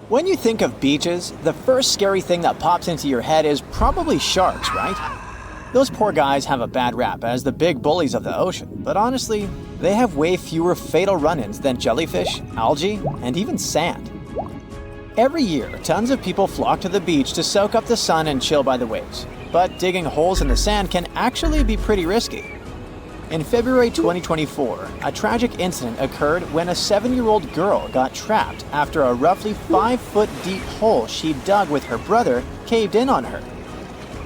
When you think of beaches, the first scary thing that pops into your head is probably sharks, right? Those poor guys have a bad rap as the big bullies of the ocean, but honestly, they have way fewer fatal run-ins than jellyfish, algae, and even sand. Every year, tons of people flock to the beach to soak up the sun and chill by the waves, but digging holes in the sand can actually be pretty risky. In February 2024, a tragic incident occurred when a 7-year-old girl got trapped after a roughly 5-foot deep hole she dug with her brother caved in on her.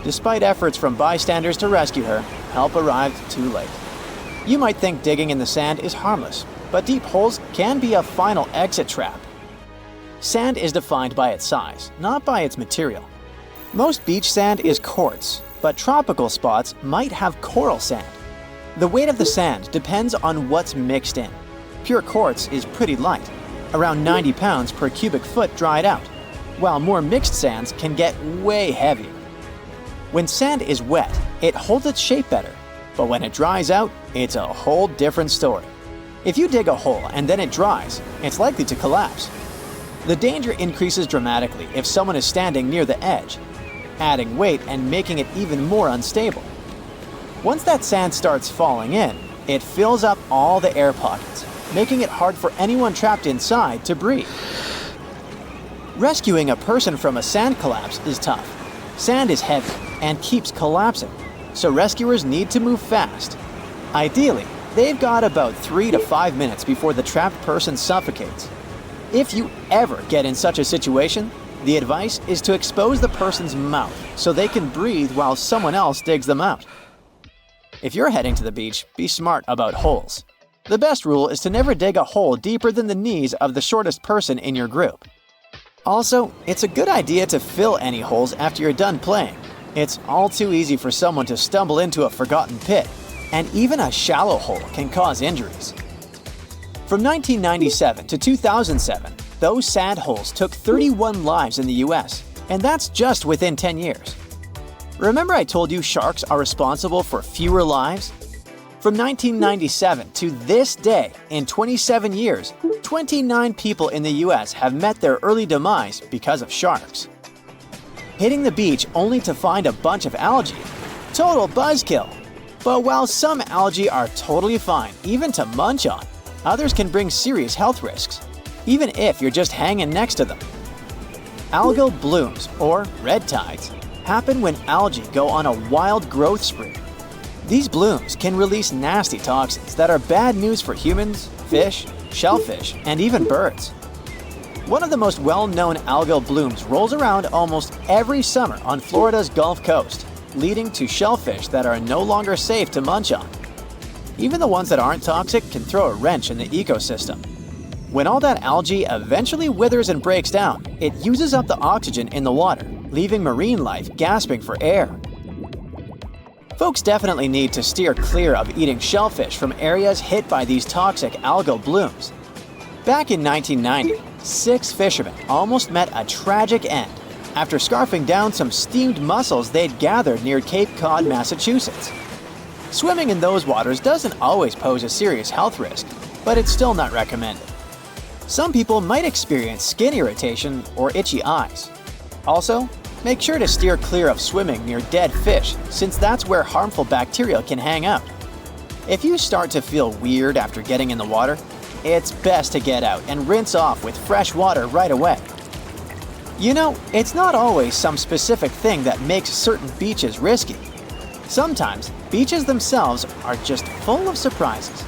Despite efforts from bystanders to rescue her, help arrived too late. You might think digging in the sand is harmless, but deep holes can be a final exit trap. Sand is defined by its size, not by its material. Most beach sand is quartz, but tropical spots might have coral sand. The weight of the sand depends on what's mixed in. Pure quartz is pretty light, around 90 pounds per cubic foot dried out, while more mixed sands can get way heavier. When sand is wet, it holds its shape better, but when it dries out, it's a whole different story. If you dig a hole and then it dries, it's likely to collapse. The danger increases dramatically if someone is standing near the edge, adding weight and making it even more unstable. Once that sand starts falling in, it fills up all the air pockets, making it hard for anyone trapped inside to breathe. Rescuing a person from a sand collapse is tough. Sand is heavy and keeps collapsing, so rescuers need to move fast. Ideally, they've got about 3 to 5 minutes before the trapped person suffocates. If you ever get in such a situation, the advice is to expose the person's mouth so they can breathe while someone else digs them out. If you're heading to the beach, be smart about holes. The best rule is to never dig a hole deeper than the knees of the shortest person in your group. Also, it's a good idea to fill any holes after you're done playing. It's all too easy for someone to stumble into a forgotten pit, and even a shallow hole can cause injuries. From 1997 to 2007, those sand holes took 31 lives in the US, and that's just within 10 years. Remember I told you sharks are responsible for fewer lives? From 1997 to this day, in 27 years, 29 people in the US have met their early demise because of sharks. Hitting the beach only to find a bunch of algae? Total buzzkill! But while some algae are totally fine, even to munch on, others can bring serious health risks, even if you're just hanging next to them. Algal blooms, or red tides, happen when algae go on a wild growth spree. These blooms can release nasty toxins that are bad news for humans, fish, shellfish, and even birds. One of the most well-known algal blooms rolls around almost every summer on Florida's Gulf Coast, leading to shellfish that are no longer safe to munch on. Even the ones that aren't toxic can throw a wrench in the ecosystem. When all that algae eventually withers and breaks down, it uses up the oxygen in the water, leaving marine life gasping for air. Folks definitely need to steer clear of eating shellfish from areas hit by these toxic algal blooms. Back in 1990, 6 fishermen almost met a tragic end after scarfing down some steamed mussels they'd gathered near Cape Cod, Massachusetts. Swimming in those waters doesn't always pose a serious health risk, but it's still not recommended. Some people might experience skin irritation or itchy eyes. Also, make sure to steer clear of swimming near dead fish, since that's where harmful bacteria can hang out. If you start to feel weird after getting in the water, it's best to get out and rinse off with fresh water right away. You know, it's not always some specific thing that makes certain beaches risky. Sometimes, beaches themselves are just full of surprises.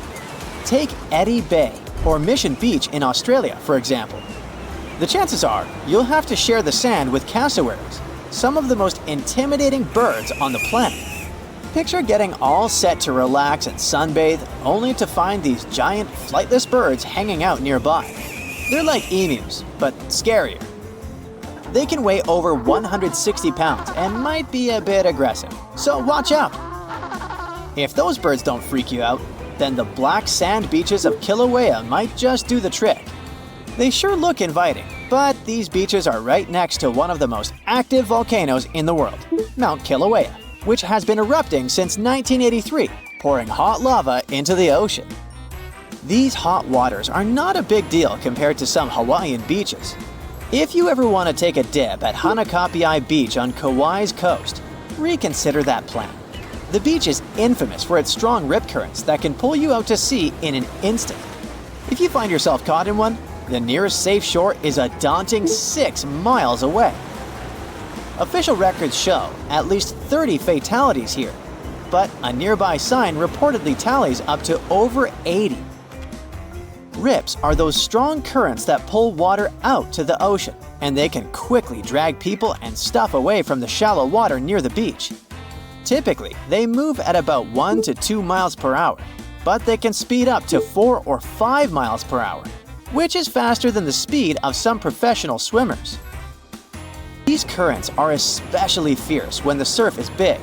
Take Eddy Bay or Mission Beach in Australia, for example. The chances are you'll have to share the sand with cassowaries, some of the most intimidating birds on the planet. Picture getting all set to relax and sunbathe, only to find these giant flightless birds hanging out nearby. They're like emus, but scarier. They can weigh over 160 pounds and might be a bit aggressive, so watch out. If those birds don't freak you out, then the black sand beaches of Kilauea might just do the trick. They sure look inviting, but these beaches are right next to one of the most active volcanoes in the world, Mount Kilauea, which has been erupting since 1983, pouring hot lava into the ocean. These hot waters are not a big deal compared to some Hawaiian beaches. If you ever want to take a dip at Hanakapiai Beach on Kauai's coast, reconsider that plan. The beach is infamous for its strong rip currents that can pull you out to sea in an instant. If you find yourself caught in one, the nearest safe shore is a daunting 6 miles away. Official records show at least 30 fatalities here, but a nearby sign reportedly tallies up to over 80. Rips are those strong currents that pull water out to the ocean, and they can quickly drag people and stuff away from the shallow water near the beach. Typically, they move at about 1 to 2 miles per hour, but they can speed up to 4 or 5 miles per hour, which is faster than the speed of some professional swimmers. These currents are especially fierce when the surf is big,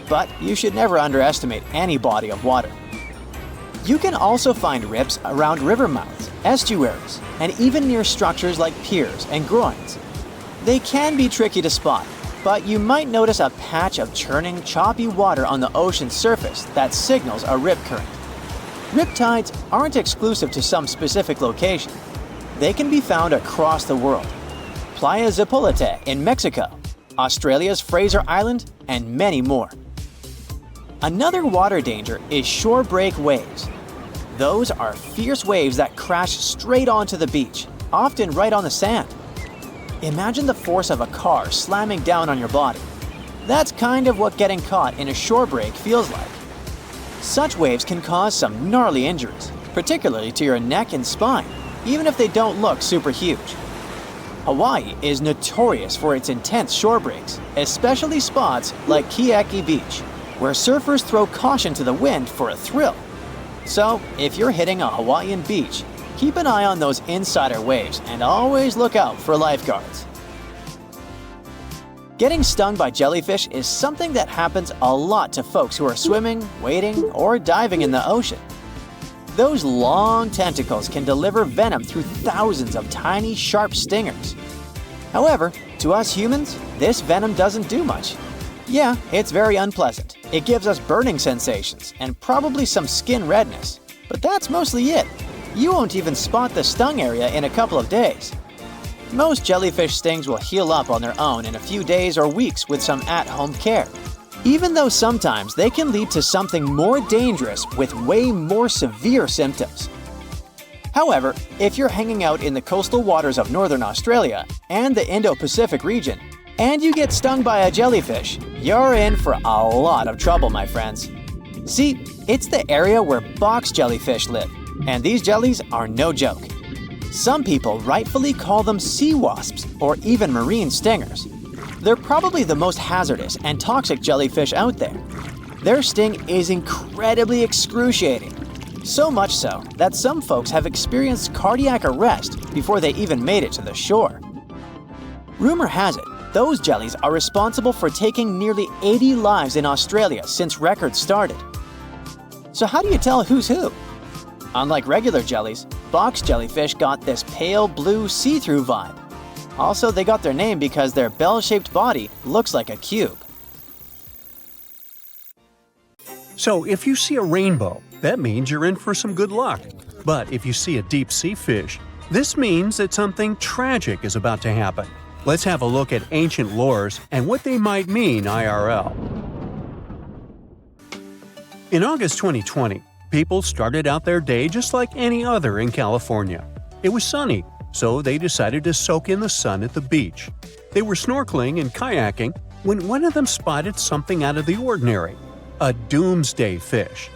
but you should never underestimate any body of water. You can also find rips around river mouths, estuaries, and even near structures like piers and groins. They can be tricky to spot, but you might notice a patch of churning, choppy water on the ocean's surface that signals a rip current. Riptides aren't exclusive to some specific location. They can be found across the world. Playa Zipolite in Mexico, Australia's Fraser Island, and many more. Another water danger is shorebreak waves. Those are fierce waves that crash straight onto the beach, often right on the sand. Imagine the force of a car slamming down on your body. That's kind of what getting caught in a shorebreak feels like. Such waves can cause some gnarly injuries, particularly to your neck and spine, even if they don't look super huge. Hawaii is notorious for its intense shorebreaks, especially spots like Keiki Beach, where surfers throw caution to the wind for a thrill. So, if you're hitting a Hawaiian beach, keep an eye on those insider waves and always look out for lifeguards. Getting stung by jellyfish is something that happens a lot to folks who are swimming, wading, or diving in the ocean. Those long tentacles can deliver venom through thousands of tiny, sharp stingers. However, to us humans, this venom doesn't do much. Yeah, it's very unpleasant. It gives us burning sensations and probably some skin redness, but that's mostly it. You won't even spot the stung area in a couple of days. Most jellyfish stings will heal up on their own in a few days or weeks with some at-home care, even though sometimes they can lead to something more dangerous with way more severe symptoms. However, if you're hanging out in the coastal waters of northern Australia and the Indo-Pacific region, and you get stung by a jellyfish, you're in for a lot of trouble, my friends. See, it's the area where box jellyfish live, and these jellies are no joke. Some people rightfully call them sea wasps or even marine stingers. They're probably the most hazardous and toxic jellyfish out there. Their sting is incredibly excruciating, so much so that some folks have experienced cardiac arrest before they even made it to the shore. Rumor has it, those jellies are responsible for taking nearly 80 lives in Australia since records started. So how do you tell who's who? Unlike regular jellies, box jellyfish got this pale blue see-through vibe. Also, they got their name because their bell-shaped body looks like a cube. So if you see a rainbow, that means you're in for some good luck. But if you see a deep-sea fish, this means that something tragic is about to happen. Let's have a look at ancient lores and what they might mean IRL. In August 2020, people started out their day just like any other in California. It was sunny, so they decided to soak in the sun at the beach. They were snorkeling and kayaking when one of them spotted something out of the ordinary – a doomsday fish.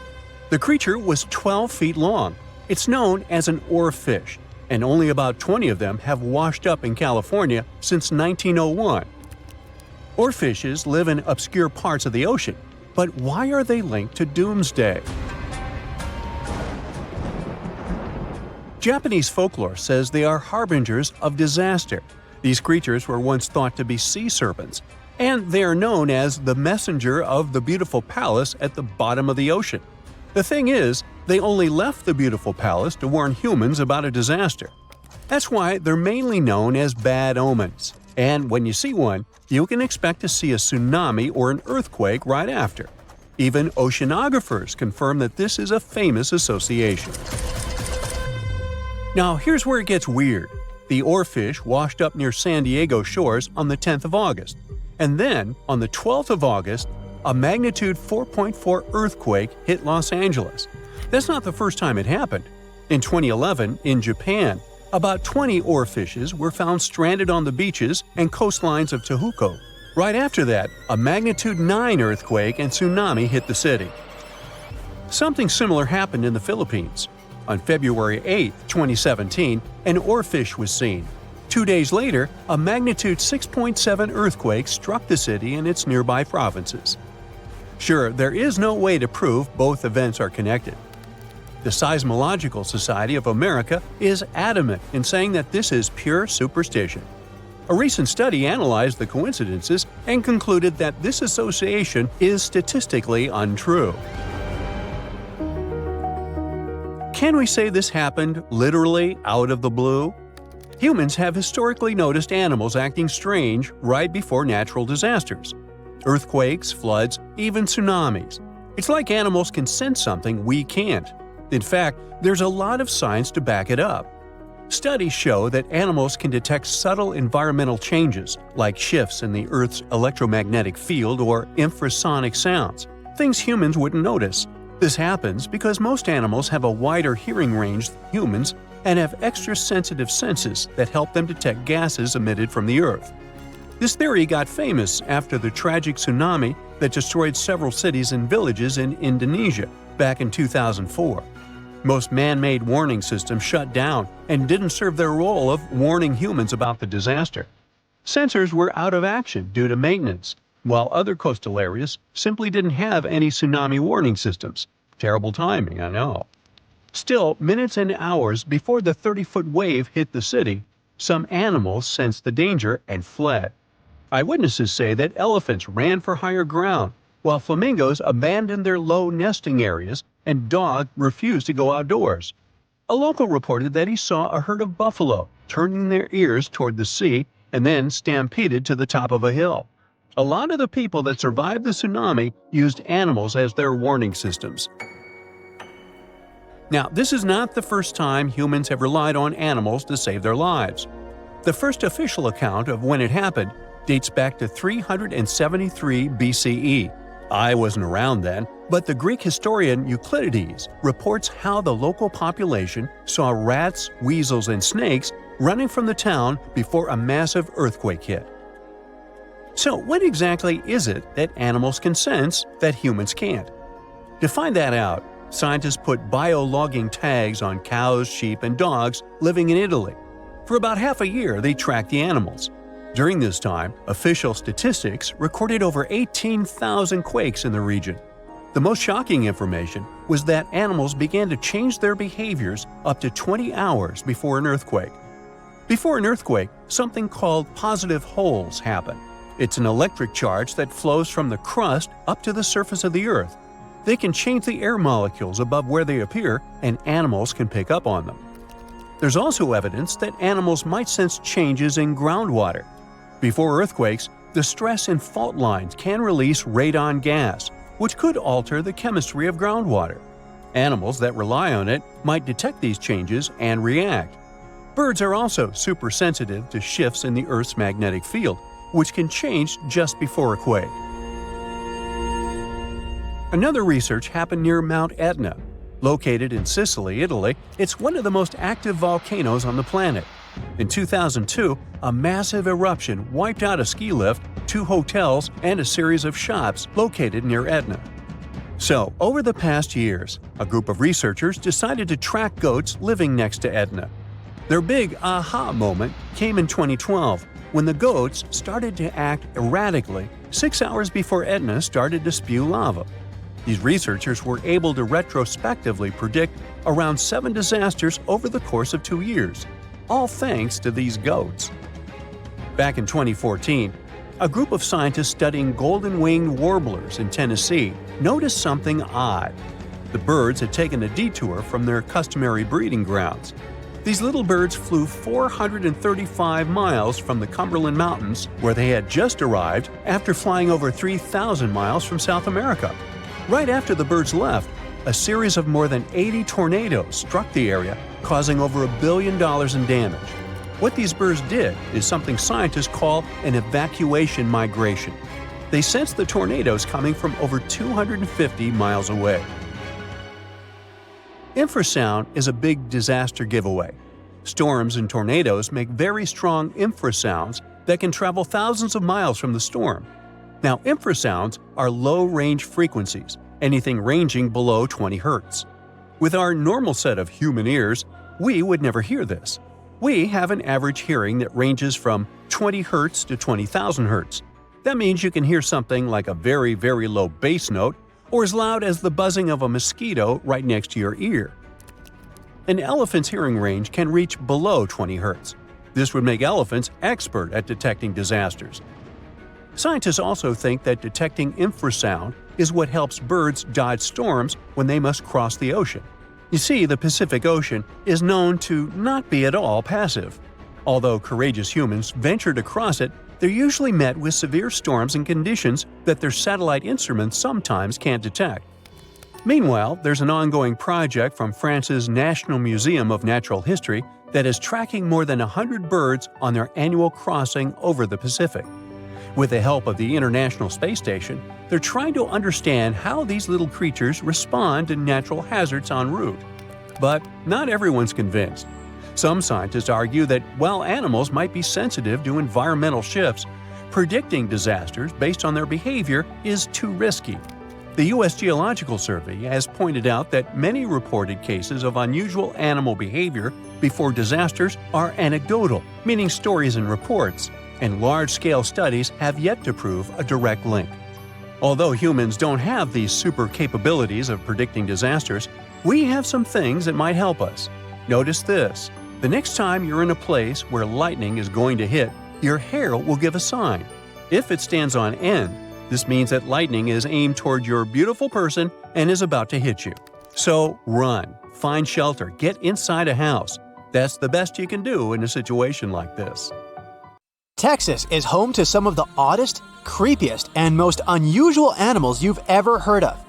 The creature was 12 feet long. It's known as an oarfish, and only about 20 of them have washed up in California since 1901. Oarfishes live in obscure parts of the ocean, but why are they linked to doomsday? Japanese folklore says they are harbingers of disaster. These creatures were once thought to be sea serpents, and they are known as the messenger of the beautiful palace at the bottom of the ocean. The thing is, they only left the beautiful palace to warn humans about a disaster. That's why they're mainly known as bad omens. And when you see one, you can expect to see a tsunami or an earthquake right after. Even oceanographers confirm that this is a famous association. Now here's where it gets weird. The oarfish washed up near San Diego shores on the 10th of August. And then, on the 12th of August, a magnitude 4.4 earthquake hit Los Angeles. That's not the first time it happened. In 2011, in Japan, about 20 oarfishes were found stranded on the beaches and coastlines of Tehuco. Right after that, a magnitude 9 earthquake and tsunami hit the city. Something similar happened in the Philippines. On February 8, 2017, an oarfish was seen. 2 days later, a magnitude 6.7 earthquake struck the city and its nearby provinces. Sure, there is no way to prove both events are connected. The Seismological Society of America is adamant in saying that this is pure superstition. A recent study analyzed the coincidences and concluded that this association is statistically untrue. Can we say this happened literally out of the blue? Humans have historically noticed animals acting strange right before natural disasters. Earthquakes, floods, even tsunamis. It's like animals can sense something we can't. In fact, there's a lot of science to back it up. Studies show that animals can detect subtle environmental changes, like shifts in the Earth's electromagnetic field or infrasonic sounds, things humans wouldn't notice. This happens because most animals have a wider hearing range than humans and have extra sensitive senses that help them detect gases emitted from the Earth. This theory got famous after the tragic tsunami that destroyed several cities and villages in Indonesia back in 2004. Most man-made warning systems shut down and didn't serve their role of warning humans about the disaster. Sensors were out of action due to maintenance, while other coastal areas simply didn't have any tsunami warning systems. Terrible timing, I know. Still, minutes and hours before the 30-foot wave hit the city, some animals sensed the danger and fled. Eyewitnesses say that elephants ran for higher ground, while flamingos abandoned their low nesting areas and dogs refused to go outdoors. A local reported that he saw a herd of buffalo turning their ears toward the sea and then stampeded to the top of a hill. A lot of the people that survived the tsunami used animals as their warning systems. Now, this is not the first time humans have relied on animals to save their lives. The first official account of when it happened dates back to 373 BCE. I wasn't around then, but the Greek historian Euclides reports how the local population saw rats, weasels, and snakes running from the town before a massive earthquake hit. So, what exactly is it that animals can sense that humans can't? To find that out, scientists put biologging tags on cows, sheep, and dogs living in Italy. For about half a year, they tracked the animals. During this time, official statistics recorded over 18,000 quakes in the region. The most shocking information was that animals began to change their behaviors up to 20 hours before an earthquake. Before an earthquake, something called positive holes happen. It's an electric charge that flows from the crust up to the surface of the Earth. They can change the air molecules above where they appear, and animals can pick up on them. There's also evidence that animals might sense changes in groundwater. Before earthquakes, the stress in fault lines can release radon gas, which could alter the chemistry of groundwater. Animals that rely on it might detect these changes and react. Birds are also super sensitive to shifts in the Earth's magnetic field, which can change just before a quake. Another research happened near Mount Etna. Located in Sicily, Italy, it's one of the most active volcanoes on the planet. In 2002, a massive eruption wiped out a ski lift, 2 hotels, and a series of shops located near Etna. So, over the past years, a group of researchers decided to track goats living next to Etna. Their big aha moment came in 2012, when the goats started to act erratically 6 hours before Etna started to spew lava. These researchers were able to retrospectively predict around 7 disasters over the course of 2 years, all thanks to these goats. Back in 2014, a group of scientists studying golden-winged warblers in Tennessee noticed something odd. The birds had taken a detour from their customary breeding grounds. These little birds flew 435 miles from the Cumberland Mountains, where they had just arrived after flying over 3,000 miles from South America. Right after the birds left, a series of more than 80 tornadoes struck the area, causing over $1 billion in damage. What these birds did is something scientists call an evacuation migration. They sensed the tornadoes coming from over 250 miles away. Infrasound is a big disaster giveaway. Storms and tornadoes make very strong infrasounds that can travel thousands of miles from the storm. Now, infrasounds are low-range frequencies, anything ranging below 20 Hz. With our normal set of human ears, we would never hear this. We have an average hearing that ranges from 20 Hz to 20,000 Hz. That means you can hear something like a very, very low bass note or as loud as the buzzing of a mosquito right next to your ear. An elephant's hearing range can reach below 20 Hz. This would make elephants expert at detecting disasters. Scientists also think that detecting infrasound is what helps birds dodge storms when they must cross the ocean. You see, the Pacific Ocean is known to not be at all passive. Although courageous humans venture to cross it, they're usually met with severe storms and conditions that their satellite instruments sometimes can't detect. Meanwhile, there's an ongoing project from France's National Museum of Natural History that is tracking more than 100 birds on their annual crossing over the Pacific. With the help of the International Space Station, they're trying to understand how these little creatures respond to natural hazards en route. But not everyone's convinced. Some scientists argue that while animals might be sensitive to environmental shifts, predicting disasters based on their behavior is too risky. The U.S. Geological Survey has pointed out that many reported cases of unusual animal behavior before disasters are anecdotal, meaning stories and reports, and large-scale studies have yet to prove a direct link. Although humans don't have these super capabilities of predicting disasters, we have some things that might help us. Notice this. The next time you're in a place where lightning is going to hit, your hair will give a sign. If it stands on end, this means that lightning is aimed toward your beautiful person and is about to hit you. So run, find shelter, get inside a house. That's the best you can do in a situation like this. Texas is home to some of the oddest, creepiest, and most unusual animals you've ever heard of.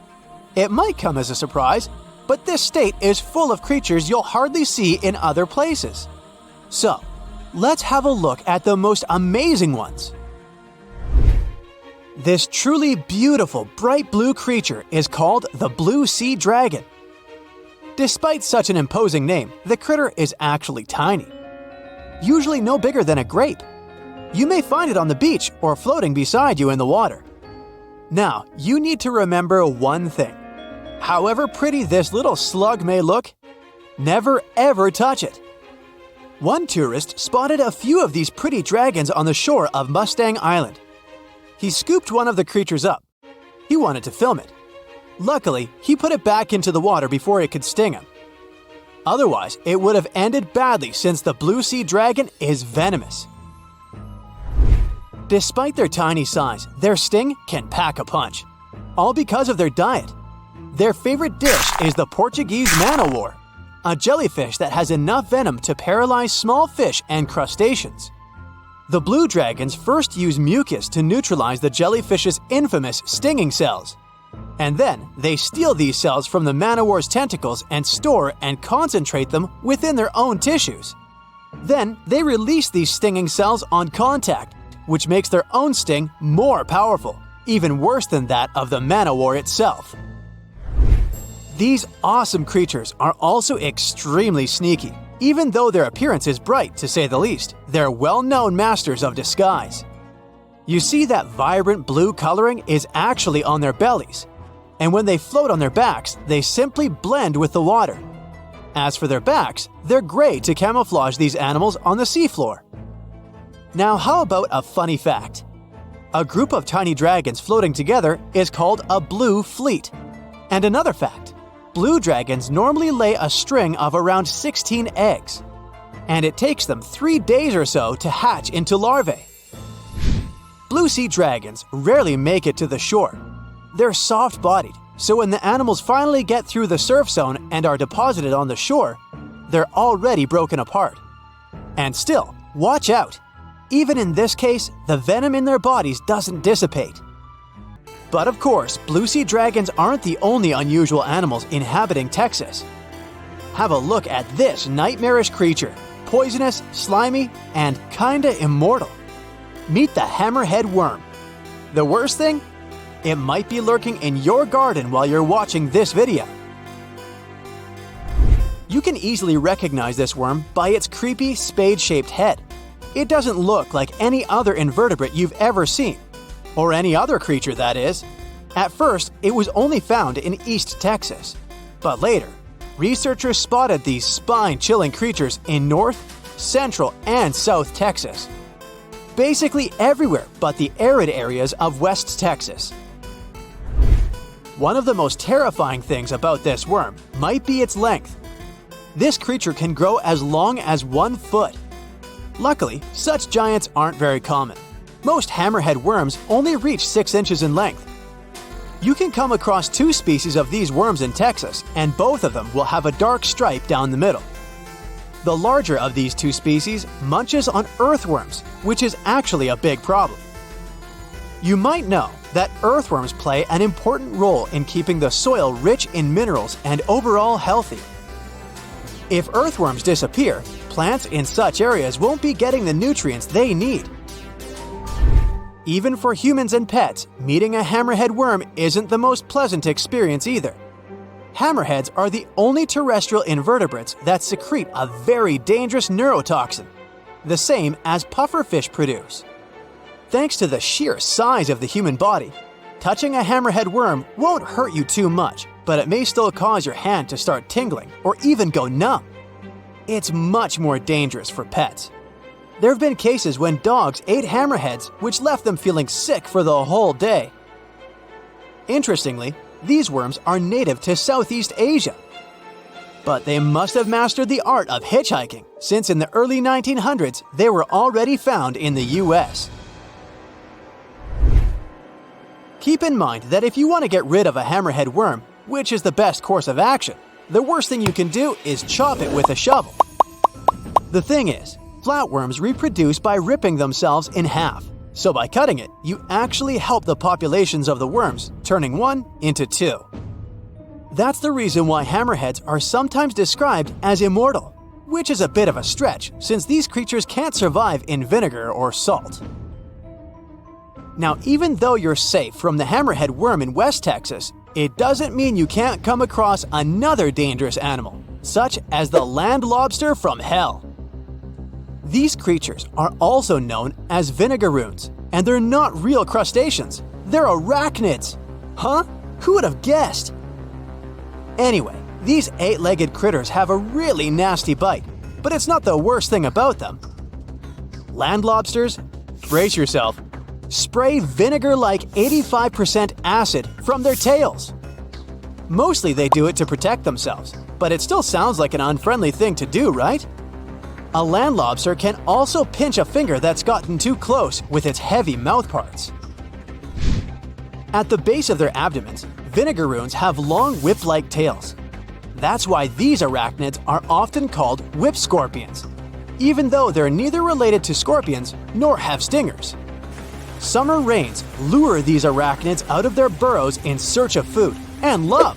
It might come as a surprise, but this state is full of creatures you'll hardly see in other places. So, let's have a look at the most amazing ones. This truly beautiful bright blue creature is called the blue sea dragon. Despite such an imposing name, the critter is actually tiny. Usually no bigger than a grape. You may find it on the beach or floating beside you in the water. Now, you need to remember one thing. However pretty this little slug may look, never ever touch it. One tourist spotted a few of these pretty dragons on the shore of Mustang Island. He scooped one of the creatures up. He wanted to film it. Luckily, he put it back into the water before it could sting him. Otherwise, it would have ended badly since the blue sea dragon is venomous. Despite their tiny size, their sting can pack a punch. All because of their diet. Their favorite dish is the Portuguese man-o-war, a jellyfish that has enough venom to paralyze small fish and crustaceans. The blue dragons first use mucus to neutralize the jellyfish's infamous stinging cells. And then they steal these cells from the man-o-war's tentacles and store and concentrate them within their own tissues. Then they release these stinging cells on contact, which makes their own sting more powerful, even worse than that of the man-o-war itself. These awesome creatures are also extremely sneaky. Even though their appearance is bright, to say the least, they're well-known masters of disguise. You see that vibrant blue coloring is actually on their bellies, and when they float on their backs, they simply blend with the water. As for their backs, they're gray to camouflage these animals on the seafloor. Now, how about a funny fact? A group of tiny dragons floating together is called a blue fleet. And another fact, blue dragons normally lay a string of around 16 eggs, and it takes them 3 days or so to hatch into larvae. Blue sea dragons rarely make it to the shore. They're soft-bodied, so when the animals finally get through the surf zone and are deposited on the shore, they're already broken apart. And still, watch out! Even in this case, the venom in their bodies doesn't dissipate. But of course, blue sea dragons aren't the only unusual animals inhabiting Texas. Have a look at this nightmarish creature, poisonous, slimy, and kinda immortal. Meet the hammerhead worm. The worst thing? It might be lurking in your garden while you're watching this video. You can easily recognize this worm by its creepy, spade-shaped head. It doesn't look like any other invertebrate you've ever seen. Or any other creature, that is. At first, it was only found in East Texas. But later, researchers spotted these spine-chilling creatures in North, Central, and South Texas. Basically everywhere but the arid areas of West Texas. One of the most terrifying things about this worm might be its length. This creature can grow as long as 1 foot. Luckily, such giants aren't very common. Most hammerhead worms only reach 6 inches in length. You can come across 2 species of these worms in Texas, and both of them will have a dark stripe down the middle. The larger of these 2 species munches on earthworms, which is actually a big problem. You might know that earthworms play an important role in keeping the soil rich in minerals and overall healthy. If earthworms disappear, plants in such areas won't be getting the nutrients they need. Even for humans and pets, meeting a hammerhead worm isn't the most pleasant experience either. Hammerheads are the only terrestrial invertebrates that secrete a very dangerous neurotoxin, the same as pufferfish produce. Thanks to the sheer size of the human body, touching a hammerhead worm won't hurt you too much, but it may still cause your hand to start tingling or even go numb. It's much more dangerous for pets. There have been cases when dogs ate hammerheads, which left them feeling sick for the whole day. Interestingly, these worms are native to Southeast Asia. But they must have mastered the art of hitchhiking, since in the early 1900s they were already found in the US. Keep in mind that if you want to get rid of a hammerhead worm, which is the best course of action, the worst thing you can do is chop it with a shovel. The thing is, flatworms reproduce by ripping themselves in half, so by cutting it, you actually help the populations of the worms, turning 1 into 2. That's the reason why hammerheads are sometimes described as immortal, which is a bit of a stretch since these creatures can't survive in vinegar or salt. Now, even though you're safe from the hammerhead worm in West Texas, it doesn't mean you can't come across another dangerous animal, such as the land lobster from hell. These creatures are also known as vinegaroons, and they're not real crustaceans, they're arachnids. Huh? Who would have guessed? Anyway, these 8-legged critters have a really nasty bite, but it's not the worst thing about them. Land lobsters, brace yourself, spray vinegar-like 85% acid from their tails. Mostly they do it to protect themselves, but it still sounds like an unfriendly thing to do, right? A land lobster can also pinch a finger that's gotten too close with its heavy mouth parts. At the base of their abdomens, vinegaroons have long whip-like tails. That's why these arachnids are often called whip scorpions, even though they're neither related to scorpions nor have stingers. Summer rains lure these arachnids out of their burrows in search of food and love.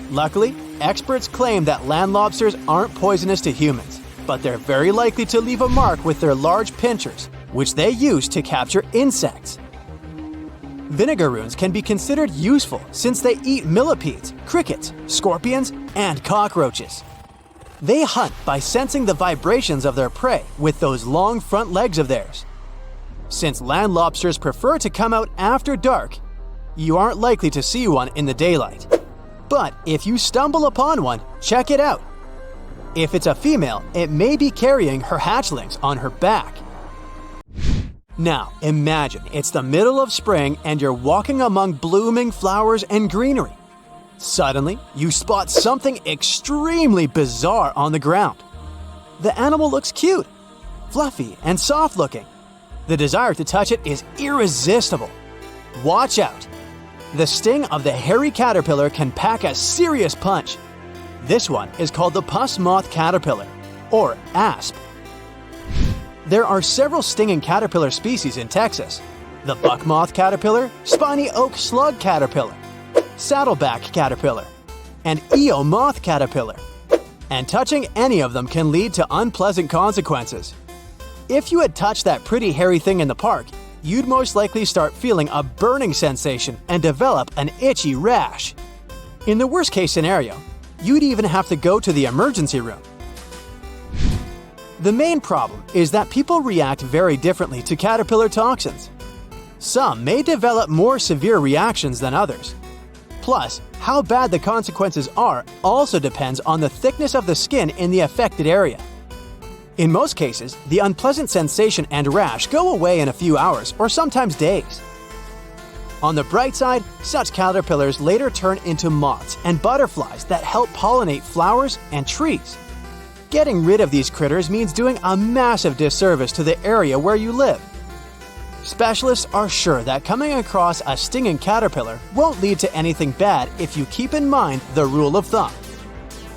Luckily, experts claim that land lobsters aren't poisonous to humans, but they're very likely to leave a mark with their large pinchers, which they use to capture insects. Vinegaroons can be considered useful since they eat millipedes, crickets, scorpions, and cockroaches. They hunt by sensing the vibrations of their prey with those long front legs of theirs. Since land lobsters prefer to come out after dark, you aren't likely to see one in the daylight. But if you stumble upon one, check it out. If it's a female, it may be carrying her hatchlings on her back. Now, imagine it's the middle of spring and you're walking among blooming flowers and greenery. Suddenly, you spot something extremely bizarre on the ground. The animal looks cute, fluffy, and soft-looking. The desire to touch it is irresistible. Watch out! The sting of the hairy caterpillar can pack a serious punch. This one is called the puss moth caterpillar, or asp. There are several stinging caterpillar species in Texas: the buck moth caterpillar, spiny oak slug caterpillar, saddleback caterpillar, and Eo moth caterpillar. and touching any of them can lead to unpleasant consequences. If you had touched that pretty hairy thing in the park, you'd most likely start feeling a burning sensation and develop an itchy rash. In the worst-case scenario, you'd even have to go to the emergency room. The main problem is that people react very differently to caterpillar toxins. Some may develop more severe reactions than others. Plus, how bad the consequences are also depends on the thickness of the skin in the affected area. In most cases, the unpleasant sensation and rash go away in a few hours or sometimes days. On the bright side, such caterpillars later turn into moths and butterflies that help pollinate flowers and trees. Getting rid of these critters means doing a massive disservice to the area where you live. Specialists are sure that coming across a stinging caterpillar won't lead to anything bad if you keep in mind the rule of thumb.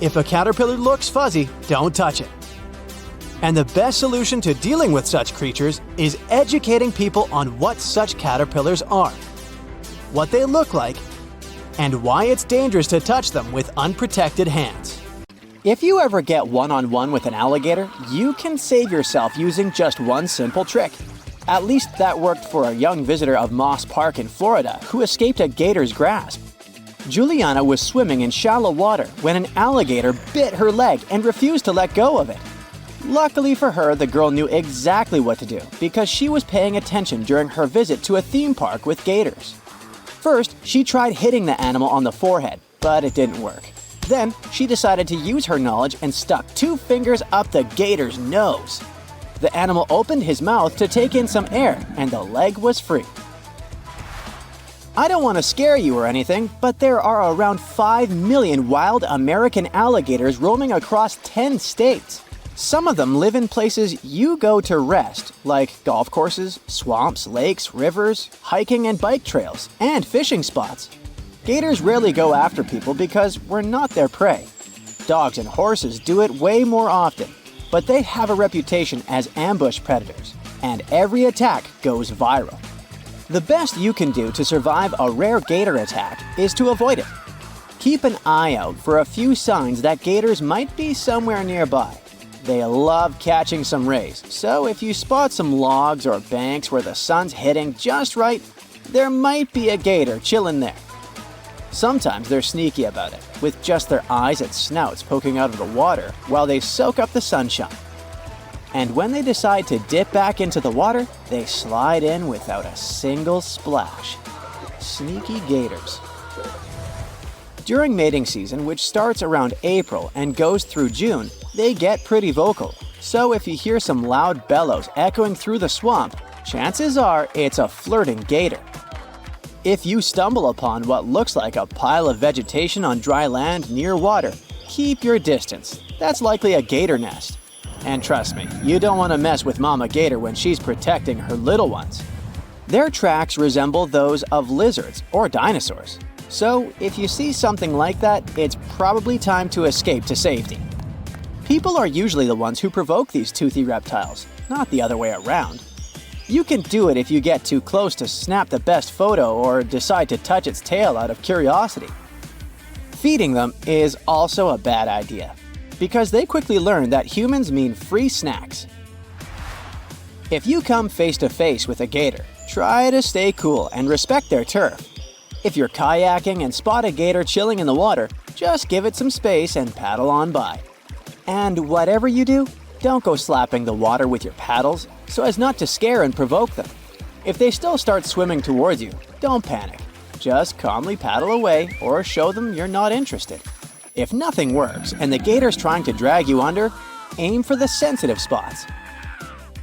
If a caterpillar looks fuzzy, don't touch it. And the best solution to dealing with such creatures is educating people on what such caterpillars are, what they look like, and why it's dangerous to touch them with unprotected hands. If you ever get one-on-one with an alligator, you can save yourself using just one simple trick. At least that worked for a young visitor of Moss Park in Florida who escaped a gator's grasp. Juliana was swimming in shallow water when an alligator bit her leg and refused to let go of it. Luckily for her, the girl knew exactly what to do because she was paying attention during her visit to a theme park with gators. First, she tried hitting the animal on the forehead, but it didn't work. Then, she decided to use her knowledge and stuck 2 fingers up the gator's nose. The animal opened his mouth to take in some air, and the leg was free. I don't want to scare you or anything, but there are around 5 million wild American alligators roaming across 10 states. Some of them live in places you go to rest, like golf courses, swamps, lakes, rivers, hiking and bike trails, and fishing spots. Gators rarely go after people because we're not their prey. Dogs and horses do it way more often, but they have a reputation as ambush predators, and every attack goes viral. The best you can do to survive a rare gator attack is to avoid it. Keep an eye out for a few signs that gators might be somewhere nearby. They love catching some rays, so if you spot some logs or banks where the sun's hitting just right, there might be a gator chilling there. Sometimes they're sneaky about it, with just their eyes and snouts poking out of the water while they soak up the sunshine. And when they decide to dip back into the water, they slide in without a single splash. Sneaky gators. During mating season, which starts around April and goes through June, they get pretty vocal. So if you hear some loud bellows echoing through the swamp, chances are it's a flirting gator. If you stumble upon what looks like a pile of vegetation on dry land near water, keep your distance. That's likely a gator nest. And trust me, you don't want to mess with Mama Gator when she's protecting her little ones. Their tracks resemble those of lizards or dinosaurs. So if you see something like that, it's probably time to escape to safety. People are usually the ones who provoke these toothy reptiles, not the other way around. You can do it if you get too close to snap the best photo or decide to touch its tail out of curiosity. Feeding them is also a bad idea, because they quickly learn that humans mean free snacks. If you come face to face with a gator, try to stay cool and respect their turf. If you're kayaking and spot a gator chilling in the water, just give it some space and paddle on by. And whatever you do, don't go slapping the water with your paddles so as not to scare and provoke them. If they still start swimming towards you, don't panic. Just calmly paddle away or show them you're not interested. If nothing works and the gator's trying to drag you under, aim for the sensitive spots.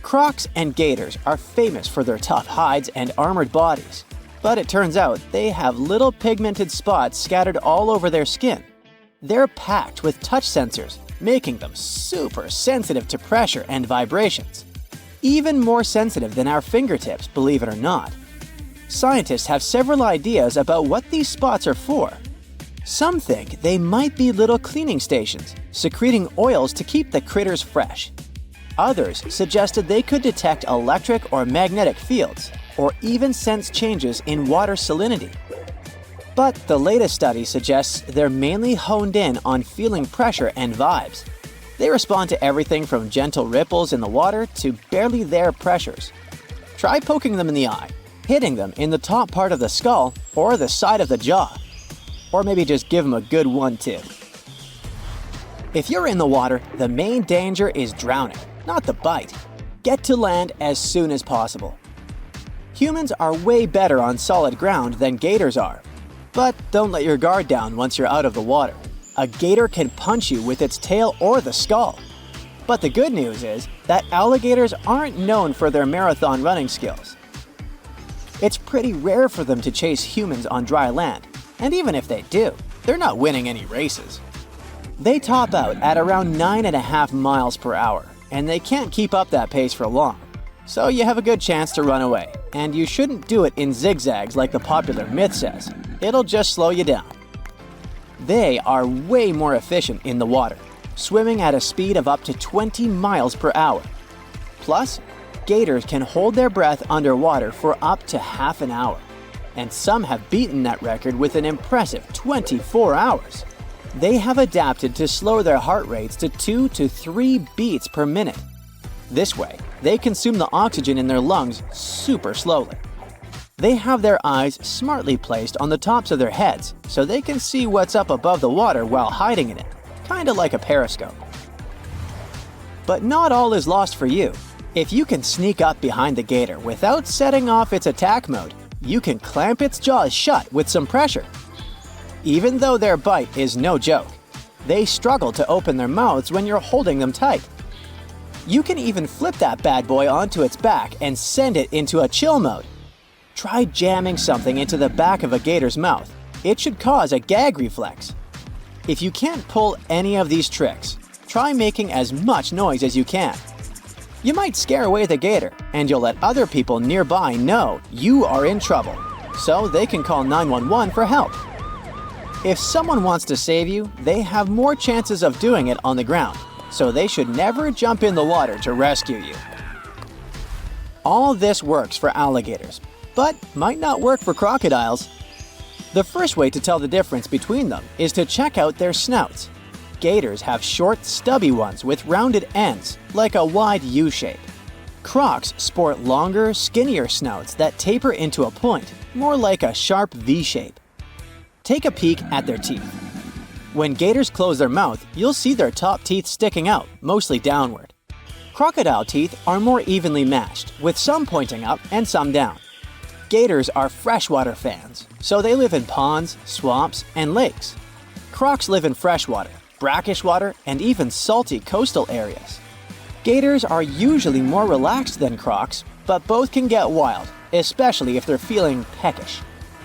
Crocs and gators are famous for their tough hides and armored bodies, but it turns out they have little pigmented spots scattered all over their skin. They're packed with touch sensors, making them super sensitive to pressure and vibrations. Even more sensitive than our fingertips, believe it or not. Scientists have several ideas about what these spots are for. Some think they might be little cleaning stations, secreting oils to keep the critters fresh. Others suggested they could detect electric or magnetic fields, or even sense changes in water salinity. But the latest study suggests they're mainly honed in on feeling pressure and vibes. They respond to everything from gentle ripples in the water to barely there pressures. Try poking them in the eye, hitting them in the top part of the skull or the side of the jaw. Or maybe just give them a good 1-2. If you're in the water, the main danger is drowning, not the bite. Get to land as soon as possible. Humans are way better on solid ground than gators are. But don't let your guard down once you're out of the water. A gator can punch you with its tail or the skull. But the good news is that alligators aren't known for their marathon running skills. It's pretty rare for them to chase humans on dry land, and even if they do, they're not winning any races. They top out at around 9.5 miles per hour, and they can't keep up that pace for long. So you have a good chance to run away, and you shouldn't do it in zigzags like the popular myth says. It'll just slow you down. They are way more efficient in the water, swimming at a speed of up to 20 miles per hour. Plus, gators can hold their breath underwater for up to half an hour, and some have beaten that record with an impressive 24 hours. They have adapted to slow their heart rates to 2 to 3 beats per minute. This way, they consume the oxygen in their lungs super slowly. They have their eyes smartly placed on the tops of their heads so they can see what's up above the water while hiding in it, kinda like a periscope. But not all is lost for you. If you can sneak up behind the gator without setting off its attack mode, you can clamp its jaws shut with some pressure. Even though their bite is no joke, they struggle to open their mouths when you're holding them tight. You can even flip that bad boy onto its back and send it into a chill mode. Try jamming something into the back of a gator's mouth. It should cause a gag reflex. If you can't pull any of these tricks, try making as much noise as you can. You might scare away the gator, and you'll let other people nearby know you are in trouble, so they can call 911 for help. If someone wants to save you, they have more chances of doing it on the ground, so they should never jump in the water to rescue you. All this works for alligators, but might not work for crocodiles. The first way to tell the difference between them is to check out their snouts. Gators have short, stubby ones with rounded ends, like a wide U shape. Crocs sport longer, skinnier snouts that taper into a point, more like a sharp V shape. Take a peek at their teeth. When gators close their mouth, you'll see their top teeth sticking out, mostly downward. Crocodile teeth are more evenly matched, with some pointing up and some down. Gators are freshwater fans, so they live in ponds, swamps, and lakes. Crocs live in freshwater, brackish water, and even salty coastal areas. Gators are usually more relaxed than crocs, but both can get wild, especially if they're feeling peckish.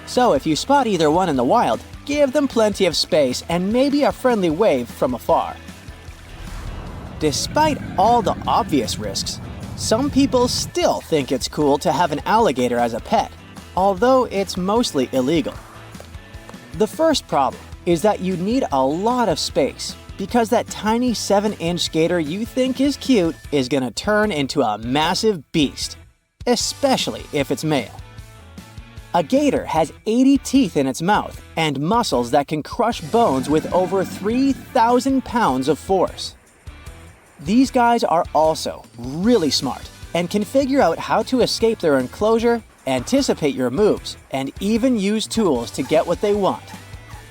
So if you spot either one in the wild, give them plenty of space and maybe a friendly wave from afar. Despite all the obvious risks, some people still think it's cool to have an alligator as a pet, although it's mostly illegal. The first problem is that you need a lot of space, because that tiny 7-inch gator you think is cute is gonna turn into a massive beast, especially if it's male. A gator has 80 teeth in its mouth and muscles that can crush bones with over 3,000 pounds of force. These guys are also really smart and can figure out how to escape their enclosure, anticipate your moves, and even use tools to get what they want.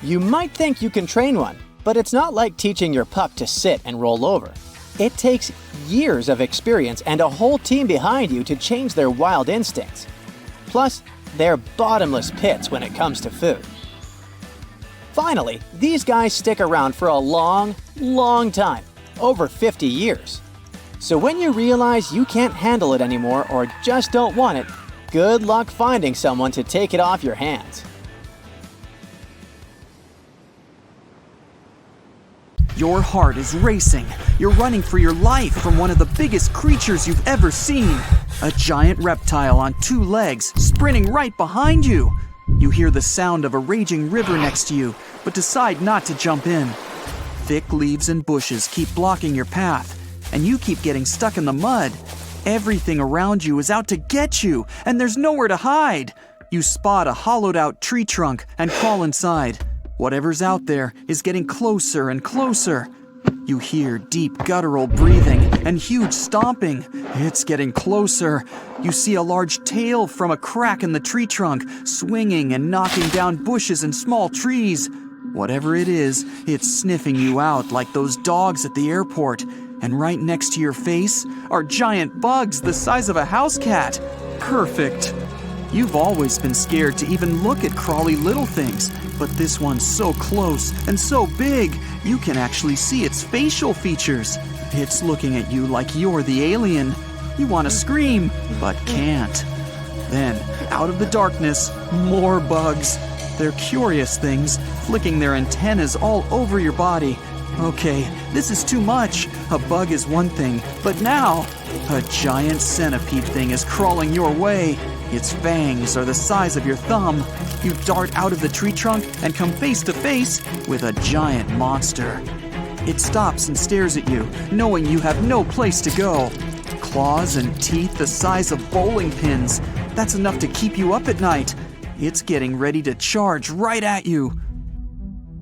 You might think you can train one, but it's not like teaching your pup to sit and roll over. It takes years of experience and a whole team behind you to change their wild instincts. Plus, they're bottomless pits when it comes to food. Finally, these guys stick around for a long, long time, over 50 years. So when you realize you can't handle it anymore or just don't want it, good luck finding someone to take it off your hands. Your heart is racing. You're running for your life from one of the biggest creatures you've ever seen. A giant reptile on 2 legs, sprinting right behind you. You hear the sound of a raging river next to you, but decide not to jump in. Thick leaves and bushes keep blocking your path, and you keep getting stuck in the mud. Everything around you is out to get you, and there's nowhere to hide. You spot a hollowed-out tree trunk and crawl inside. Whatever's out there is getting closer and closer. You hear deep guttural breathing and huge stomping. It's getting closer. You see a large tail from a crack in the tree trunk, swinging and knocking down bushes and small trees. Whatever it is, it's sniffing you out like those dogs at the airport. And right next to your face are giant bugs the size of a house cat. Perfect. You've always been scared to even look at crawly little things, but this one's so close and so big, you can actually see its facial features. It's looking at you like you're the alien. You want to scream, but can't. Then, out of the darkness, more bugs. They're curious things, flicking their antennas all over your body. Okay, this is too much. A bug is one thing, but now, a giant centipede thing is crawling your way. Its fangs are the size of your thumb. You dart out of the tree trunk and come face to face with a giant monster. It stops and stares at you, knowing you have no place to go. Claws and teeth the size of bowling pins. That's enough to keep you up at night. It's getting ready to charge right at you.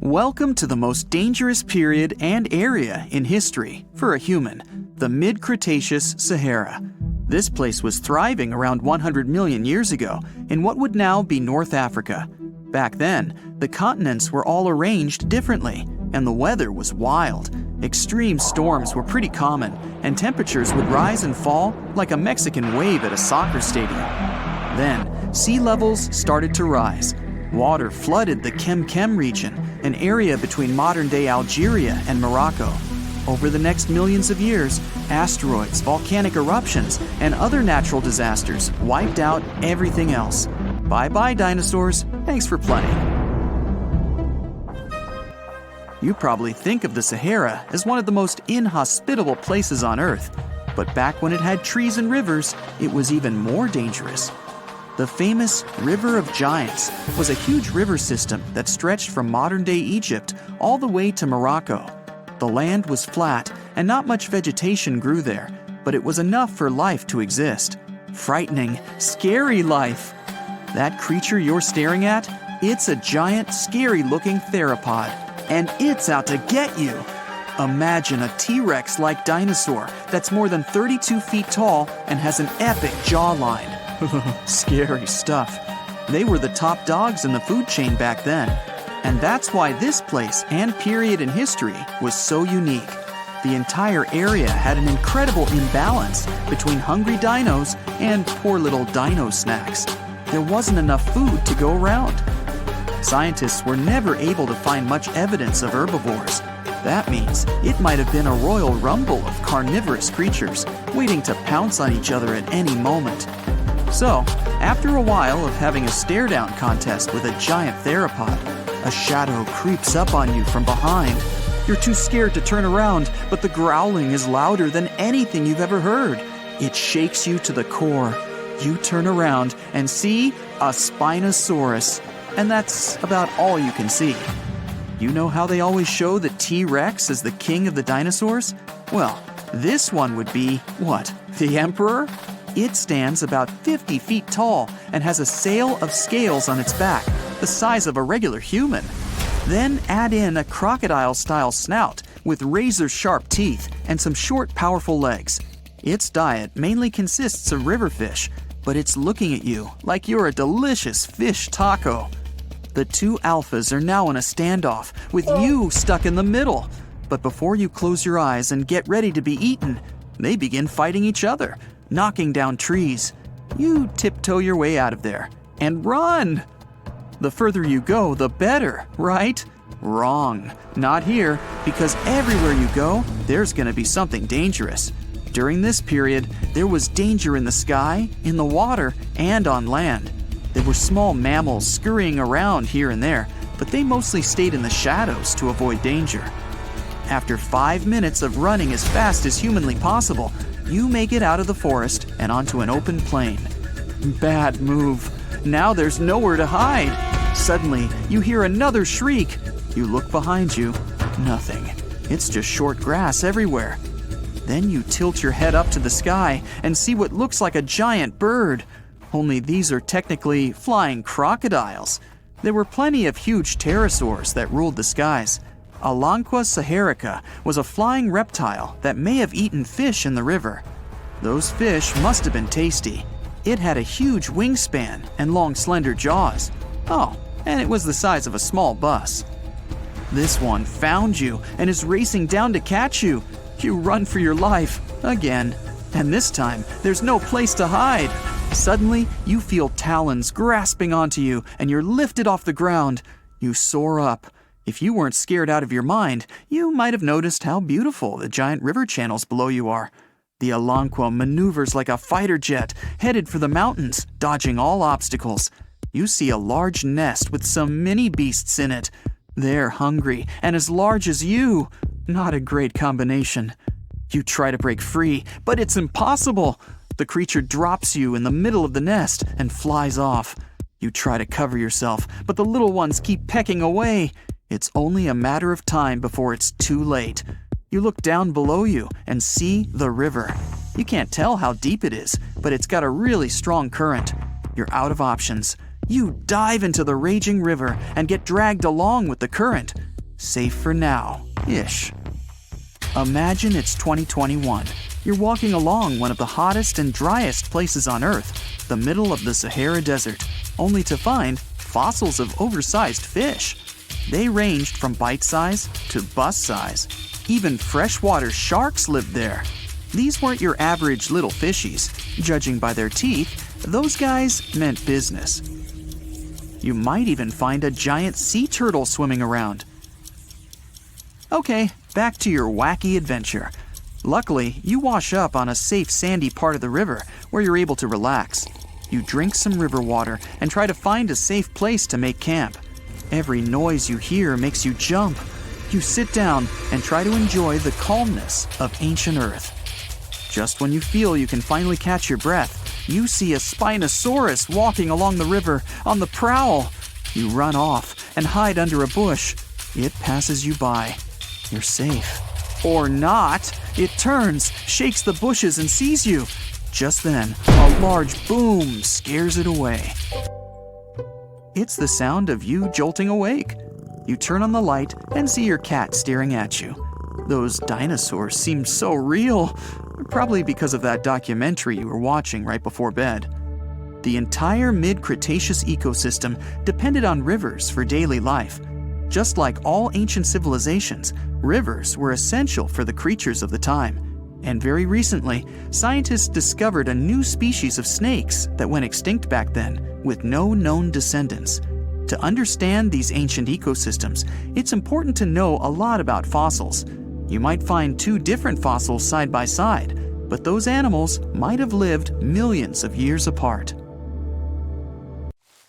Welcome to the most dangerous period and area in history for a human, the mid-Cretaceous Sahara. This place was thriving around 100 million years ago in what would now be North Africa. Back then, the continents were all arranged differently, and the weather was wild. Extreme storms were pretty common, and temperatures would rise and fall like a Mexican wave at a soccer stadium. Then, sea levels started to rise. Water flooded the Kem region, an area between modern-day Algeria and Morocco. Over the next millions of years, asteroids, volcanic eruptions, and other natural disasters wiped out everything else. Bye-bye, dinosaurs. Thanks for playing. You probably think of the Sahara as one of the most inhospitable places on Earth, but back when it had trees and rivers, it was even more dangerous. The famous River of Giants was a huge river system that stretched from modern-day Egypt all the way to Morocco. The land was flat and not much vegetation grew there, but it was enough for life to exist. Frightening, scary life. That creature you're staring at, it's a giant, scary-looking theropod, and it's out to get you. Imagine a T-Rex-like dinosaur that's more than 32 feet tall and has an epic jawline. Scary stuff. They were the top dogs in the food chain back then. And that's why this place and period in history was so unique. The entire area had an incredible imbalance between hungry dinos and poor little dino snacks. There wasn't enough food to go around. Scientists were never able to find much evidence of herbivores. That means it might have been a royal rumble of carnivorous creatures waiting to pounce on each other at any moment. So, after a while of having a stare-down contest with a giant theropod, a shadow creeps up on you from behind. You're too scared to turn around, but the growling is louder than anything you've ever heard. It shakes you to the core. You turn around and see a Spinosaurus, and that's about all you can see. You know how they always show the T-Rex as the king of the dinosaurs? Well, this one would be, what, the emperor? It stands about 50 feet tall and has a sail of scales on its back, the size of a regular human. Then add in a crocodile-style snout with razor-sharp teeth and some short, powerful legs. Its diet mainly consists of river fish, but it's looking at you like you're a delicious fish taco. The two alphas are now in a standoff, with you stuck in the middle. But before you close your eyes and get ready to be eaten, they begin fighting each other, knocking down trees. You tiptoe your way out of there and run. The further you go, the better, right? Wrong. Not here, because everywhere you go, there's going to be something dangerous. During this period, there was danger in the sky, in the water, and on land. There were small mammals scurrying around here and there, but they mostly stayed in the shadows to avoid danger. After 5 minutes of running as fast as humanly possible, you make it out of the forest and onto an open plain. Bad move. Now there's nowhere to hide. Suddenly, you hear another shriek. You look behind you. Nothing. It's just short grass everywhere. Then you tilt your head up to the sky and see what looks like a giant bird. only these are technically flying crocodiles. There were plenty of huge pterosaurs that ruled the skies. Algae saharica was a flying reptile that may have eaten fish in the river. Those fish must have been tasty. It had a huge wingspan and long slender jaws. Oh, and it was the size of a small bus. This one found you and is racing down to catch you. You run for your life, again. And this time, there's no place to hide. Suddenly, you feel talons grasping onto you and you're lifted off the ground. You soar up. If you weren't scared out of your mind, you might have noticed how beautiful the giant river channels below you are. The algae maneuvers like a fighter jet, headed for the mountains, dodging all obstacles. You see a large nest with some mini beasts in it. They're hungry and as large as you. Not a great combination. You try to break free, but it's impossible. The creature drops you in the middle of the nest and flies off. You try to cover yourself, but the little ones keep pecking away. It's only a matter of time before it's too late. You look down below you and see the river. You can't tell how deep it is, but it's got a really strong current. You're out of options. You dive into the raging river and get dragged along with the current. Safe for now-ish. Imagine it's 2021. You're walking along one of the hottest and driest places on Earth, the middle of the Sahara Desert, only to find fossils of oversized fish. They ranged from bite size to bus size. Even freshwater sharks lived there. These weren't your average little fishies. Judging by their teeth, those guys meant business. You might even find a giant sea turtle swimming around. Okay, back to your wacky adventure. Luckily, you wash up on a safe sandy part of the river where you're able to relax. You drink some river water and try to find a safe place to make camp. Every noise you hear makes you jump. You sit down and try to enjoy the calmness of ancient Earth. Just when you feel you can finally catch your breath, you see a Spinosaurus walking along the river on the prowl. You run off and hide under a bush. It passes you by. You're safe. Or not. It turns, shakes the bushes, and sees you. Just then, a large boom scares it away. It's the sound of you jolting awake. You turn on the light and see your cat staring at you. Those dinosaurs seem so real, probably because of that documentary you were watching right before bed. The entire mid-Cretaceous ecosystem depended on rivers for daily life. Just like all ancient civilizations, rivers were essential for the creatures of the time. And very recently, scientists discovered a new species of snakes that went extinct back then, with no known descendants. To understand these ancient ecosystems, it's important to know a lot about fossils. You might find two different fossils side by side, but those animals might have lived millions of years apart.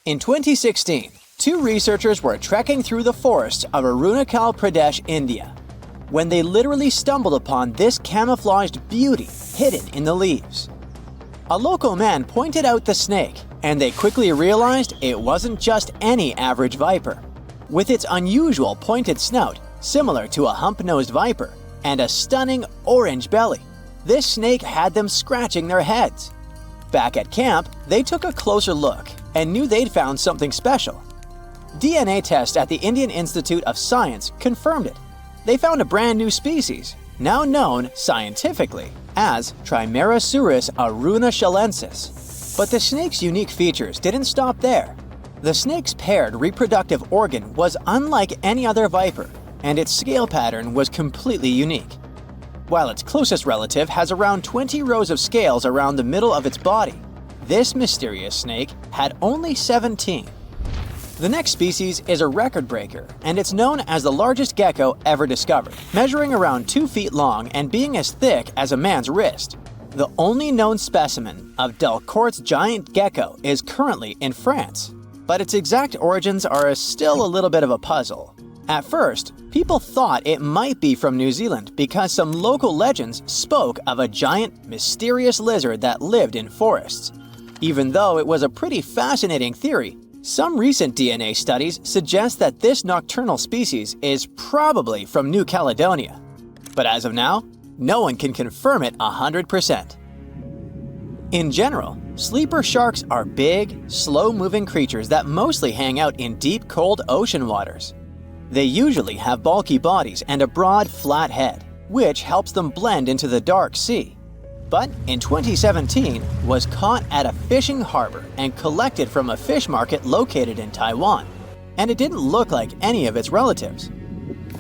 In 2016, two researchers were trekking through the forests of Arunachal Pradesh, India, when they literally stumbled upon this camouflaged beauty hidden in the leaves. A local man pointed out the snake, and they quickly realized it wasn't just any average viper. With its unusual pointed snout, similar to a hump-nosed viper, and a stunning orange belly, this snake had them scratching their heads. Back at camp, they took a closer look and knew they'd found something special. DNA tests at the Indian Institute of Science confirmed it. They found a brand new species, now known scientifically as Trimeresurus arunachalensis. But the snake's unique features didn't stop there. The snake's paired reproductive organ was unlike any other viper, and its scale pattern was completely unique. While its closest relative has around 20 rows of scales around the middle of its body, this mysterious snake had only 17. The next species is a record breaker, and it's known as the largest gecko ever discovered, measuring around 2 feet long and being as thick as a man's wrist. The only known specimen of Delcourt's giant gecko is currently in France, but its exact origins are still a little bit of a puzzle. At first, people thought it might be from New Zealand because some local legends spoke of a giant, mysterious lizard that lived in forests. Even though it was a pretty fascinating theory, some recent DNA studies suggest that this nocturnal species is probably from New Caledonia. But as of now, no one can confirm it 100%. In general, sleeper sharks are big, slow-moving creatures that mostly hang out in deep, cold ocean waters. They usually have bulky bodies and a broad, flat head, which helps them blend into the dark sea. But in 2017, was caught at a fishing harbor and collected from a fish market located in Taiwan, and it didn't look like any of its relatives.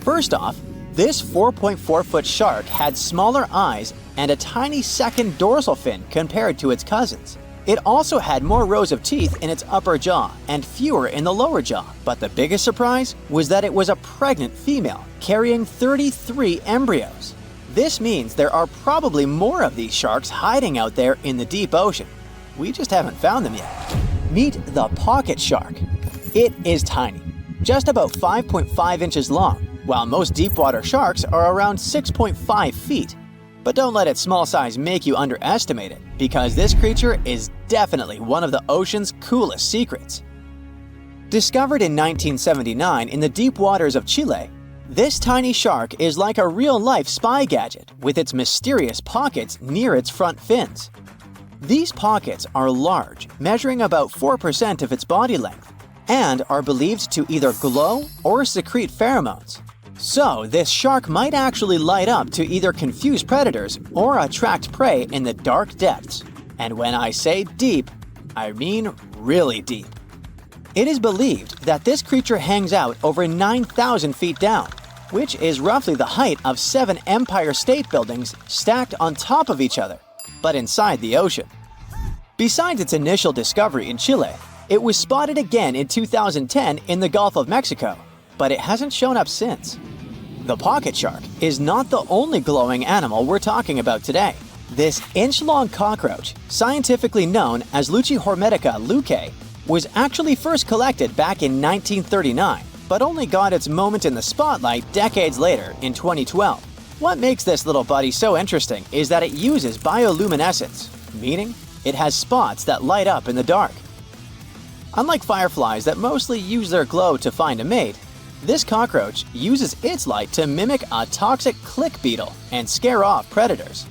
First off, this 4.4-foot shark had smaller eyes and a tiny second dorsal fin compared to its cousins. It also had more rows of teeth in its upper jaw and fewer in the lower jaw, but the biggest surprise was that it was a pregnant female carrying 33 embryos. This means there are probably more of these sharks hiding out there in the deep ocean. We just haven't found them yet. Meet the pocket shark. It is tiny, just about 5.5 inches long, while most deepwater sharks are around 6.5 feet. But don't let its small size make you underestimate it, because this creature is definitely one of the ocean's coolest secrets. Discovered in 1979 in the deep waters of Chile, this tiny shark is like a real-life spy gadget with its mysterious pockets near its front fins. These pockets are large, measuring about 4% of its body length, and are believed to either glow or secrete pheromones. So this shark might actually light up to either confuse predators or attract prey in the dark depths. And when I say deep, I mean really deep. It is believed that this creature hangs out over 9,000 feet down, which is roughly the height of 7 Empire State Buildings stacked on top of each other, but inside the ocean. Besides its initial discovery in Chile, it was spotted again in 2010 in the Gulf of Mexico, but it hasn't shown up since. The pocket shark is not the only glowing animal we're talking about today. This inch-long cockroach, scientifically known as Luchihormetica lucae, was actually first collected back in 1939, but only got its moment in the spotlight decades later in 2012. What makes this little buddy so interesting is that it uses bioluminescence, meaning it has spots that light up in the dark. Unlike fireflies that mostly use their glow to find a mate, this cockroach uses its light to mimic a toxic click beetle and scare off predators.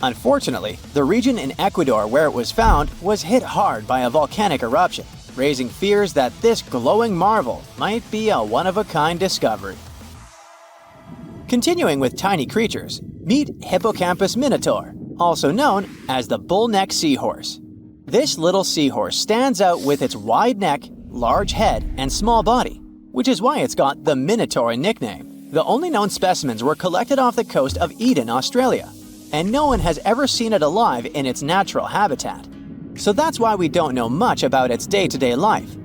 Unfortunately, the region in Ecuador where it was found was hit hard by a volcanic eruption, raising fears that this glowing marvel might be a one-of-a-kind discovery. Continuing with tiny creatures, meet Hippocampus minotaur, also known as the bull-neck seahorse. This little seahorse stands out with its wide neck, large head, and small body, which is why it's got the Minotaur nickname. The only known specimens were collected off the coast of Eden, Australia, and no one has ever seen it alive in its natural habitat. So that's why we don't know much about its day-to-day life.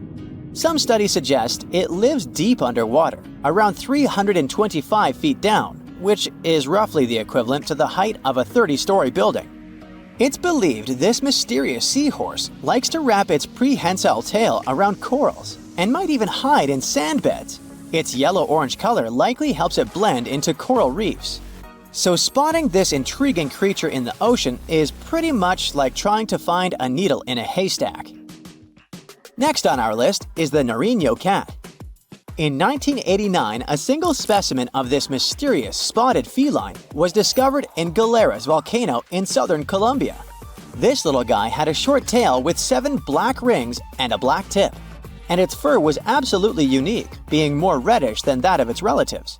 Some studies suggest it lives deep underwater, around 325 feet down, which is roughly the equivalent to the height of a 30-story building. It's believed this mysterious seahorse likes to wrap its prehensile tail around corals and might even hide in sand beds. Its yellow-orange color likely helps it blend into coral reefs. So spotting this intriguing creature in the ocean is pretty much like trying to find a needle in a haystack. Next on our list is the Nariño cat. In 1989, a single specimen of this mysterious spotted feline was discovered in Galeras volcano in southern Colombia. This little guy had a short tail with 7 black rings and a black tip, and its fur was absolutely unique, being more reddish than that of its relatives.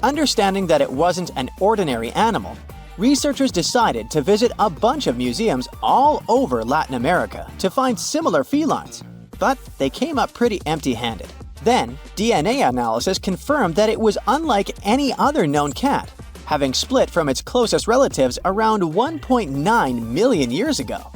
Understanding that it wasn't an ordinary animal, researchers decided to visit a bunch of museums all over Latin America to find similar felines, but they came up pretty empty-handed. Then, DNA analysis confirmed that it was unlike any other known cat, having split from its closest relatives around 1.9 million years ago.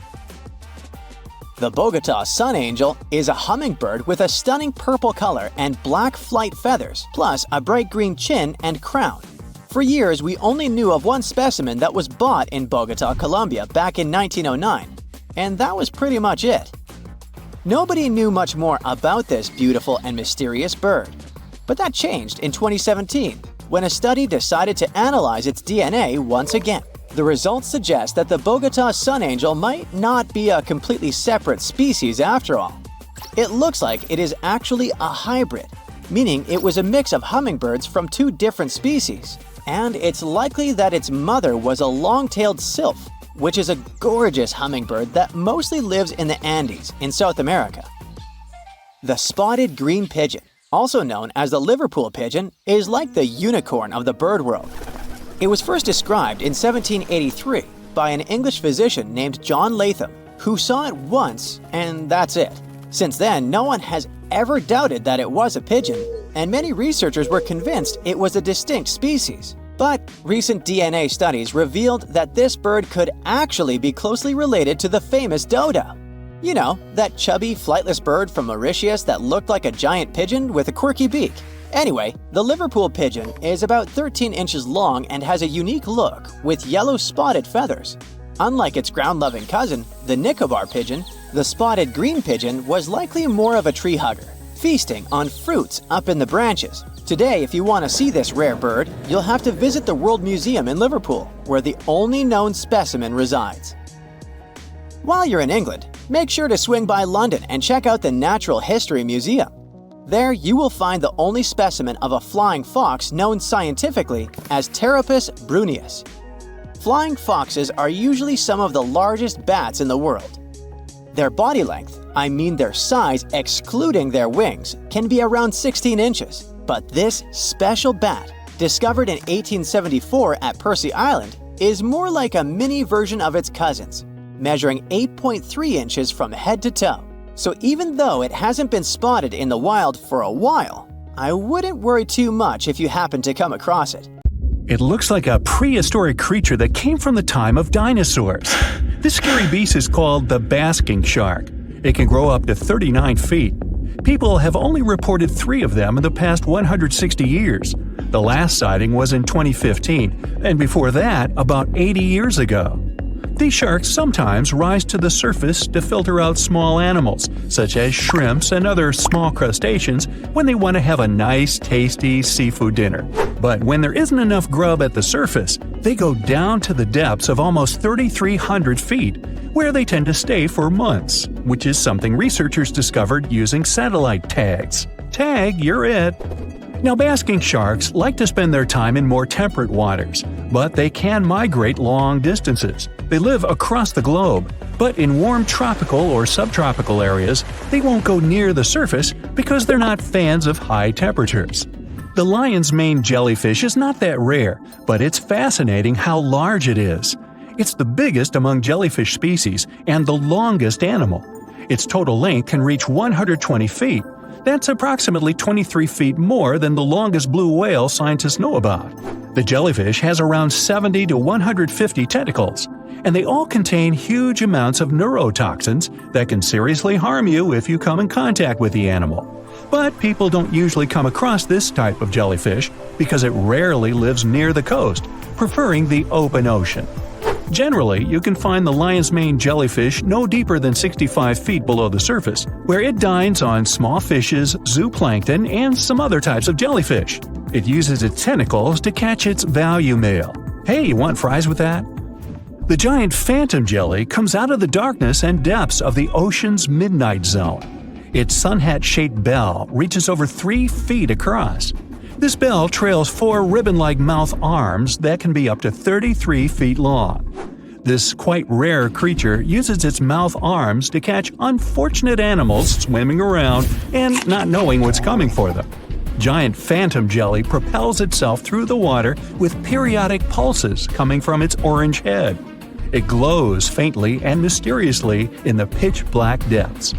The Bogota sun angel is a hummingbird with a stunning purple color and black flight feathers, plus a bright green chin and crown. For years, we only knew of one specimen that was bought in Bogota, Colombia back in 1909, and that was pretty much it. Nobody knew much more about this beautiful and mysterious bird. But that changed in 2017, when a study decided to analyze its DNA once again. The results suggest that the Bogota sun angel might not be a completely separate species after all. It looks like it is actually a hybrid, meaning it was a mix of hummingbirds from 2 different species. And it's likely that its mother was a long-tailed sylph, which is a gorgeous hummingbird that mostly lives in the Andes in South America. The spotted green pigeon, also known as the Liverpool pigeon, is like the unicorn of the bird world. It was first described in 1783 by an English physician named John Latham, who saw it once and that's it. Since then, no one has ever doubted that it was a pigeon, and many researchers were convinced it was a distinct species. But recent DNA studies revealed that this bird could actually be closely related to the famous dodo. You know, that chubby, flightless bird from Mauritius that looked like a giant pigeon with a quirky beak. Anyway, the Liverpool pigeon is about 13 inches long and has a unique look with yellow spotted feathers. Unlike its ground-loving cousin, the Nicobar pigeon, the spotted green pigeon was likely more of a tree hugger, feasting on fruits up in the branches. Today, if you want to see this rare bird, you'll have to visit the World Museum in Liverpool, where the only known specimen resides. While you're in England, make sure to swing by London and check out the Natural History Museum. There, you will find the only specimen of a flying fox known scientifically as Pteropus bruneus. Flying foxes are usually some of the largest bats in the world. Their body length, I mean their size excluding their wings, can be around 16 inches. But this special bat, discovered in 1874 at Percy Island, is more like a mini version of its cousins, measuring 8.3 inches from head to toe. So even though it hasn't been spotted in the wild for a while, I wouldn't worry too much if you happen to come across it. It looks like a prehistoric creature that came from the time of dinosaurs. This scary beast is called the basking shark. It can grow up to 39 feet. People have only reported 3 of them in the past 160 years. The last sighting was in 2015, and before that, about 80 years ago. These sharks sometimes rise to the surface to filter out small animals, such as shrimps and other small crustaceans, when they want to have a nice, tasty seafood dinner. But when there isn't enough grub at the surface, they go down to the depths of almost 3,300 feet, where they tend to stay for months, which is something researchers discovered using satellite tags. Tag, you're it! Now, basking sharks like to spend their time in more temperate waters, but they can migrate long distances. They live across the globe, but in warm tropical or subtropical areas, they won't go near the surface because they're not fans of high temperatures. The lion's mane jellyfish is not that rare, but it's fascinating how large it is. It's the biggest among jellyfish species and the longest animal. Its total length can reach 120 feet. That's approximately 23 feet more than the longest blue whale scientists know about. The jellyfish has around 70 to 150 tentacles, and they all contain huge amounts of neurotoxins that can seriously harm you if you come in contact with the animal. But people don't usually come across this type of jellyfish because it rarely lives near the coast, preferring the open ocean. Generally, you can find the lion's mane jellyfish no deeper than 65 feet below the surface, where it dines on small fishes, zooplankton, and some other types of jellyfish. It uses its tentacles to catch its value male. Hey, you want fries with that? The giant phantom jelly comes out of the darkness and depths of the ocean's midnight zone. Its sun hat-shaped bell reaches over 3 feet across. This bell trails 4 ribbon-like mouth arms that can be up to 33 feet long. This quite rare creature uses its mouth arms to catch unfortunate animals swimming around and not knowing what's coming for them. Giant phantom jelly propels itself through the water with periodic pulses coming from its orange head. It glows faintly and mysteriously in the pitch-black depths.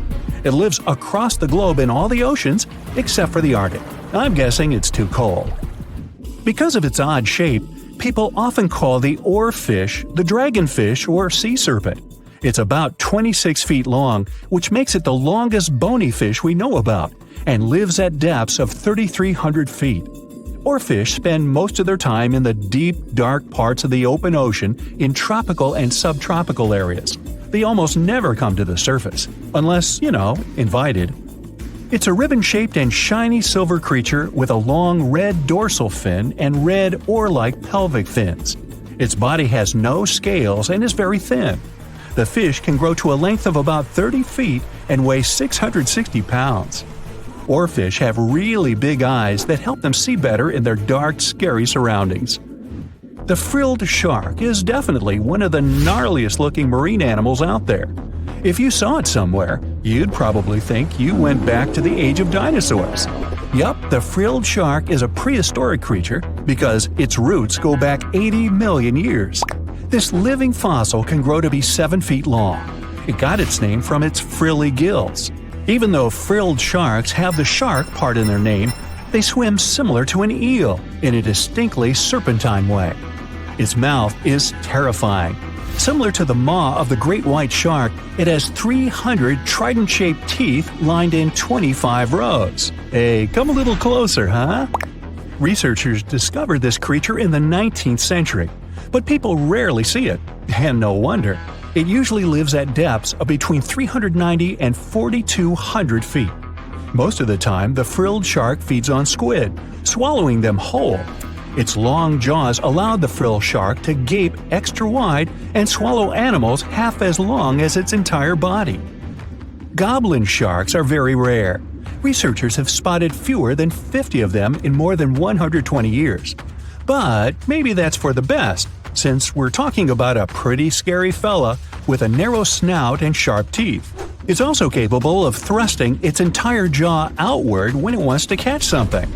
It lives across the globe in all the oceans except for the Arctic. I'm guessing it's too cold. Because of its odd shape, people often call the oarfish the dragonfish or sea serpent. It's about 26 feet long, which makes it the longest bony fish we know about, and lives at depths of 3,300 feet. Oarfish spend most of their time in the deep, dark parts of the open ocean in tropical and subtropical areas. They almost never come to the surface, unless, invited. It's a ribbon-shaped and shiny silver creature with a long red dorsal fin and red oar-like pelvic fins. Its body has no scales and is very thin. The fish can grow to a length of about 30 feet and weigh 660 pounds. Oarfish have really big eyes that help them see better in their dark, scary surroundings. The frilled shark is definitely one of the gnarliest looking marine animals out there. If you saw it somewhere, you'd probably think you went back to the age of dinosaurs. Yup, the frilled shark is a prehistoric creature because its roots go back 80 million years. This living fossil can grow to be 7 feet long. It got its name from its frilly gills. Even though frilled sharks have the shark part in their name, they swim similar to an eel in a distinctly serpentine way. Its mouth is terrifying. Similar to the maw of the great white shark, it has 300 trident-shaped teeth lined in 25 rows. Hey, come a little closer, huh? Researchers discovered this creature in the 19th century, but people rarely see it, and no wonder. It usually lives at depths of between 390 and 4,200 feet. Most of the time, the frilled shark feeds on squid, swallowing them whole. Its long jaws allowed the frilled shark to gape extra wide and swallow animals half as long as its entire body. Goblin sharks are very rare. Researchers have spotted fewer than 50 of them in more than 120 years. But maybe that's for the best, since we're talking about a pretty scary fella with a narrow snout and sharp teeth. It's also capable of thrusting its entire jaw outward when it wants to catch something.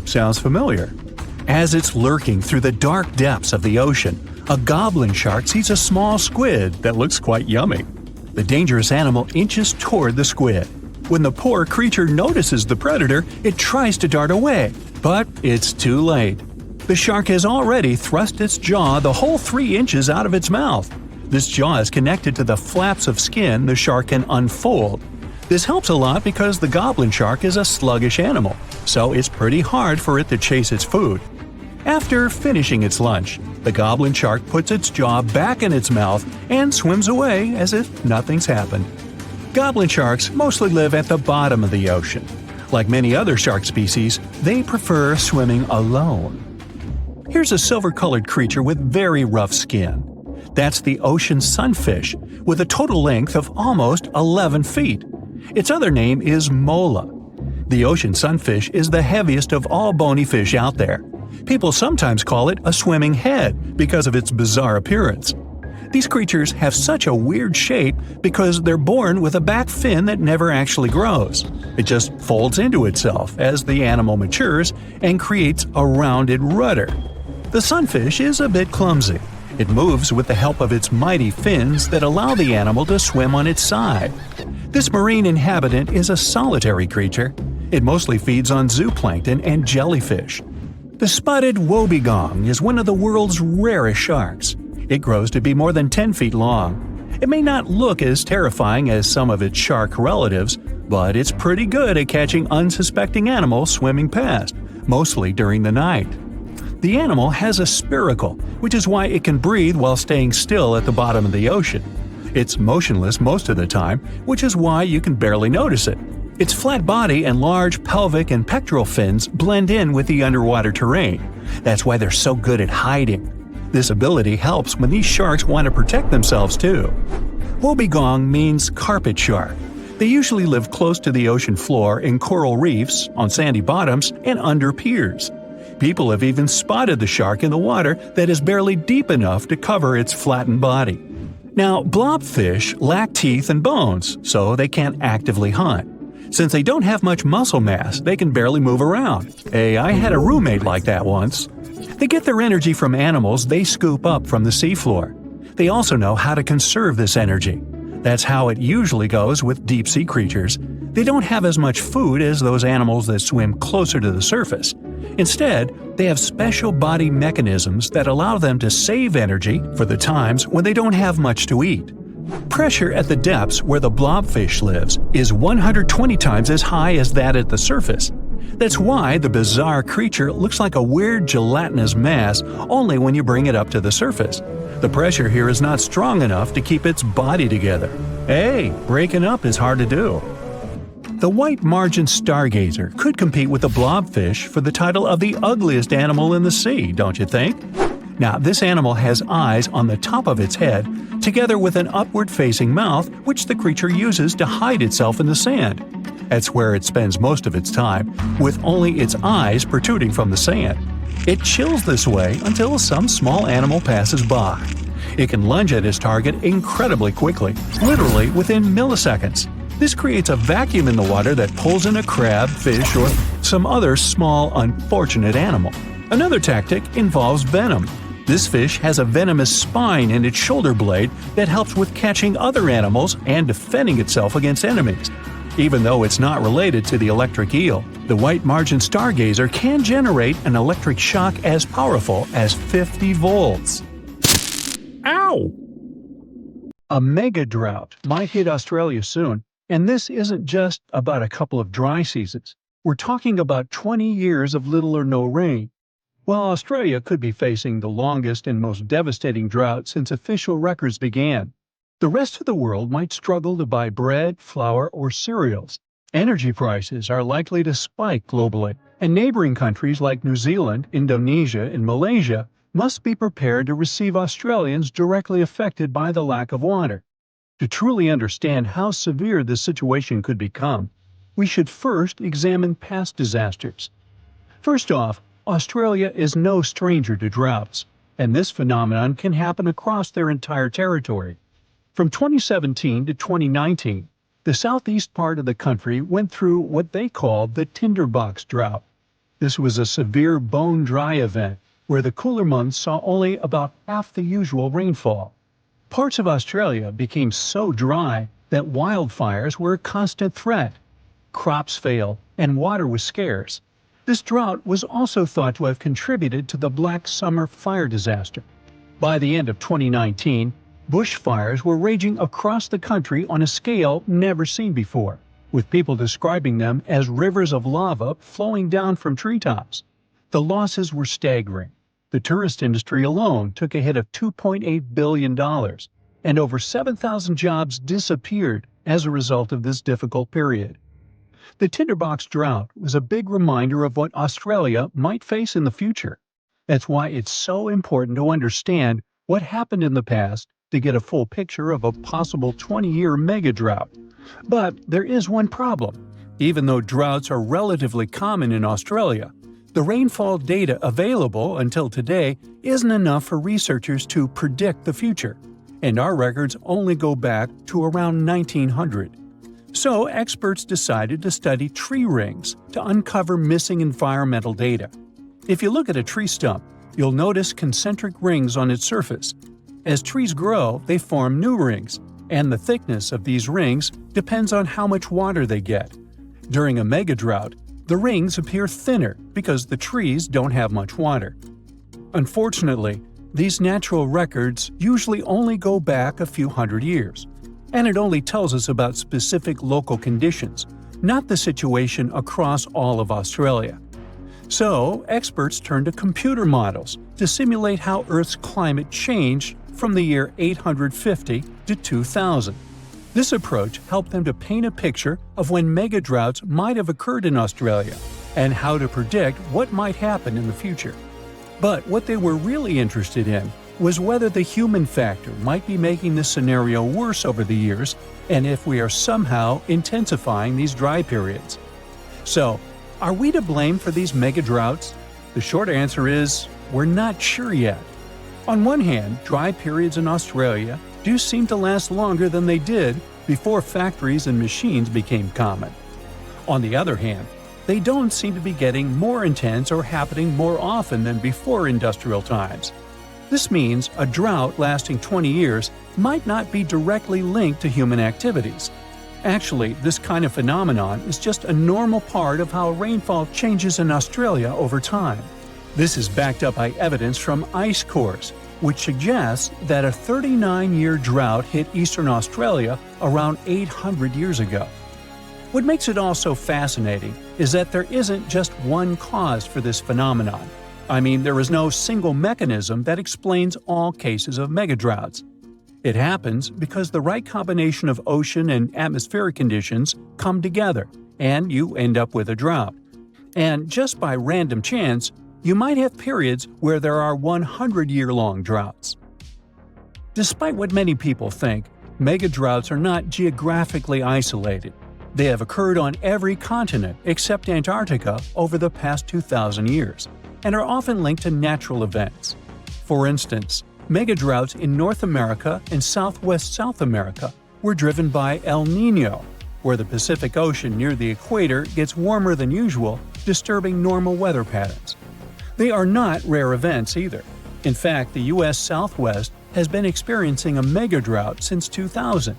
Sounds familiar. As it's lurking through the dark depths of the ocean, a goblin shark sees a small squid that looks quite yummy. The dangerous animal inches toward the squid. When the poor creature notices the predator, it tries to dart away, but it's too late. The shark has already thrust its jaw the whole 3 inches out of its mouth. This jaw is connected to the flaps of skin the shark can unfold. This helps a lot because the goblin shark is a sluggish animal, so it's pretty hard for it to chase its food. After finishing its lunch, the goblin shark puts its jaw back in its mouth and swims away as if nothing's happened. Goblin sharks mostly live at the bottom of the ocean. Like many other shark species, they prefer swimming alone. Here's a silver-colored creature with very rough skin. That's the ocean sunfish, with a total length of almost 11 feet. Its other name is mola. The ocean sunfish is the heaviest of all bony fish out there. People sometimes call it a swimming head because of its bizarre appearance. These creatures have such a weird shape because they're born with a back fin that never actually grows. It just folds into itself as the animal matures and creates a rounded rudder. The sunfish is a bit clumsy. It moves with the help of its mighty fins that allow the animal to swim on its side. This marine inhabitant is a solitary creature. It mostly feeds on zooplankton and jellyfish. The spotted wobbegong is one of the world's rarest sharks. It grows to be more than 10 feet long. It may not look as terrifying as some of its shark relatives, but it's pretty good at catching unsuspecting animals swimming past, mostly during the night. The animal has a spiracle, which is why it can breathe while staying still at the bottom of the ocean. It's motionless most of the time, which is why you can barely notice it. Its flat body and large pelvic and pectoral fins blend in with the underwater terrain. That's why they're so good at hiding. This ability helps when these sharks want to protect themselves too. Wobbegong means carpet shark. They usually live close to the ocean floor in coral reefs, on sandy bottoms, and under piers. People have even spotted the shark in the water that is barely deep enough to cover its flattened body. Now, blobfish lack teeth and bones, so they can't actively hunt. Since they don't have much muscle mass, they can barely move around. Hey, I had a roommate like that once. They get their energy from animals they scoop up from the seafloor. They also know how to conserve this energy. That's how it usually goes with deep-sea creatures. They don't have as much food as those animals that swim closer to the surface. Instead, they have special body mechanisms that allow them to save energy for the times when they don't have much to eat. Pressure at the depths where the blobfish lives is 120 times as high as that at the surface. That's why the bizarre creature looks like a weird gelatinous mass only when you bring it up to the surface. The pressure here is not strong enough to keep its body together. Hey, breaking up is hard to do. The white margin stargazer could compete with the blobfish for the title of the ugliest animal in the sea, don't you think? Now, this animal has eyes on the top of its head, together with an upward-facing mouth which the creature uses to hide itself in the sand. That's where it spends most of its time, with only its eyes protruding from the sand. It chills this way until some small animal passes by. It can lunge at its target incredibly quickly, literally within milliseconds. This creates a vacuum in the water that pulls in a crab, fish, or some other small, unfortunate animal. Another tactic involves venom. This fish has a venomous spine in its shoulder blade that helps with catching other animals and defending itself against enemies. Even though it's not related to the electric eel, the white margin stargazer can generate an electric shock as powerful as 50 volts. Ow! A mega drought might hit Australia soon, and this isn't just about a couple of dry seasons. We're talking about 20 years of little or no rain. While Australia could be facing the longest and most devastating drought since official records began, the rest of the world might struggle to buy bread, flour, or cereals. Energy prices are likely to spike globally, and neighboring countries like New Zealand, Indonesia, and Malaysia must be prepared to receive Australians directly affected by the lack of water. To truly understand how severe this situation could become, we should first examine past disasters. First off, Australia is no stranger to droughts, and this phenomenon can happen across their entire territory. From 2017 to 2019, the southeast part of the country went through what they called the tinderbox drought. This was a severe bone-dry event where the cooler months saw only about half the usual rainfall. Parts of Australia became so dry that wildfires were a constant threat. Crops failed, and water was scarce. This drought was also thought to have contributed to the Black Summer fire disaster. By the end of 2019, bushfires were raging across the country on a scale never seen before, with people describing them as rivers of lava flowing down from treetops. The losses were staggering. The tourist industry alone took a hit of $2.8 billion, and over 7,000 jobs disappeared as a result of this difficult period. The tinderbox drought was a big reminder of what Australia might face in the future. That's why it's so important to understand what happened in the past to get a full picture of a possible 20-year mega drought. But there is one problem. Even though droughts are relatively common in Australia, the rainfall data available until today isn't enough for researchers to predict the future, and our records only go back to around 1900. So experts decided to study tree rings to uncover missing environmental data. If you look at a tree stump, you'll notice concentric rings on its surface. As trees grow, they form new rings, and the thickness of these rings depends on how much water they get. During a megadrought, the rings appear thinner because the trees don't have much water. Unfortunately, these natural records usually only go back a few hundred years, and it only tells us about specific local conditions, not the situation across all of Australia. So, experts turn to computer models to simulate how Earth's climate changed from the year 850 to 2000. This approach helped them to paint a picture of when megadroughts might have occurred in Australia and how to predict what might happen in the future. But what they were really interested in was whether the human factor might be making this scenario worse over the years and if we are somehow intensifying these dry periods. So, are we to blame for these megadroughts? The short answer is, we're not sure yet. On one hand, dry periods in Australia do seem to last longer than they did before factories and machines became common. On the other hand, they don't seem to be getting more intense or happening more often than before industrial times. This means a drought lasting 20 years might not be directly linked to human activities. Actually, this kind of phenomenon is just a normal part of how rainfall changes in Australia over time. This is backed up by evidence from ice cores, which suggests that a 39-year drought hit eastern Australia around 800 years ago. What makes it all so fascinating is that there isn't just one cause for this phenomenon. I mean, there is no single mechanism that explains all cases of megadroughts. It happens because the right combination of ocean and atmospheric conditions come together, and you end up with a drought. And just by random chance, you might have periods where there are 100-year-long droughts. Despite what many people think, megadroughts are not geographically isolated. They have occurred on every continent except Antarctica over the past 2,000 years. and are often linked to natural events. For instance, megadroughts in North America and Southwest South America were driven by El Niño, where the Pacific Ocean near the equator gets warmer than usual, disturbing normal weather patterns. They are not rare events either. In fact, the U.S. Southwest has been experiencing a megadrought since 2000.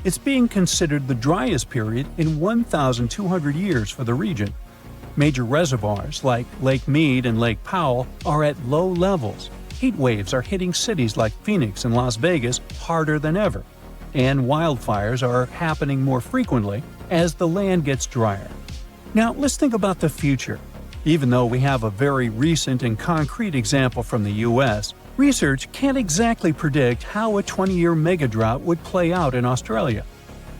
It's being considered the driest period in 1,200 years for the region. Major reservoirs like Lake Mead and Lake Powell are at low levels. Heat waves are hitting cities like Phoenix and Las Vegas harder than ever, and wildfires are happening more frequently as the land gets drier. Now, let's think about the future. Even though we have a very recent and concrete example from the U.S., research can't exactly predict how a 20-year megadrought would play out in Australia.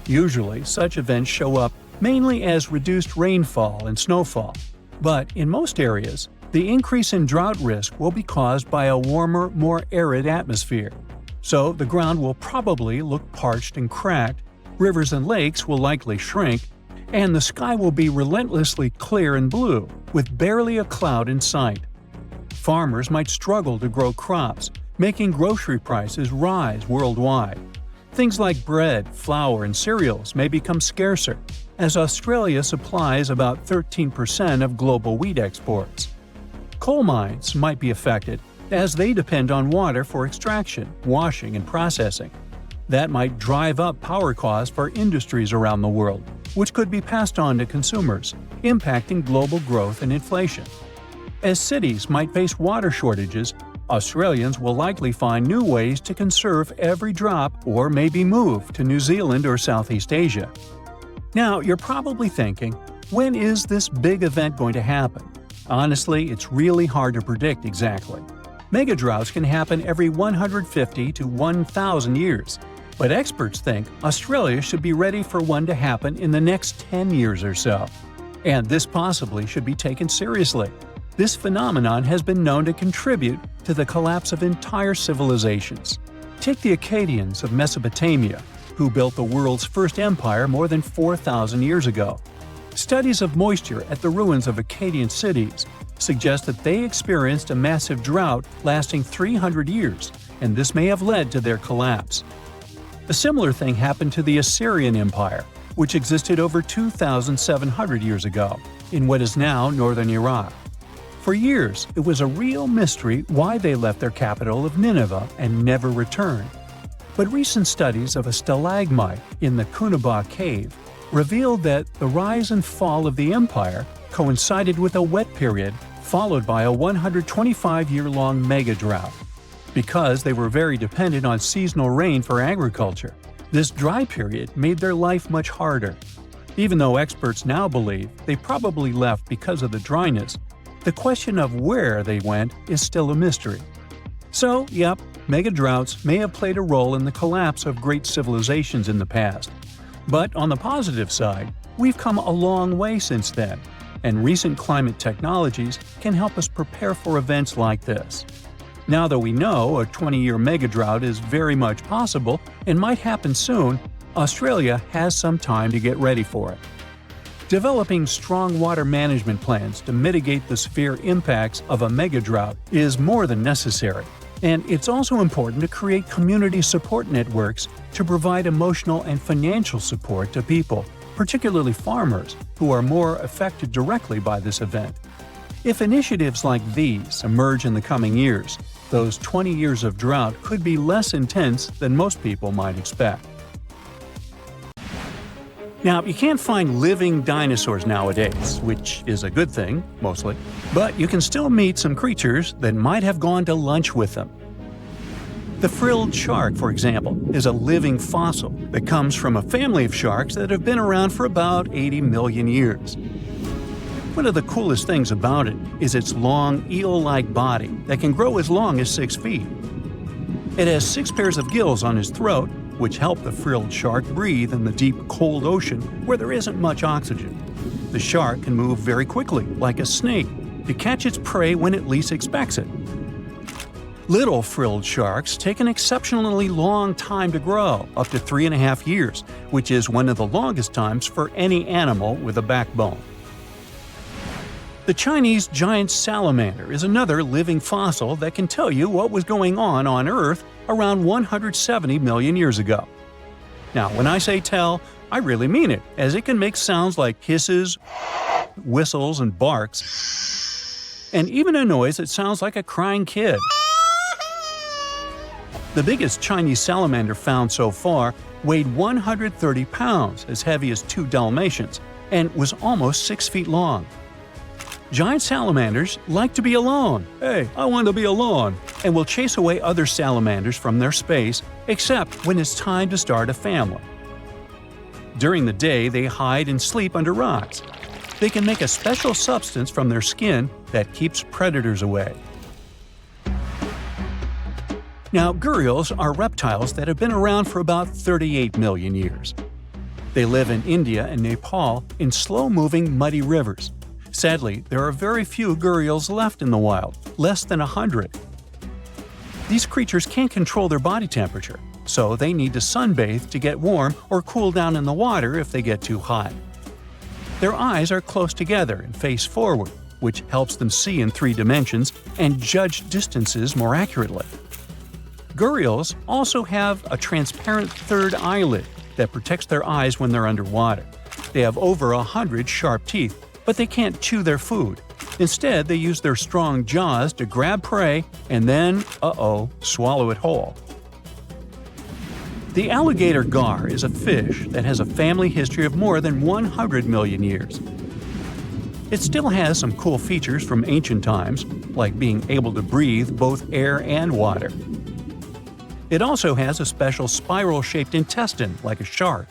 Usually, such events show up mainly as reduced rainfall and snowfall. But in most areas, the increase in drought risk will be caused by a warmer, more arid atmosphere. So the ground will probably look parched and cracked, rivers and lakes will likely shrink, and the sky will be relentlessly clear and blue, with barely a cloud in sight. Farmers might struggle to grow crops, making grocery prices rise worldwide. Things like bread, flour, and cereals may become scarcer, as Australia supplies about 13% of global wheat exports. Coal mines might be affected, as they depend on water for extraction, washing, and processing. That might drive up power costs for industries around the world, which could be passed on to consumers, impacting global growth and inflation. As cities might face water shortages, Australians will likely find new ways to conserve every drop or maybe move to New Zealand or Southeast Asia. Now, you're probably thinking, when is this big event going to happen? Honestly, it's really hard to predict exactly. Megadroughts can happen every 150 to 1,000 years, but experts think Australia should be ready for one to happen in the next 10 years or so. And this possibly should be taken seriously. This phenomenon has been known to contribute to the collapse of entire civilizations. Take the Akkadians of Mesopotamia, who built the world's first empire more than 4,000 years ago. Studies of moisture at the ruins of Akkadian cities suggest that they experienced a massive drought lasting 300 years, and this may have led to their collapse. A similar thing happened to the Assyrian Empire, which existed over 2,700 years ago, in what is now northern Iraq. For years, it was a real mystery why they left their capital of Nineveh and never returned. But recent studies of a stalagmite in the Kunaba cave revealed that the rise and fall of the empire coincided with a wet period followed by a 125-year-long mega-drought. Because they were very dependent on seasonal rain for agriculture, this dry period made their life much harder. Even though experts now believe they probably left because of the dryness, the question of where they went is still a mystery. So, yep, mega-droughts may have played a role in the collapse of great civilizations in the past. But on the positive side, we've come a long way since then, and recent climate technologies can help us prepare for events like this. Now that we know a 20-year megadrought is very much possible and might happen soon, Australia has some time to get ready for it. Developing strong water management plans to mitigate the severe impacts of a megadrought is more than necessary, and it's also important to create community support networks to provide emotional and financial support to people, particularly farmers, who are more affected directly by this event. If initiatives like these emerge in the coming years, those 20 years of drought could be less intense than most people might expect. Now, you can't find living dinosaurs nowadays, which is a good thing, mostly, but you can still meet some creatures that might have gone to lunch with them. The frilled shark, for example, is a living fossil that comes from a family of sharks that have been around for about 80 million years. One of the coolest things about it is its long, eel-like body that can grow as long as 6 feet. It has 6 pairs of gills on his throat, which help the frilled shark breathe in the deep, cold ocean where there isn't much oxygen. The shark can move very quickly, like a snake, to catch its prey when it least expects it. Little frilled sharks take an exceptionally long time to grow, up to 3.5 years, which is one of the longest times for any animal with a backbone. The Chinese giant salamander is another living fossil that can tell you what was going on Earth around 170 million years ago. Now, when I say tell, I really mean it, as it can make sounds like hisses, whistles, and barks, and even a noise that sounds like a crying kid. The biggest Chinese salamander found so far weighed 130 pounds, as heavy as 2 Dalmatians, and was almost 6 feet long. Giant salamanders like to be alone. Hey, I want to be alone. And will chase away other salamanders from their space, except when it's time to start a family. During the day, they hide and sleep under rocks. They can make a special substance from their skin that keeps predators away. Now, gharials are reptiles that have been around for about 38 million years. They live in India and Nepal in slow-moving, muddy rivers. Sadly, there are very few gharials left in the wild, less than 100. These creatures can't control their body temperature, so they need to sunbathe to get warm or cool down in the water if they get too hot. Their eyes are close together and face forward, which helps them see in 3 dimensions and judge distances more accurately. Gharials also have a transparent third eyelid that protects their eyes when they're underwater. They have over 100 sharp teeth, but they can't chew their food. Instead, they use their strong jaws to grab prey and then, swallow it whole. The alligator gar is a fish that has a family history of more than 100 million years. It still has some cool features from ancient times, like being able to breathe both air and water. It also has a special spiral-shaped intestine, like a shark.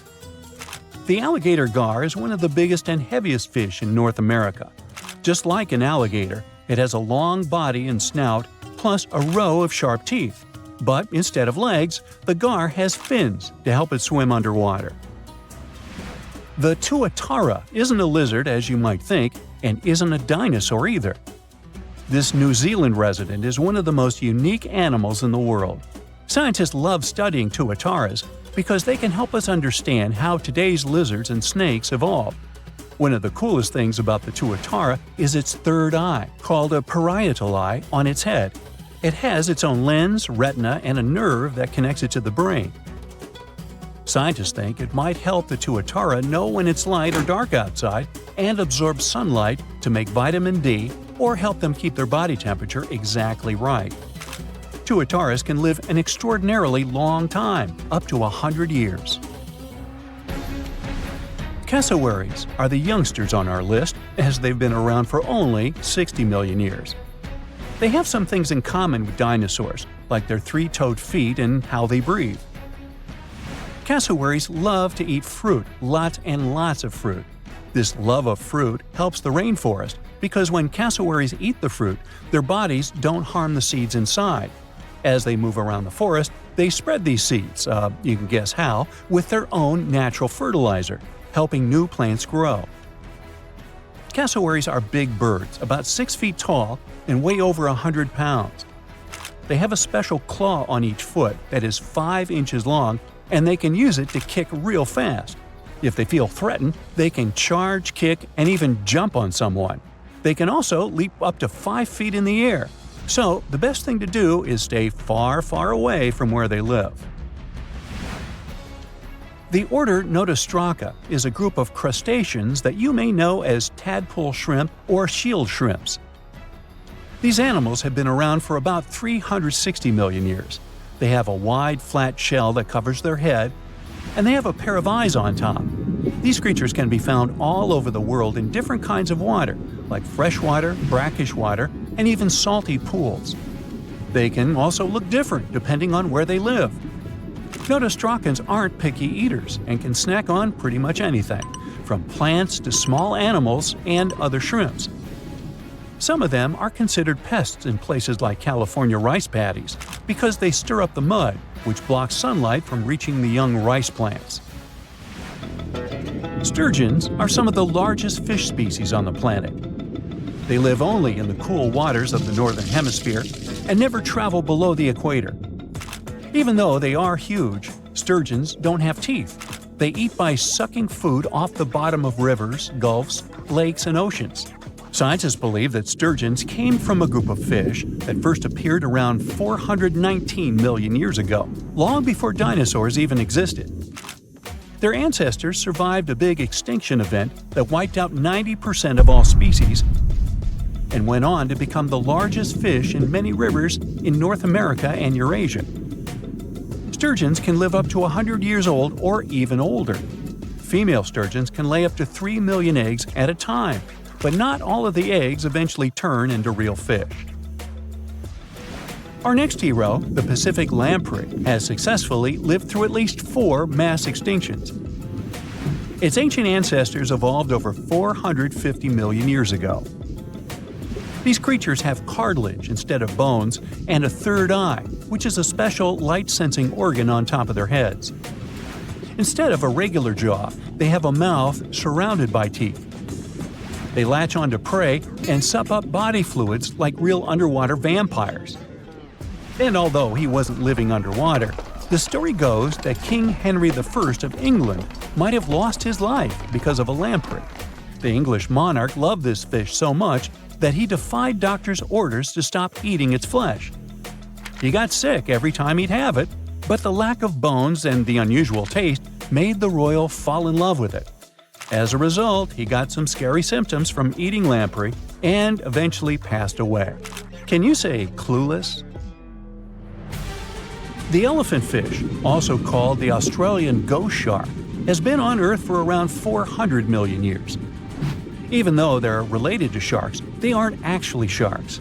The alligator gar is one of the biggest and heaviest fish in North America. Just like an alligator, it has a long body and snout, plus a row of sharp teeth. But instead of legs, the gar has fins to help it swim underwater. The tuatara isn't a lizard as you might think, and isn't a dinosaur either. This New Zealand resident is one of the most unique animals in the world. Scientists love studying tuataras because they can help us understand how today's lizards and snakes evolved. One of the coolest things about the tuatara is its third eye, called a parietal eye, on its head. It has its own lens, retina, and a nerve that connects it to the brain. Scientists think it might help the tuatara know when it's light or dark outside and absorb sunlight to make vitamin D or help them keep their body temperature exactly right. Tuataras can live an extraordinarily long time, up to 100 years. Cassowaries are the youngsters on our list, as they've been around for only 60 million years. They have some things in common with dinosaurs, like their 3-toed feet and how they breathe. Cassowaries love to eat fruit, lots and lots of fruit. This love of fruit helps the rainforest, because when cassowaries eat the fruit, their bodies don't harm the seeds inside. As they move around the forest, they spread these seeds, you can guess how, with their own natural fertilizer, helping new plants grow. Cassowaries are big birds, about 6 feet tall and weigh over 100 pounds. They have a special claw on each foot that is 5 inches long, and they can use it to kick real fast. If they feel threatened, they can charge, kick, and even jump on someone. They can also leap up to 5 feet in the air. So, the best thing to do is stay far, far away from where they live. The order Notostraca is a group of crustaceans that you may know as tadpole shrimp or shield shrimps. These animals have been around for about 360 million years. They have a wide, flat shell that covers their head, and they have a pair of eyes on top. These creatures can be found all over the world in different kinds of water, like freshwater, brackish water, and even salty pools. They can also look different depending on where they live. Notostracans aren't picky eaters and can snack on pretty much anything, from plants to small animals and other shrimps. Some of them are considered pests in places like California rice paddies because they stir up the mud, which blocks sunlight from reaching the young rice plants. Sturgeons are some of the largest fish species on the planet. They live only in the cool waters of the northern hemisphere and never travel below the equator. Even though they are huge, sturgeons don't have teeth. They eat by sucking food off the bottom of rivers, gulfs, lakes, and oceans. Scientists believe that sturgeons came from a group of fish that first appeared around 419 million years ago, long before dinosaurs even existed. Their ancestors survived a big extinction event that wiped out 90% of all species and went on to become the largest fish in many rivers in North America and Eurasia. Sturgeons can live up to 100 years old or even older. Female sturgeons can lay up to 3 million eggs at a time, but not all of the eggs eventually turn into real fish. Our next hero, the Pacific lamprey, has successfully lived through at least 4 mass extinctions. Its ancient ancestors evolved over 450 million years ago. These creatures have cartilage instead of bones and a third eye, which is a special light-sensing organ on top of their heads. Instead of a regular jaw, they have a mouth surrounded by teeth. They latch onto prey and sup up body fluids like real underwater vampires. And although he wasn't living underwater, the story goes that King Henry I of England might have lost his life because of a lamprey. The English monarch loved this fish so much that he defied doctors' orders to stop eating its flesh. He got sick every time he'd have it, but the lack of bones and the unusual taste made the royal fall in love with it. As a result, he got some scary symptoms from eating lamprey and eventually passed away. Can you say clueless? The elephant fish, also called the Australian ghost shark, has been on Earth for around 400 million years. Even though they're related to sharks, they aren't actually sharks.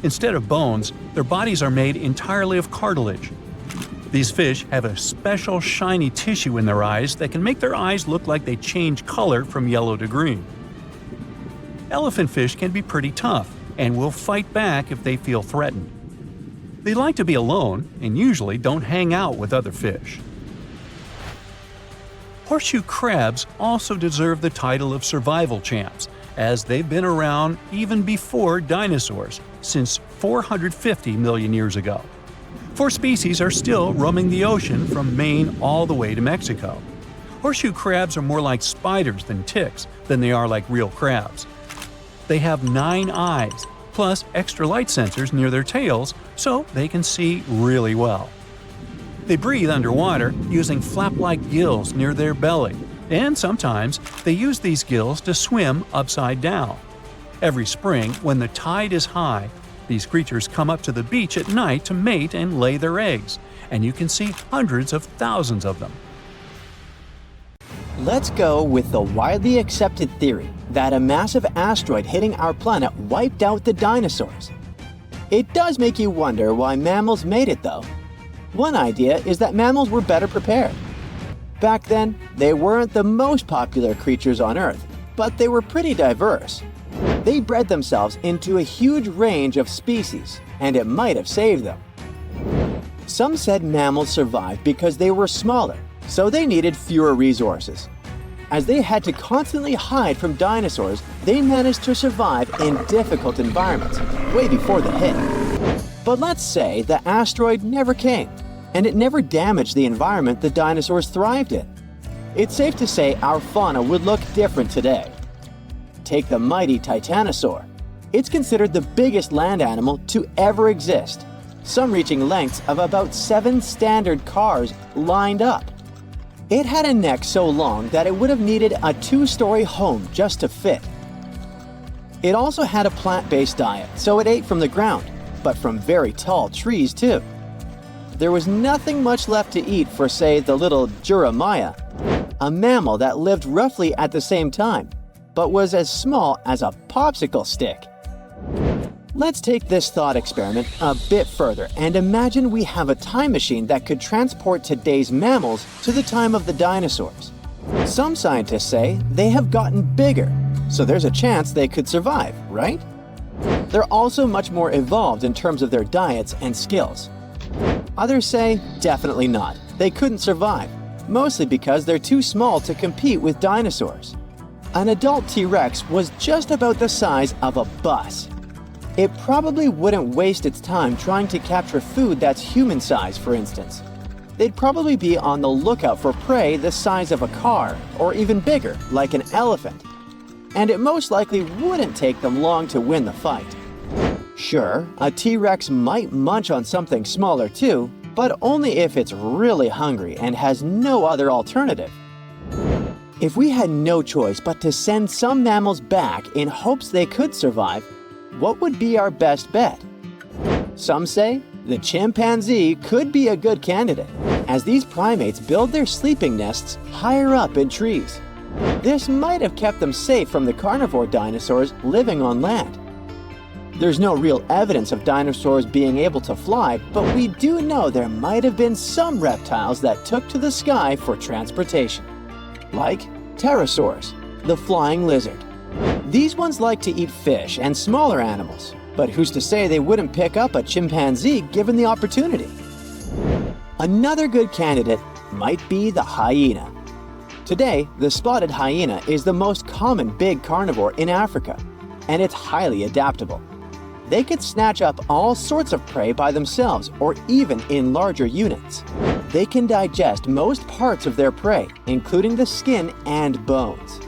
Instead of bones, their bodies are made entirely of cartilage. These fish have a special shiny tissue in their eyes that can make their eyes look like they change color from yellow to green. Elephant fish can be pretty tough and will fight back if they feel threatened. They like to be alone and usually don't hang out with other fish. Horseshoe crabs also deserve the title of survival champs, as they've been around even before dinosaurs, since 450 million years ago. 4 species are still roaming the ocean from Maine all the way to Mexico. Horseshoe crabs are more like spiders than ticks than they are like real crabs. They have 9 eyes, plus extra light sensors near their tails so they can see really well. They breathe underwater using flap-like gills near their belly, and sometimes they use these gills to swim upside down. Every spring, when the tide is high, these creatures come up to the beach at night to mate and lay their eggs, and you can see hundreds of thousands of them. Let's go with the widely accepted theory that a massive asteroid hitting our planet wiped out the dinosaurs. It does make you wonder why mammals made it, though. One idea is that mammals were better prepared. Back then, they weren't the most popular creatures on Earth, but they were pretty diverse. They bred themselves into a huge range of species, and it might have saved them. Some said mammals survived because they were smaller, so they needed fewer resources. As they had to constantly hide from dinosaurs, they managed to survive in difficult environments, way before the hit. But let's say the asteroid never came, and it never damaged the environment the dinosaurs thrived in. It's safe to say our fauna would look different today. Take the mighty Titanosaur. It's considered the biggest land animal to ever exist, some reaching lengths of about 7 standard cars lined up. It had a neck so long that it would have needed a 2-story home just to fit. It also had a plant-based diet, so it ate from the ground, but from very tall trees too. There was nothing much left to eat for, say, the little Jeremiah, a mammal that lived roughly at the same time, but was as small as a popsicle stick. Let's take this thought experiment a bit further and imagine we have a time machine that could transport today's mammals to the time of the dinosaurs. Some scientists say they have gotten bigger, so there's a chance they could survive, right? They're also much more evolved in terms of their diets and skills. Others say definitely not. They couldn't survive, mostly because they're too small to compete with dinosaurs. An adult T-Rex was just about the size of a bus. It probably wouldn't waste its time trying to capture food that's human-sized, for instance. They'd probably be on the lookout for prey the size of a car, or even bigger, like an elephant. and it most likely wouldn't take them long to win the fight. Sure, a T-Rex might munch on something smaller too, but only if it's really hungry and has no other alternative. If we had no choice but to send some mammals back in hopes they could survive, what would be our best bet? Some say the chimpanzee could be a good candidate, as these primates build their sleeping nests higher up in trees. This might have kept them safe from the carnivore dinosaurs living on land. There's no real evidence of dinosaurs being able to fly, but we do know there might have been some reptiles that took to the sky for transportation. Like pterosaurs, the flying lizard. These ones like to eat fish and smaller animals, but who's to say they wouldn't pick up a chimpanzee given the opportunity? Another good candidate might be the hyena. Today, the spotted hyena is the most common big carnivore in Africa, and it's highly adaptable. They could snatch up all sorts of prey by themselves or even in larger units. They can digest most parts of their prey, including the skin and bones.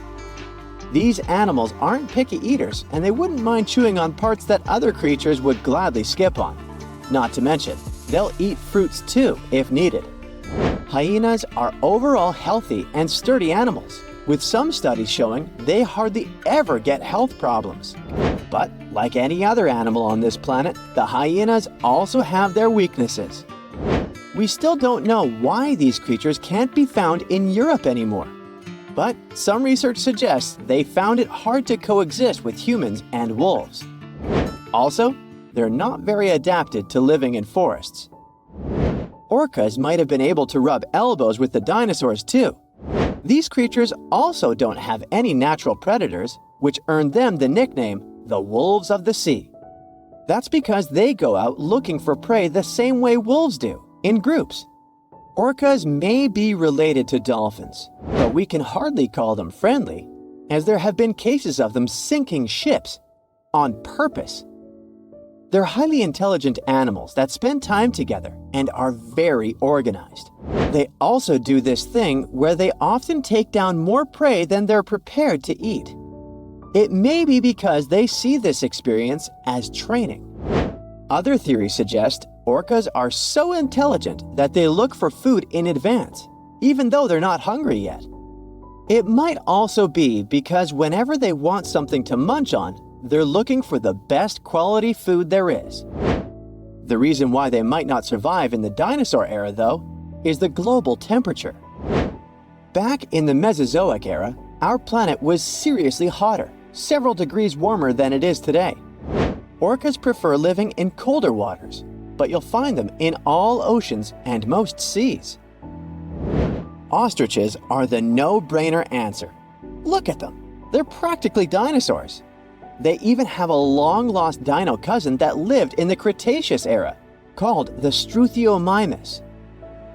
These animals aren't picky eaters, and they wouldn't mind chewing on parts that other creatures would gladly skip on. Not to mention, they'll eat fruits too if needed. Hyenas are overall healthy and sturdy animals, with some studies showing they hardly ever get health problems. But like any other animal on this planet, the hyenas also have their weaknesses. We still don't know why these creatures can't be found in Europe anymore. But some research suggests they found it hard to coexist with humans and wolves. Also, they're not very adapted to living in forests. Orcas might have been able to rub elbows with the dinosaurs too. These creatures also don't have any natural predators, which earned them the nickname the wolves of the sea. That's because they go out looking for prey the same way wolves do, in groups. Orcas may be related to dolphins, but we can hardly call them friendly, as there have been cases of them sinking ships on purpose. They're highly intelligent animals that spend time together and are very organized. They also do this thing where they often take down more prey than they're prepared to eat. It may be because they see this experience as training. Other theories suggest orcas are so intelligent that they look for food in advance, even though they're not hungry yet. It might also be because whenever they want something to munch on, they're looking for the best quality food there is. The reason why they might not survive in the dinosaur era, though, is the global temperature. Back in the Mesozoic era, our planet was seriously hotter, several degrees warmer than it is today. Orcas prefer living in colder waters, but you'll find them in all oceans and most seas. Ostriches are the no-brainer answer. Look at them. They're practically dinosaurs. They even have a long-lost dino cousin that lived in the Cretaceous era, called the Struthiomimus.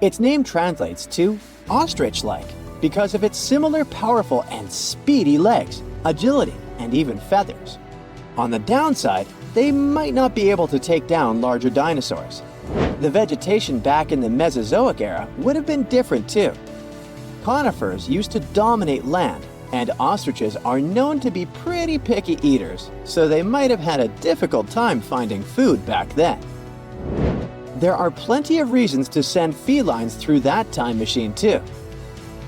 Its name translates to ostrich-like because of its similar powerful and speedy legs, agility, and even feathers. On the downside, they might not be able to take down larger dinosaurs. The vegetation back in the Mesozoic era would have been different too. Conifers used to dominate land, and ostriches are known to be pretty picky eaters, so they might have had a difficult time finding food back then. There are plenty of reasons to send felines through that time machine too.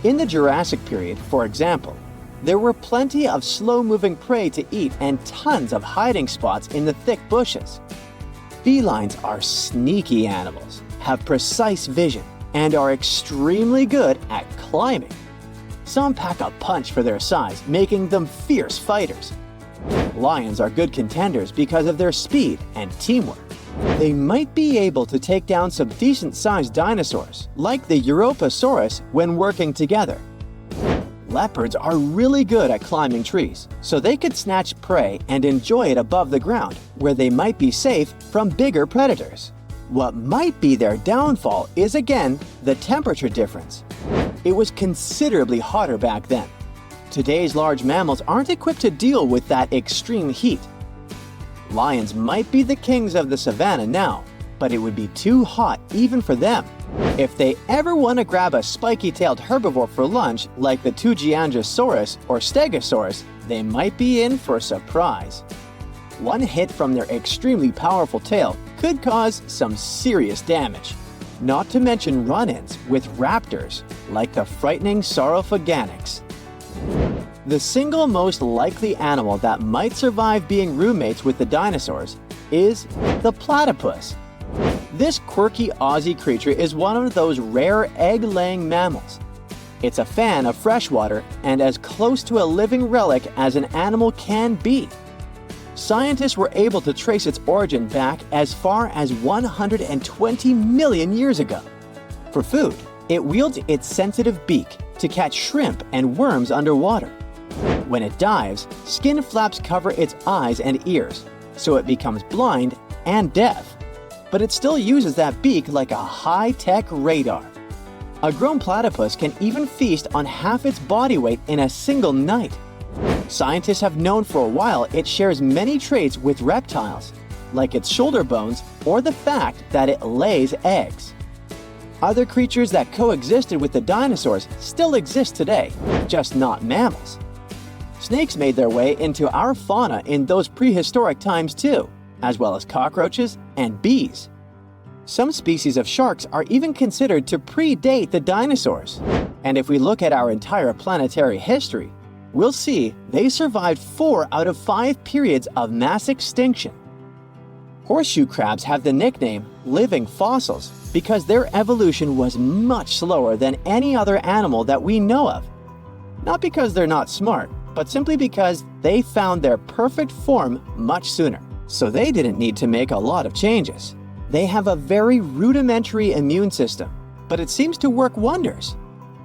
In the Jurassic period, for example, there were plenty of slow-moving prey to eat and tons of hiding spots in the thick bushes. Felines are sneaky animals, have precise vision, and are extremely good at climbing. Some pack a punch for their size, making them fierce fighters. Lions are good contenders because of their speed and teamwork. They might be able to take down some decent-sized dinosaurs, like the Europasaurus, when working together. Leopards are really good at climbing trees, so they could snatch prey and enjoy it above the ground, where they might be safe from bigger predators. What might be their downfall is, again, the temperature difference. It was considerably hotter back then. Today's large mammals aren't equipped to deal with that extreme heat. Lions might be the kings of the savannah now, but it would be too hot even for them. If they ever want to grab a spiky-tailed herbivore for lunch, like the Tugiangosaurus or Stegosaurus, they might be in for a surprise. One hit from their extremely powerful tail could cause some serious damage. Not to mention run-ins with raptors, like the frightening Saurophaganics. The single most likely animal that might survive being roommates with the dinosaurs is the platypus. This quirky Aussie creature is one of those rare egg-laying mammals. It's a fan of freshwater and as close to a living relic as an animal can be. Scientists were able to trace its origin back as far as 120 million years ago. For food, it wields its sensitive beak to catch shrimp and worms underwater. When it dives, skin flaps cover its eyes and ears, so it becomes blind and deaf. But it still uses that beak like a high-tech radar. A grown platypus can even feast on half its body weight in a single night. Scientists have known for a while it shares many traits with reptiles, like its shoulder bones or the fact that it lays eggs. Other creatures that coexisted with the dinosaurs still exist today, just not mammals. Snakes made their way into our fauna in those prehistoric times too, as well as cockroaches and bees. Some species of sharks are even considered to predate the dinosaurs. And if we look at our entire planetary history, we'll see they survived 4 out of 5 periods of mass extinction. Horseshoe crabs have the nickname living fossils because their evolution was much slower than any other animal that we know of. Not because they're not smart, but simply because they found their perfect form much sooner. So they didn't need to make a lot of changes. They have a very rudimentary immune system, but it seems to work wonders.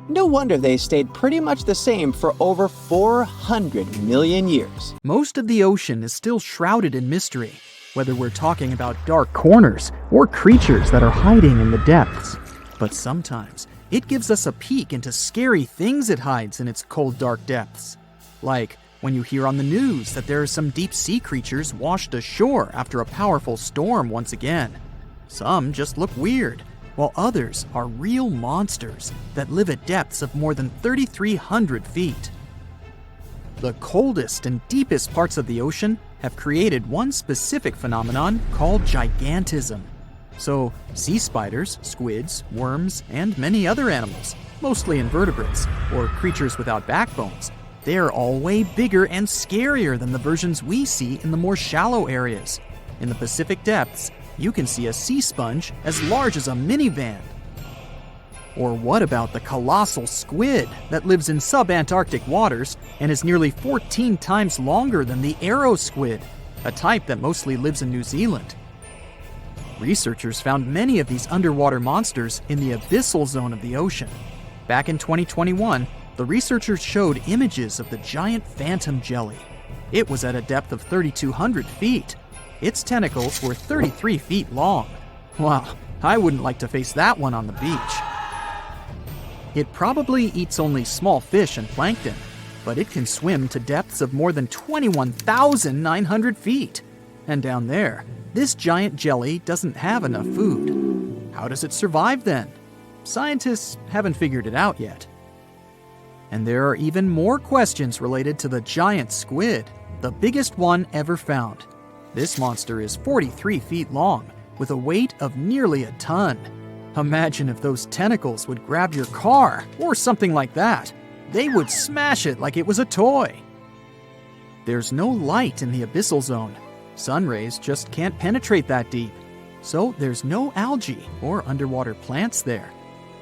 No wonder they stayed pretty much the same for over 400 million years. Most of the ocean is still shrouded in mystery, whether we're talking about dark corners or creatures that are hiding in the depths. But sometimes it gives us a peek into scary things it hides in its cold, dark depths. Like when you hear on the news that there are some deep-sea creatures washed ashore after a powerful storm once again. Some just look weird, while others are real monsters that live at depths of more than 3,300 feet. The coldest and deepest parts of the ocean have created one specific phenomenon called gigantism. So, sea spiders, squids, worms, and many other animals, mostly invertebrates, or creatures without backbones, they're all way bigger and scarier than the versions we see in the more shallow areas. In the Pacific depths, you can see a sea sponge as large as a minivan. Or what about the colossal squid that lives in subantarctic waters and is nearly 14 times longer than the arrow squid, a type that mostly lives in New Zealand? Researchers found many of these underwater monsters in the abyssal zone of the ocean. Back in 2021, the researchers showed images of the giant phantom jelly. It was at a depth of 3,200 feet. Its tentacles were 33 feet long. Wow, I wouldn't like to face that one on the beach. It probably eats only small fish and plankton, but it can swim to depths of more than 21,900 feet. And down there, this giant jelly doesn't have enough food. How does it survive then? Scientists haven't figured it out yet. And there are even more questions related to the giant squid, the biggest one ever found. This monster is 43 feet long, with a weight of nearly a ton. Imagine if those tentacles would grab your car, or something like that. They would smash it like it was a toy. There's no light in the abyssal zone. Sun rays just can't penetrate that deep. So there's no algae or underwater plants there.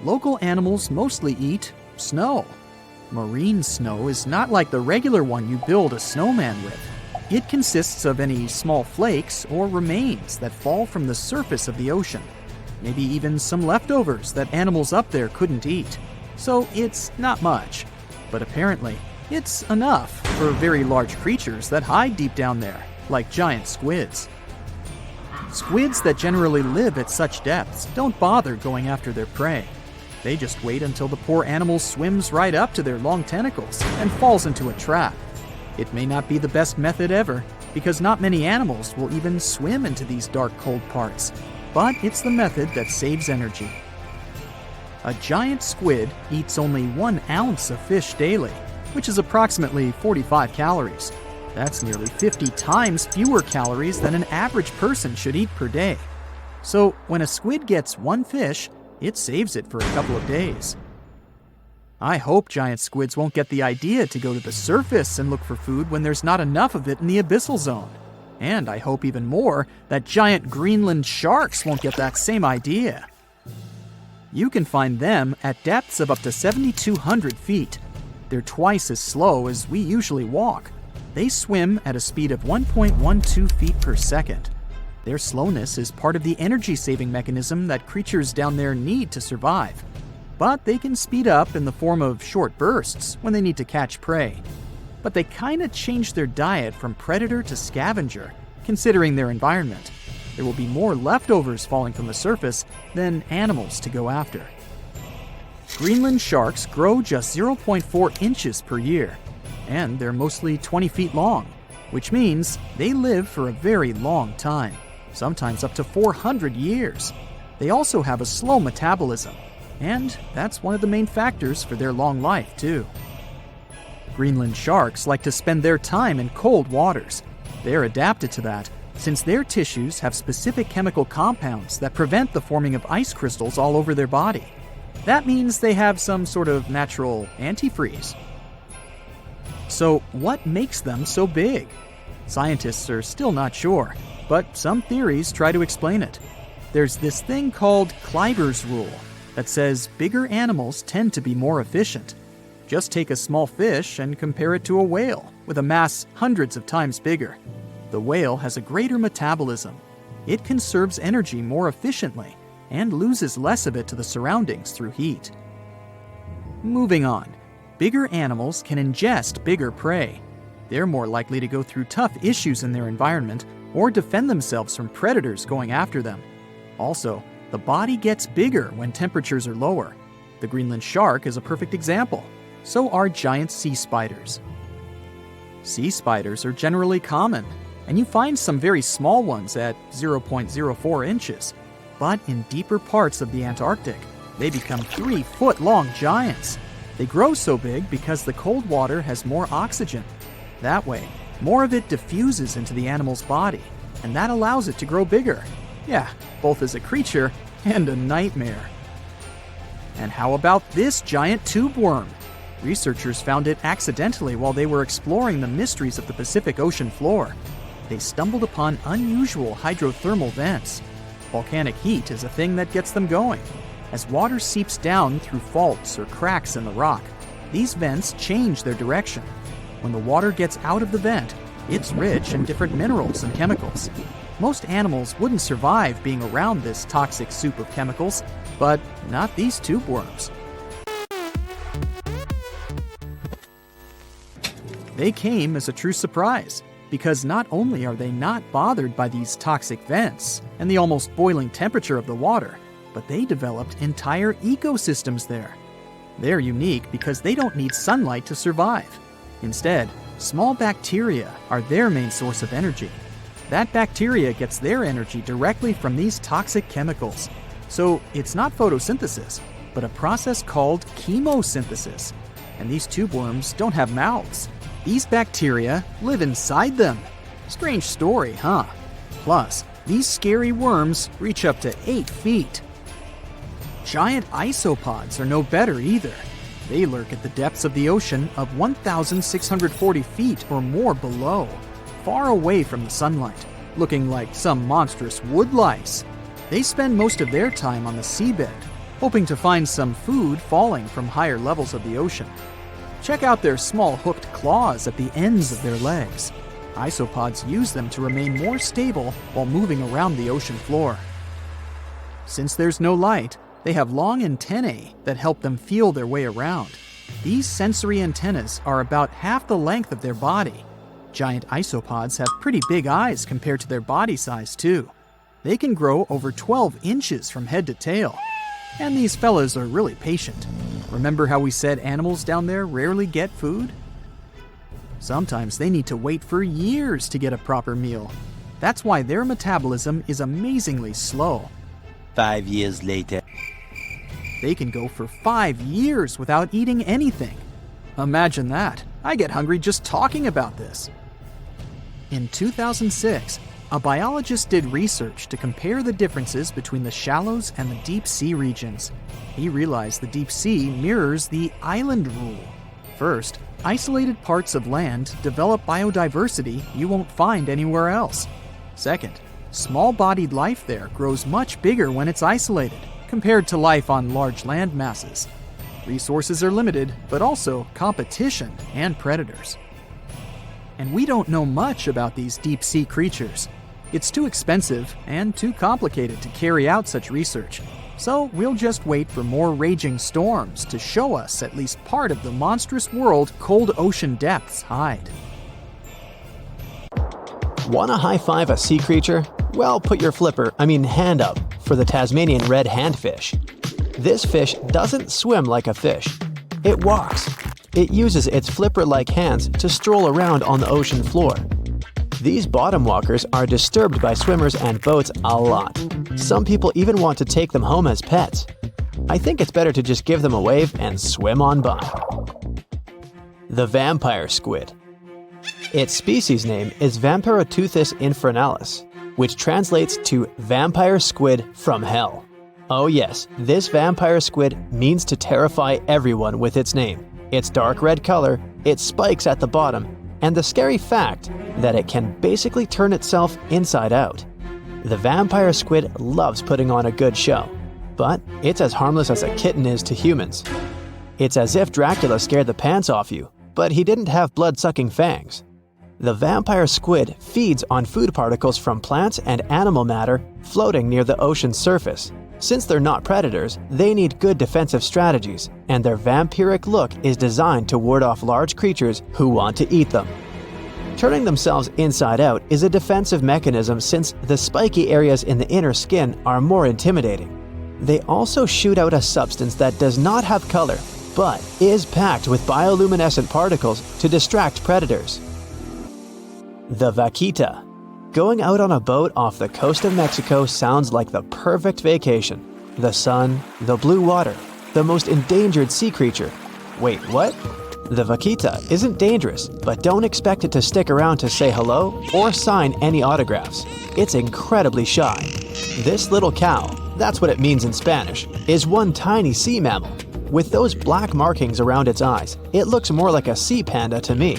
Local animals mostly eat snow. Marine snow is not like the regular one you build a snowman with. It consists of any small flakes or remains that fall from the surface of the ocean. Maybe even some leftovers that animals up there couldn't eat. So it's not much. But apparently, it's enough for very large creatures that hide deep down there, like giant squids. Squids that generally live at such depths don't bother going after their prey. They just wait until the poor animal swims right up to their long tentacles and falls into a trap. It may not be the best method ever, because not many animals will even swim into these dark, cold parts. but it's the method that saves energy. A giant squid eats only 1 ounce of fish daily, which is approximately 45 calories. That's nearly 50 times fewer calories than an average person should eat per day. So when a squid gets 1 fish, it saves it for a couple of days. I hope giant squids won't get the idea to go to the surface and look for food when there's not enough of it in the abyssal zone. And I hope even more that giant Greenland sharks won't get that same idea. You can find them at depths of up to 7,200 feet. They're twice as slow as we usually walk. They swim at a speed of 1.12 feet per second. Their slowness is part of the energy-saving mechanism that creatures down there need to survive. But they can speed up in the form of short bursts when they need to catch prey. But they kinda change their diet from predator to scavenger, considering their environment. There will be more leftovers falling from the surface than animals to go after. Greenland sharks grow just 0.4 inches per year, and they're mostly 20 feet long, which means they live for a very long time, sometimes up to 400 years. They also have a slow metabolism, and that's one of the main factors for their long life, too. Greenland sharks like to spend their time in cold waters. They're adapted to that, since their tissues have specific chemical compounds that prevent the forming of ice crystals all over their body. That means they have some sort of natural antifreeze. So what makes them so big? Scientists are still not sure, but some theories try to explain it. There's this thing called Kleiber's rule that says bigger animals tend to be more efficient. Just take a small fish and compare it to a whale with a mass hundreds of times bigger. The whale has a greater metabolism. It conserves energy more efficiently and loses less of it to the surroundings through heat. Moving on, bigger animals can ingest bigger prey. They're more likely to go through tough issues in their environment or defend themselves from predators going after them. Also, the body gets bigger when temperatures are lower. The Greenland shark is a perfect example. So are giant sea spiders. Sea spiders are generally common, and you find some very small ones at 0.04 inches. But in deeper parts of the Antarctic, they become 3-foot-long giants. They grow so big because the cold water has more oxygen. That way, more of it diffuses into the animal's body, and that allows it to grow bigger. Yeah, both as a creature and a nightmare. And how about this giant tube worm? Researchers found it accidentally while they were exploring the mysteries of the Pacific Ocean floor. They stumbled upon unusual hydrothermal vents. Volcanic heat is a thing that gets them going. As water seeps down through faults or cracks in the rock, these vents change their direction. When the water gets out of the vent, it's rich in different minerals and chemicals. Most animals wouldn't survive being around this toxic soup of chemicals, but not these tube worms. They came as a true surprise, because not only are they not bothered by these toxic vents and the almost boiling temperature of the water, but they developed entire ecosystems there. They're unique because they don't need sunlight to survive. Instead, small bacteria are their main source of energy. That bacteria gets their energy directly from these toxic chemicals. So it's not photosynthesis, but a process called chemosynthesis. And these tube worms don't have mouths. These bacteria live inside them. Strange story, huh? Plus, these scary worms reach up to 8 feet. Giant isopods are no better either. They lurk at the depths of the ocean of 1,640 feet or more below, far away from the sunlight, looking like some monstrous wood lice. They spend most of their time on the seabed, hoping to find some food falling from higher levels of the ocean. Check out their small hooked claws at the ends of their legs. Isopods use them to remain more stable while moving around the ocean floor. Since there's no light, they have long antennae that help them feel their way around. These sensory antennas are about half the length of their body. Giant isopods have pretty big eyes compared to their body size, too. They can grow over 12 inches from head to tail. And these fellas are really patient. Remember how we said animals down there rarely get food? Sometimes they need to wait for years to get a proper meal. That's why their metabolism is amazingly slow. 5 years later. They can go for 5 years without eating anything. Imagine that. I get hungry just talking about this. In 2006, a biologist did research to compare the differences between the shallows and the deep sea regions. He realized the deep sea mirrors the island rule. First, isolated parts of land develop biodiversity you won't find anywhere else. Second, small-bodied life there grows much bigger when it's isolated, compared to life on large land masses. Resources are limited, but also competition and predators. And we don't know much about these deep-sea creatures. It's too expensive and too complicated to carry out such research. So we'll just wait for more raging storms to show us at least part of the monstrous world cold ocean depths hide. Wanna high-five a sea creature? Well, put your hand up for the Tasmanian red handfish. This fish doesn't swim like a fish. It walks. It uses its flipper-like hands to stroll around on the ocean floor. These bottom walkers are disturbed by swimmers and boats a lot. Some people even want to take them home as pets. I think it's better to just give them a wave and swim on by. The vampire squid. Its species name is Vampiroteuthis infernalis, which translates to vampire squid from hell. Oh yes, this vampire squid means to terrify everyone with its name. Its dark red color, its spikes at the bottom, and the scary fact that it can basically turn itself inside out. The vampire squid loves putting on a good show, but it's as harmless as a kitten is to humans. It's as if Dracula scared the pants off you, but he didn't have blood-sucking fangs. The vampire squid feeds on food particles from plants and animal matter floating near the ocean's surface. Since they're not predators, they need good defensive strategies, and their vampiric look is designed to ward off large creatures who want to eat them. Turning themselves inside out is a defensive mechanism since the spiky areas in the inner skin are more intimidating. They also shoot out a substance that does not have color, but is packed with bioluminescent particles to distract predators. The vaquita. Going out on a boat off the coast of Mexico sounds like the perfect vacation. The sun, the blue water, the most endangered sea creature. Wait, what? The vaquita isn't dangerous, but don't expect it to stick around to say hello or sign any autographs. It's incredibly shy. This little cow, that's what it means in Spanish, is one tiny sea mammal. With those black markings around its eyes, it looks more like a sea panda to me.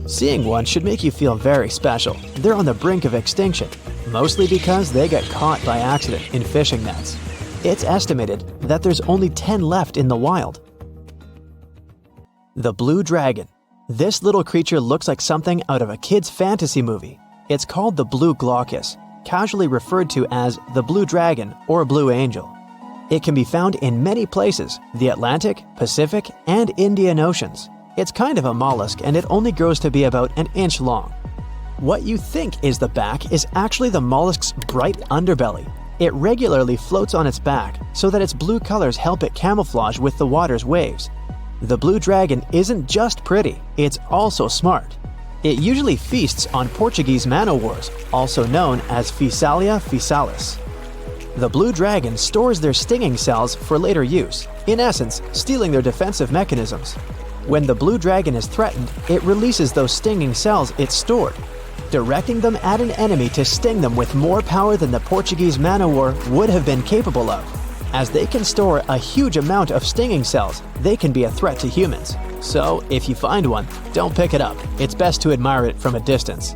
Seeing one should make you feel very special. They're on the brink of extinction, mostly because they got caught by accident in fishing nets. It's estimated that there's only 10 left in the wild. The blue dragon. This little creature looks like something out of a kid's fantasy movie. It's called the blue glaucus, casually referred to as the blue dragon or blue angel. It can be found in many places, the Atlantic, Pacific, and Indian Oceans. It's kind of a mollusk and it only grows to be about an inch long. What you think is the back is actually the mollusk's bright underbelly. It regularly floats on its back so that its blue colors help it camouflage with the water's waves. The blue dragon isn't just pretty, it's also smart. It usually feasts on Portuguese man-o'-wars, also known as Physalia physalis. The blue dragon stores their stinging cells for later use, in essence, stealing their defensive mechanisms. When the blue dragon is threatened, it releases those stinging cells it stored, directing them at an enemy to sting them with more power than the Portuguese man-o'-war would have been capable of. As they can store a huge amount of stinging cells, they can be a threat to humans. So, if you find one, don't pick it up. It's best to admire it from a distance.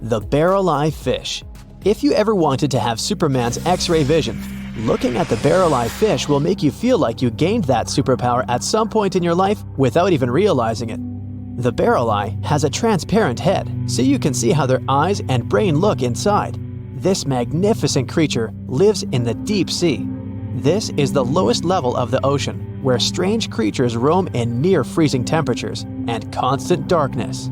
The barrel-eye fish. If you ever wanted to have Superman's X-ray vision, looking at the barrel-eye fish will make you feel like you gained that superpower at some point in your life without even realizing it. The barrel eye has a transparent head, so you can see how their eyes and brain look inside. This magnificent creature lives in the deep sea. This is the lowest level of the ocean, where strange creatures roam in near-freezing temperatures and constant darkness.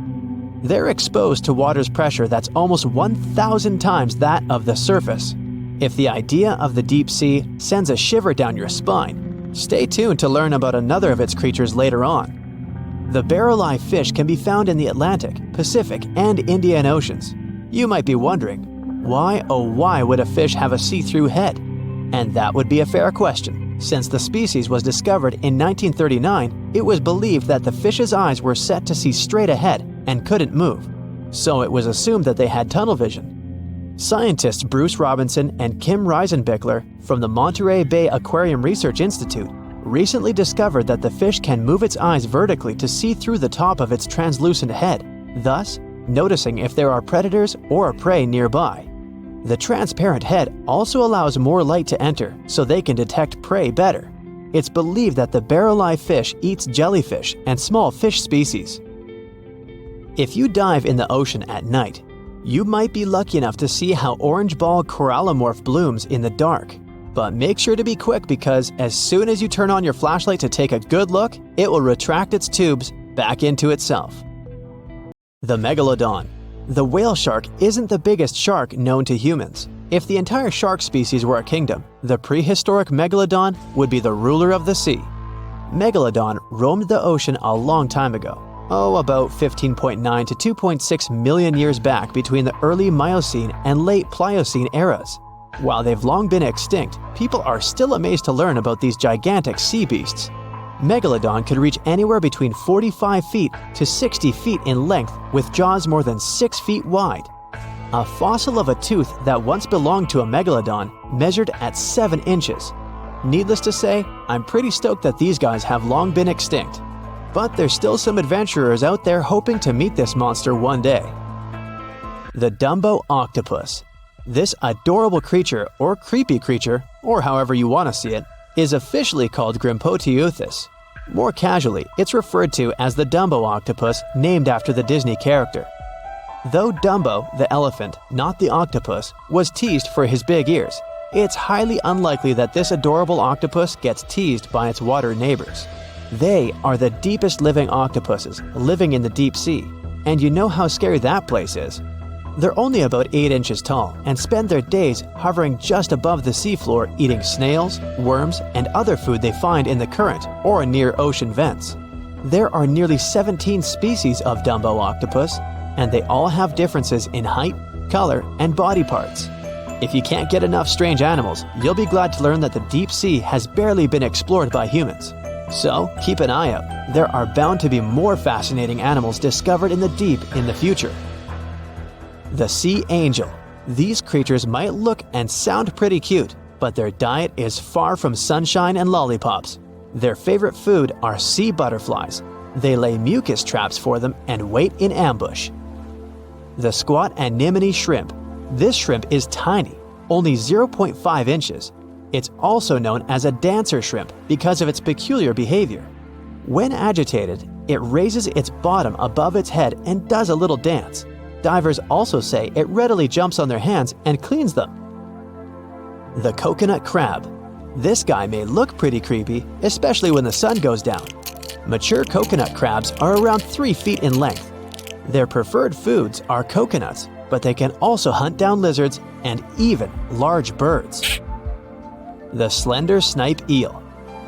They're exposed to water's pressure that's almost 1,000 times that of the surface. If the idea of the deep sea sends a shiver down your spine, stay tuned to learn about another of its creatures later on. The barrel-eye fish can be found in the Atlantic, Pacific, and Indian Oceans. You might be wondering, why oh why would a fish have a see-through head? And that would be a fair question. Since the species was discovered in 1939, it was believed that the fish's eyes were set to see straight ahead and couldn't move. So it was assumed that they had tunnel vision. Scientists Bruce Robinson and Kim Reisenbichler from the Monterey Bay Aquarium Research Institute recently discovered that the fish can move its eyes vertically to see through the top of its translucent head, thus noticing if there are predators or prey nearby. The transparent head also allows more light to enter so they can detect prey better. It's believed that the barrel-eye fish eats jellyfish and small fish species. If you dive in the ocean at night, you might be lucky enough to see how orange ball corallomorph blooms in the dark. But make sure to be quick because as soon as you turn on your flashlight to take a good look, it will retract its tubes back into itself. The megalodon. The whale shark isn't the biggest shark known to humans. If the entire shark species were a kingdom, the prehistoric megalodon would be the ruler of the sea. Megalodon roamed the ocean a long time ago. About 15.9 to 2.6 million years back between the early Miocene and late Pliocene eras. While they've long been extinct, people are still amazed to learn about these gigantic sea beasts. Megalodon could reach anywhere between 45 feet to 60 feet in length with jaws more than 6 feet wide. A fossil of a tooth that once belonged to a megalodon measured at 7 inches. Needless to say, I'm pretty stoked that these guys have long been extinct. But there's still some adventurers out there hoping to meet this monster one day. The Dumbo octopus. This adorable creature, or creepy creature, or however you want to see it, is officially called Grimpoteuthis. More casually, it's referred to as the Dumbo octopus, named after the Disney character. Though Dumbo, the elephant, not the octopus, was teased for his big ears, it's highly unlikely that this adorable octopus gets teased by its water neighbors. They are the deepest living octopuses, living in the deep sea, and you know how scary that place is. They're only about 8 inches tall and spend their days hovering just above the seafloor eating snails, worms, and other food they find in the current or near ocean vents. There are nearly 17 species of Dumbo octopus, and they all have differences in height, color, and body parts. If you can't get enough strange animals, you'll be glad to learn that the deep sea has barely been explored by humans. So keep an eye out. There are bound to be more fascinating animals discovered in the deep in the future. The sea angel. These creatures might look and sound pretty cute, but their diet is far from sunshine and lollipops. Their favorite food are sea butterflies. They lay mucus traps for them and wait in ambush. The squat anemone shrimp. This shrimp is tiny, only 0.5 inches. It's also known as a dancer shrimp because of its peculiar behavior. When agitated, it raises its bottom above its head and does a little dance. Divers also say it readily jumps on their hands and cleans them. The coconut crab. This guy may look pretty creepy, especially when the sun goes down. Mature coconut crabs are around 3 feet in length. Their preferred foods are coconuts, but they can also hunt down lizards and even large birds. The slender snipe eel.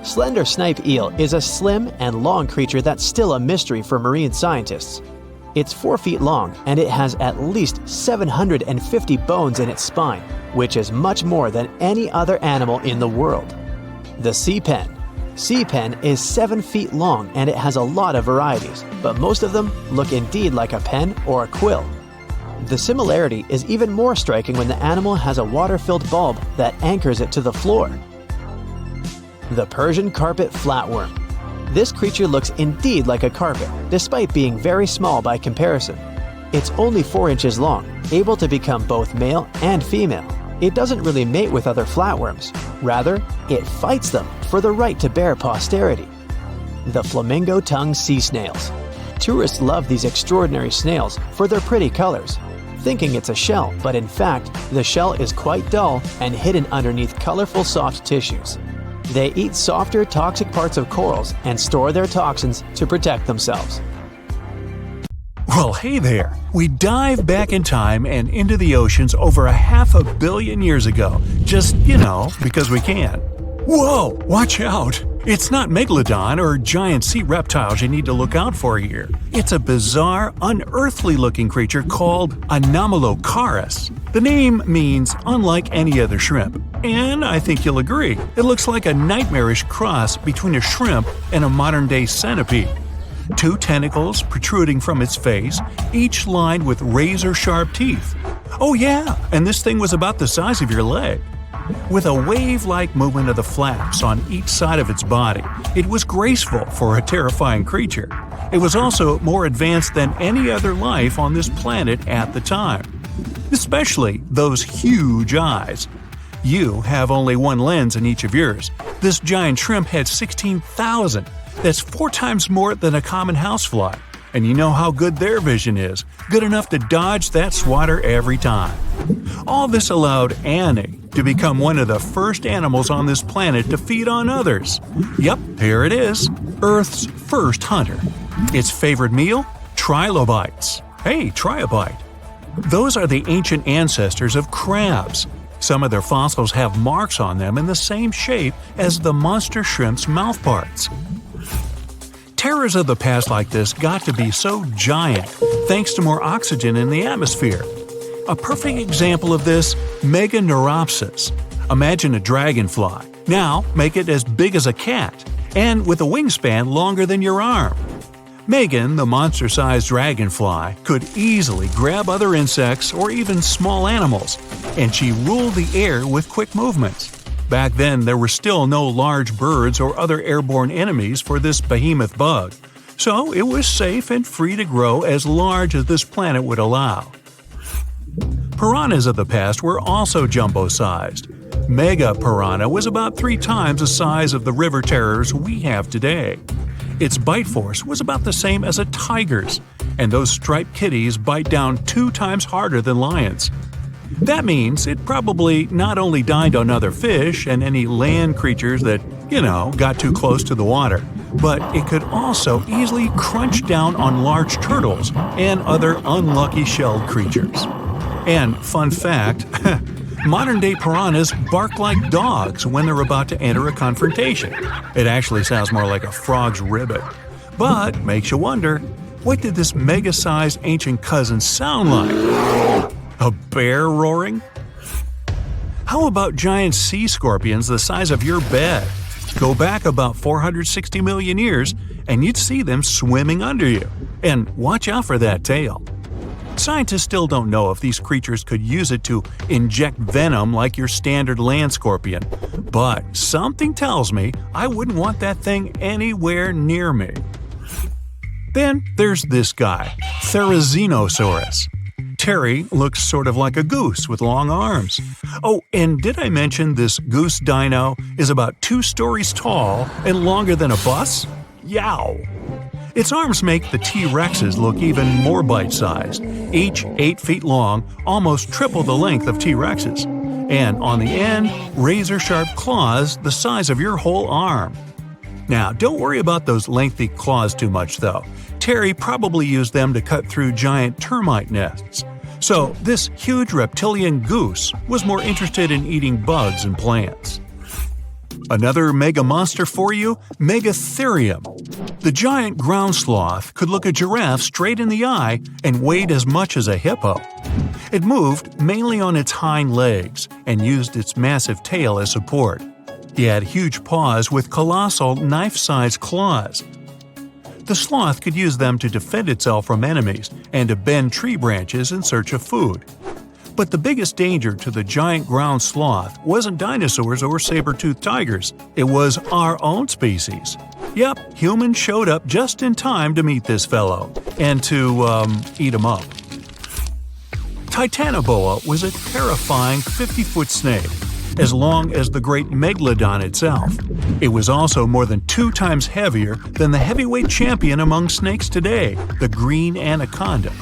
Slender snipe eel is a slim and long creature that's still a mystery for marine scientists. It's 4 feet long and it has at least 750 bones in its spine, which is much more than any other animal in the world. The sea pen. Sea pen is 7 feet long and it has a lot of varieties, but most of them look indeed like a pen or a quill. The similarity is even more striking when the animal has a water-filled bulb that anchors it to the floor. The Persian carpet flatworm. This creature looks indeed like a carpet, despite being very small by comparison. It's only 4 inches long, able to become both male and female. It doesn't really mate with other flatworms. Rather, it fights them for the right to bear posterity. The flamingo-tongued sea snails. Tourists love these extraordinary snails for their pretty colors, thinking it's a shell, but in fact, the shell is quite dull and hidden underneath colorful soft tissues. They eat softer, toxic parts of corals and store their toxins to protect themselves. Well, hey there! We dive back in time and into the oceans over 500 million years ago. Just, because we can. Whoa! Watch out! It's not megalodon or giant sea reptiles you need to look out for here. It's a bizarre, unearthly-looking creature called Anomalocaris. The name means unlike any other shrimp, and I think you'll agree, it looks like a nightmarish cross between a shrimp and a modern-day centipede. 2 tentacles protruding from its face, each lined with razor-sharp teeth. Oh yeah, and this thing was about the size of your leg. With a wave-like movement of the flaps on each side of its body, it was graceful for a terrifying creature. It was also more advanced than any other life on this planet at the time. Especially those huge eyes. You have only one lens in each of yours. This giant shrimp had 16,000. That's 4 times more than a common housefly. And you know how good their vision is. Good enough to dodge that swatter every time. All this allowed Annie to become one of the first animals on this planet to feed on others. Yep, here it is. Earth's first hunter. Its favorite meal? Trilobites. Hey, try a bite. Those are the ancient ancestors of crabs. Some of their fossils have marks on them in the same shape as the monster shrimp's mouthparts. Terrors of the past like this got to be so giant thanks to more oxygen in the atmosphere. A perfect example of this, Meganeuropsis. Imagine a dragonfly. Now make it as big as a cat, and with a wingspan longer than your arm. Megan, the monster-sized dragonfly, could easily grab other insects or even small animals, and she ruled the air with quick movements. Back then, there were still no large birds or other airborne enemies for this behemoth bug, so it was safe and free to grow as large as this planet would allow. Piranhas of the past were also jumbo-sized. Mega piranha was about 3 times the size of the river terrors we have today. Its bite force was about the same as a tiger's, and those striped kitties bite down 2 times harder than lions. That means it probably not only dined on other fish and any land creatures that, got too close to the water, but it could also easily crunch down on large turtles and other unlucky shelled creatures. And fun fact, modern-day piranhas bark like dogs when they're about to enter a confrontation. It actually sounds more like a frog's ribbit. But makes you wonder, what did this mega-sized ancient cousin sound like? A bear roaring? How about giant sea scorpions the size of your bed? Go back about 460 million years, and you'd see them swimming under you. And watch out for that tail. Scientists still don't know if these creatures could use it to inject venom like your standard land scorpion, but something tells me I wouldn't want that thing anywhere near me. Then there's this guy, Therizinosaurus. Terry looks sort of like a goose with long arms. Oh, and did I mention this goose dino is about 2 stories tall and longer than a bus? Yow! Its arms make the T-Rexes look even more bite-sized, each 8 feet long, almost triple the length of T-Rexes. And on the end, razor-sharp claws the size of your whole arm. Now, don't worry about those lengthy claws too much, though. Terry probably used them to cut through giant termite nests. So, this huge reptilian goose was more interested in eating bugs and plants. Another mega monster for you, Megatherium. The giant ground sloth could look a giraffe straight in the eye and weighed as much as a hippo. It moved mainly on its hind legs and used its massive tail as support. He had huge paws with colossal knife-sized claws. The sloth could use them to defend itself from enemies and to bend tree branches in search of food. But the biggest danger to the giant ground sloth wasn't dinosaurs or saber-toothed tigers. It was our own species. Yep, humans showed up just in time to meet this fellow and to, eat him up. Titanoboa was a terrifying 50-foot snake, as long as the great megalodon itself. It was also more than 2 times heavier than the heavyweight champion among snakes today, the green anaconda.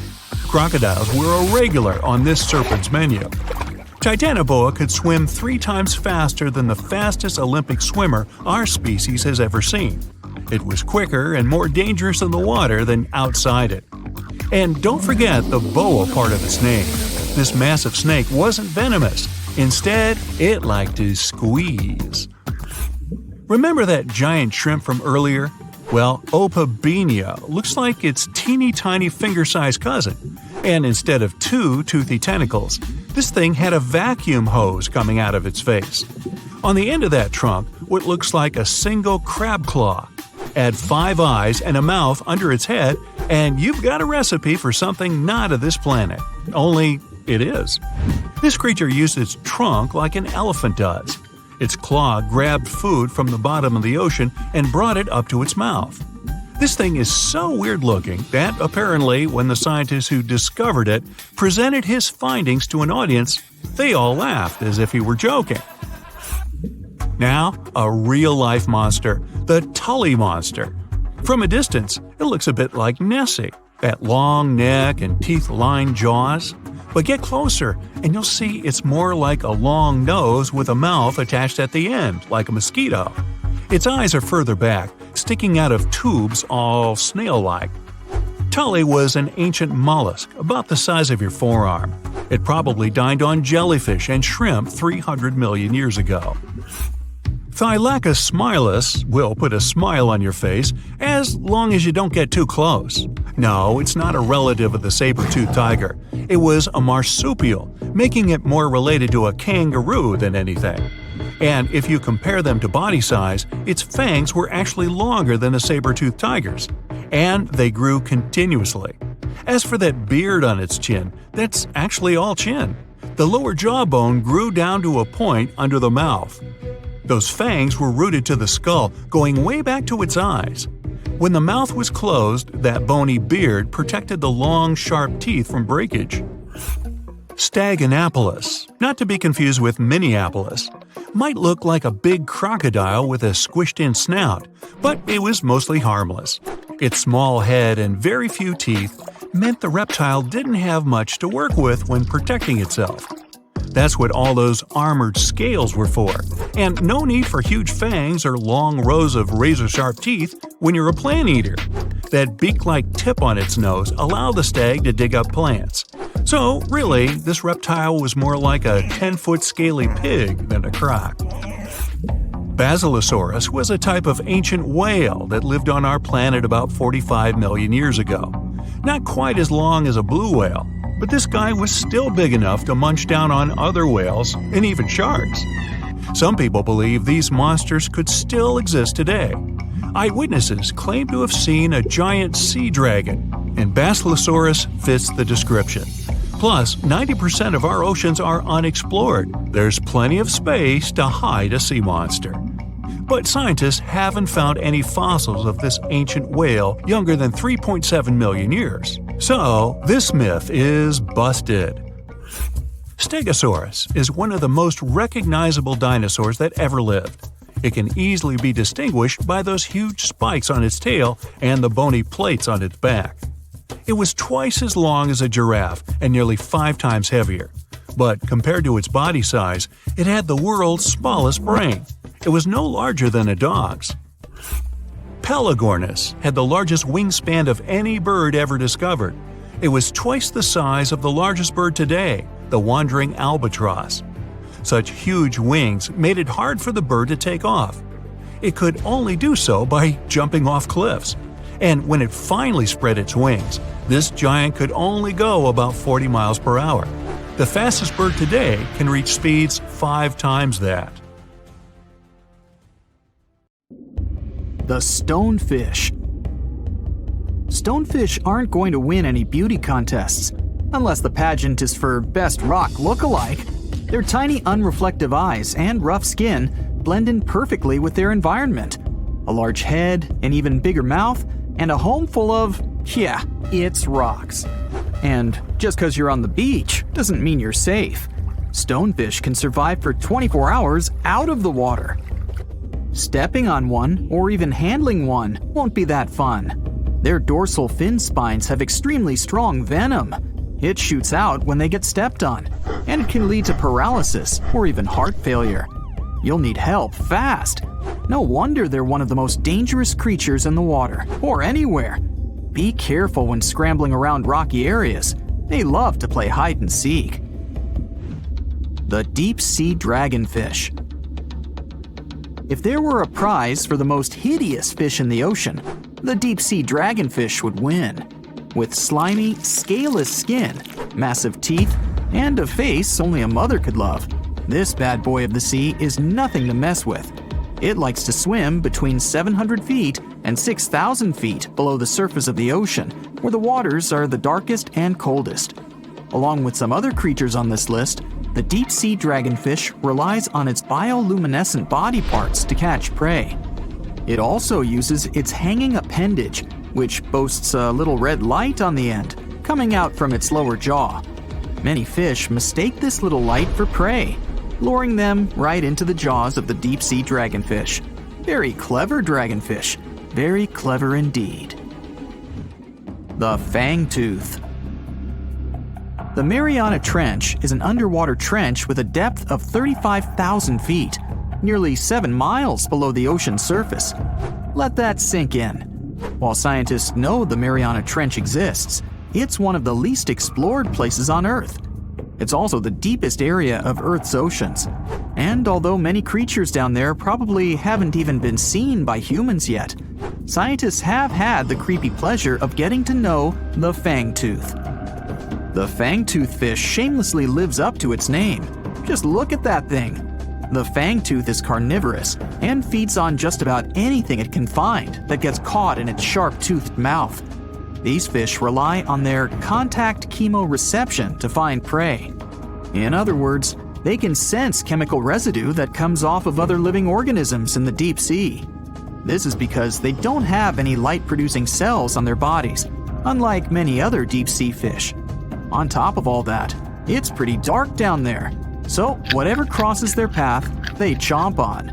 Crocodiles were a regular on this serpent's menu. Titanoboa could swim 3 times faster than the fastest Olympic swimmer our species has ever seen. It was quicker and more dangerous in the water than outside it. And don't forget the boa part of its name. This massive snake wasn't venomous. Instead, it liked to squeeze. Remember that giant shrimp from earlier? Well, Opabinia looks like its teeny tiny finger-sized cousin. And instead of two toothy tentacles, this thing had a vacuum hose coming out of its face. On the end of that trunk, what looks like a single crab claw. Add 5 eyes and a mouth under its head, and you've got a recipe for something not of this planet. Only it is. This creature used its trunk like an elephant does. Its claw grabbed food from the bottom of the ocean and brought it up to its mouth. This thing is so weird-looking that, apparently, when the scientists who discovered it presented his findings to an audience, they all laughed as if he were joking. Now, a real-life monster, the Tully monster. From a distance, it looks a bit like Nessie, that long neck and teeth-lined jaws. But get closer, and you'll see it's more like a long nose with a mouth attached at the end, like a mosquito. Its eyes are further back, sticking out of tubes all snail-like. Tully was an ancient mollusk, about the size of your forearm. It probably dined on jellyfish and shrimp 300 million years ago. Thylacus smilus will put a smile on your face as long as you don't get too close. No, it's not a relative of the saber-toothed tiger. It was a marsupial, making it more related to a kangaroo than anything. And if you compare them to body size, its fangs were actually longer than a saber-toothed tiger's. And they grew continuously. As for that beard on its chin, that's actually all chin. The lower jawbone grew down to a point under the mouth. Those fangs were rooted to the skull, going way back to its eyes. When the mouth was closed, that bony beard protected the long, sharp teeth from breakage. Staganapolis, not to be confused with Minneapolis, might look like a big crocodile with a squished-in snout, but it was mostly harmless. Its small head and very few teeth meant the reptile didn't have much to work with when protecting itself. That's what all those armored scales were for, and no need for huge fangs or long rows of razor-sharp teeth when you're a plant eater. That beak-like tip on its nose allowed the stag to dig up plants. So, really, this reptile was more like a 10-foot scaly pig than a croc. Basilosaurus was a type of ancient whale that lived on our planet about 45 million years ago. Not quite as long as a blue whale, but this guy was still big enough to munch down on other whales and even sharks. Some people believe these monsters could still exist today. Eyewitnesses claim to have seen a giant sea dragon, and Basilosaurus fits the description. Plus, 90% of our oceans are unexplored. There's plenty of space to hide a sea monster. But scientists haven't found any fossils of this ancient whale younger than 3.7 million years. So, this myth is busted. Stegosaurus is one of the most recognizable dinosaurs that ever lived. It can easily be distinguished by those huge spikes on its tail and the bony plates on its back. It was twice as long as a giraffe and nearly 5 times heavier. But compared to its body size, it had the world's smallest brain. It was no larger than a dog's. Pelagornis had the largest wingspan of any bird ever discovered. It was twice the size of the largest bird today, the wandering albatross. Such huge wings made it hard for the bird to take off. It could only do so by jumping off cliffs. And when it finally spread its wings, this giant could only go about 40 miles per hour. The fastest bird today can reach speeds 5 times that. The stonefish. Stonefish aren't going to win any beauty contests, unless the pageant is for best rock look-alike. Their tiny unreflective eyes and rough skin blend in perfectly with their environment. A large head, an even bigger mouth, and a home full of, it's rocks. And just because you're on the beach doesn't mean you're safe. Stonefish can survive for 24 hours out of the water. Stepping on one, or even handling one, won't be that fun. Their dorsal fin spines have extremely strong venom. It shoots out when they get stepped on, and it can lead to paralysis or even heart failure. You'll need help fast. No wonder they're one of the most dangerous creatures in the water, or anywhere. Be careful when scrambling around rocky areas. They love to play hide and seek. The deep sea dragonfish. If there were a prize for the most hideous fish in the ocean, the deep-sea dragonfish would win. With slimy, scaleless skin, massive teeth, and a face only a mother could love, this bad boy of the sea is nothing to mess with. It likes to swim between 700 feet and 6,000 feet below the surface of the ocean, where the waters are the darkest and coldest. Along with some other creatures on this list, the deep-sea dragonfish relies on its bioluminescent body parts to catch prey. It also uses its hanging appendage, which boasts a little red light on the end, coming out from its lower jaw. Many fish mistake this little light for prey, luring them right into the jaws of the deep-sea dragonfish. Very clever dragonfish, very clever indeed. The fangtooth. The Mariana Trench is an underwater trench with a depth of 35,000 feet, nearly 7 miles below the ocean surface. Let that sink in. While scientists know the Mariana Trench exists, it's one of the least explored places on Earth. It's also the deepest area of Earth's oceans. And although many creatures down there probably haven't even been seen by humans yet, scientists have had the creepy pleasure of getting to know the fangtooth. The fangtooth fish shamelessly lives up to its name. Just look at that thing. The fangtooth is carnivorous and feeds on just about anything it can find that gets caught in its sharp-toothed mouth. These fish rely on their contact chemoreception to find prey. In other words, they can sense chemical residue that comes off of other living organisms in the deep sea. This is because they don't have any light-producing cells on their bodies, unlike many other deep-sea fish. On top of all that, it's pretty dark down there, so whatever crosses their path, they chomp on.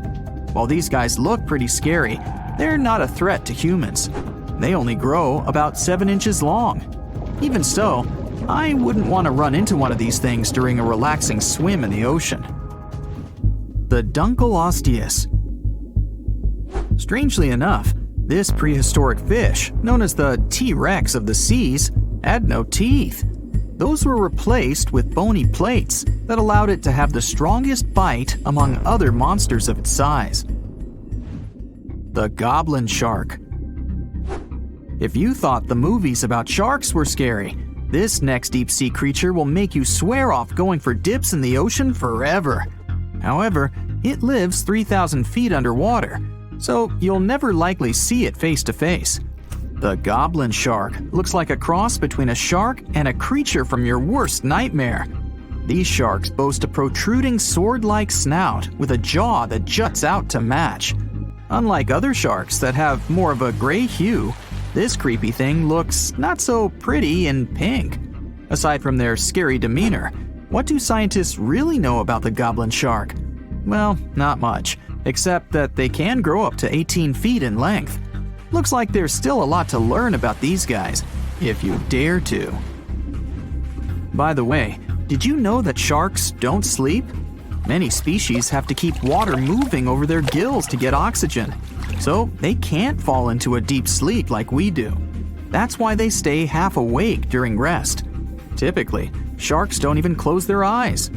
While these guys look pretty scary, they're not a threat to humans. They only grow about 7 inches long. Even so, I wouldn't want to run into one of these things during a relaxing swim in the ocean. The Dunkleosteus. Strangely enough, this prehistoric fish, known as the T-Rex of the seas, had no teeth. Those were replaced with bony plates that allowed it to have the strongest bite among other monsters of its size. The goblin shark. If you thought the movies about sharks were scary, this next deep-sea creature will make you swear off going for dips in the ocean forever. However, it lives 3,000 feet underwater, so you'll never likely see it face to face. The goblin shark looks like a cross between a shark and a creature from your worst nightmare. These sharks boast a protruding sword-like snout with a jaw that juts out to match. Unlike other sharks that have more of a gray hue, this creepy thing looks not so pretty and pink. Aside from their scary demeanor, what do scientists really know about the goblin shark? Well, not much, except that they can grow up to 18 feet in length. Looks like there's still a lot to learn about these guys, if you dare to. By the way, did you know that sharks don't sleep? Many species have to keep water moving over their gills to get oxygen, so they can't fall into a deep sleep like we do. That's why they stay half awake during rest. Typically, sharks don't even close their eyes.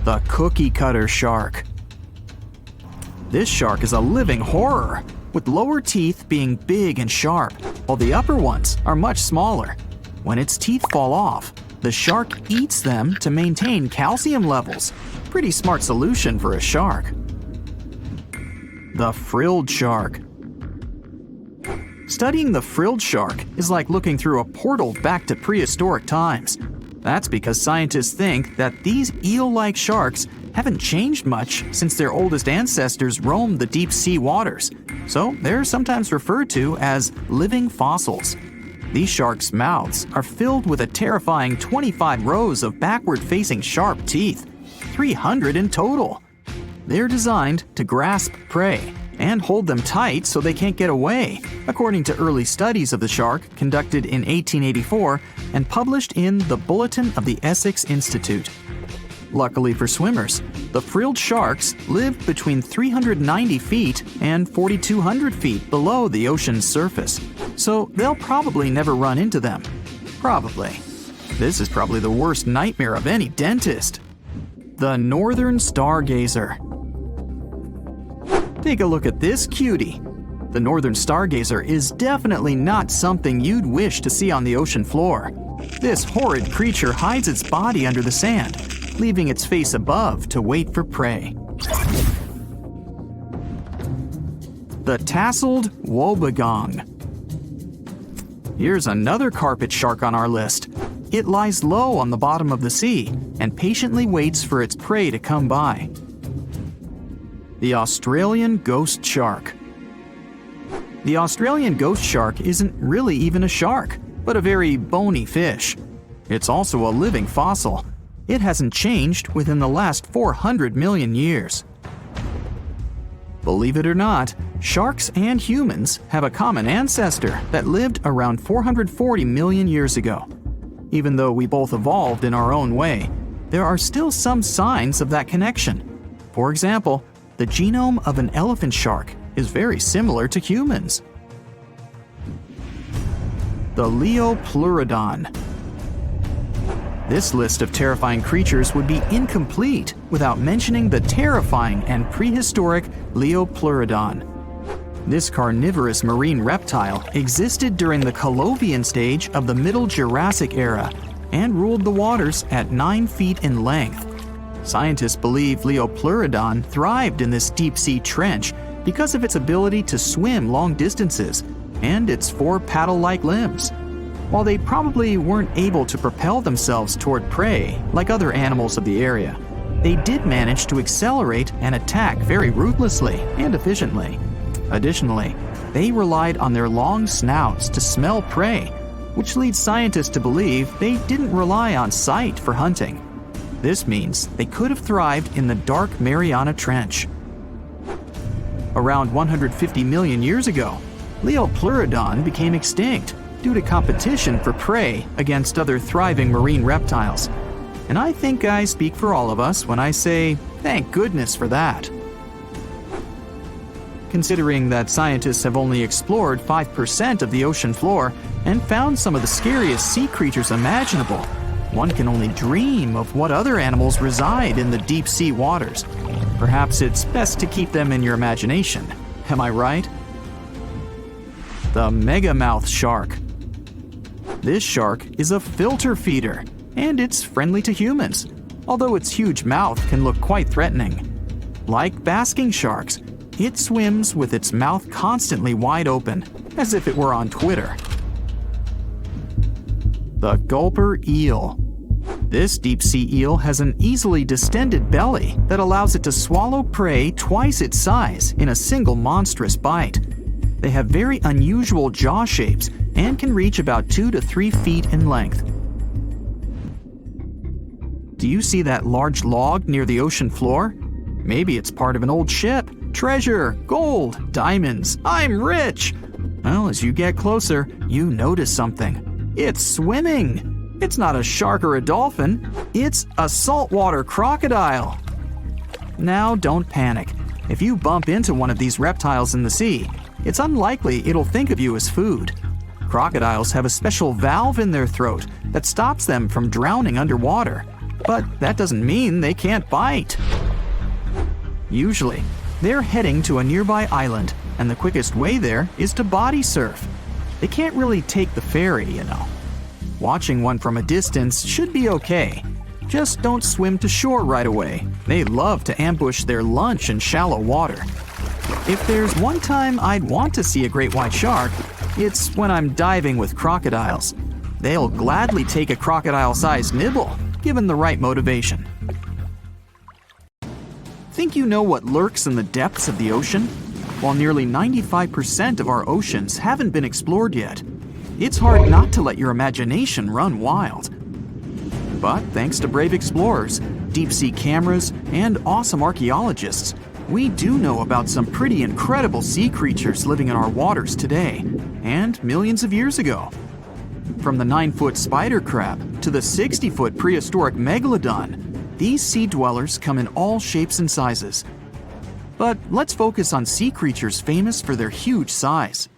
The cookie cutter shark. This shark is a living horror, with lower teeth being big and sharp, while the upper ones are much smaller. When its teeth fall off, the shark eats them to maintain calcium levels. Pretty smart solution for a shark. The frilled shark. Studying the frilled shark is like looking through a portal back to prehistoric times. That's because scientists think that these eel-like sharks haven't changed much since their oldest ancestors roamed the deep sea waters, so they're sometimes referred to as living fossils. These sharks' mouths are filled with a terrifying 25 rows of backward-facing sharp teeth, 300 in total. They're designed to grasp prey and hold them tight so they can't get away, according to early studies of the shark conducted in 1884 and published in the Bulletin of the Essex Institute. Luckily for swimmers, the frilled sharks live between 390 feet and 4,200 feet below the ocean's surface, so they'll probably never run into them. Probably. This is probably the worst nightmare of any dentist. The northern stargazer. Take a look at this cutie. The northern stargazer is definitely not something you'd wish to see on the ocean floor. This horrid creature hides its body under the sand, leaving its face above to wait for prey. The tasseled wobbegong. Here's another carpet shark on our list. It lies low on the bottom of the sea and patiently waits for its prey to come by. The Australian ghost shark. The Australian ghost shark isn't really even a shark, but a very bony fish. It's also a living fossil. It hasn't changed within the last 400 million years. Believe it or not, sharks and humans have a common ancestor that lived around 440 million years ago. Even though we both evolved in our own way, there are still some signs of that connection. For example, the genome of an elephant shark is very similar to humans. The Leopleurodon. This list of terrifying creatures would be incomplete without mentioning the terrifying and prehistoric Leopleurodon. This carnivorous marine reptile existed during the Colovian stage of the Middle Jurassic era and ruled the waters at 9 feet in length. Scientists believe Leopleurodon thrived in this deep-sea trench because of its ability to swim long distances and its 4 paddle-like limbs. While they probably weren't able to propel themselves toward prey like other animals of the area, they did manage to accelerate and attack very ruthlessly and efficiently. Additionally, they relied on their long snouts to smell prey, which leads scientists to believe they didn't rely on sight for hunting. This means they could have thrived in the dark Mariana Trench. Around 150 million years ago, Leopleurodon became extinct due to competition for prey against other thriving marine reptiles. And I think I speak for all of us when I say, thank goodness for that. Considering that scientists have only explored 5% of the ocean floor and found some of the scariest sea creatures imaginable, one can only dream of what other animals reside in the deep sea waters. Perhaps it's best to keep them in your imagination. Am I right? The megamouth shark. This shark is a filter feeder, and it's friendly to humans, although its huge mouth can look quite threatening. Like basking sharks, it swims with its mouth constantly wide open, as if it were on Twitter. The gulper eel. This deep-sea eel has an easily distended belly that allows it to swallow prey twice its size in a single monstrous bite. They have very unusual jaw shapes and can reach about 2 to 3 feet in length. Do you see that large log near the ocean floor? Maybe it's part of an old ship. Treasure, gold, diamonds, I'm rich! Well, as you get closer, you notice something. It's swimming! It's not a shark or a dolphin, it's a saltwater crocodile! Now don't panic. If you bump into one of these reptiles in the sea, it's unlikely it'll think of you as food. Crocodiles have a special valve in their throat that stops them from drowning underwater, but that doesn't mean they can't bite. Usually, they're heading to a nearby island, and the quickest way there is to body surf. They can't really take the ferry, you know. Watching one from a distance should be okay. Just don't swim to shore right away. They love to ambush their lunch in shallow water. If there's one time I'd want to see a great white shark, it's when I'm diving with crocodiles. They'll gladly take a crocodile-sized nibble, given the right motivation. Think you know what lurks in the depths of the ocean? While nearly 95% of our oceans haven't been explored yet, it's hard not to let your imagination run wild. But thanks to brave explorers, deep-sea cameras, and awesome archaeologists, we do know about some pretty incredible sea creatures living in our waters today, and millions of years ago. From the 9-foot spider crab to the 60-foot prehistoric megalodon, these sea dwellers come in all shapes and sizes. But let's focus on sea creatures famous for their huge size.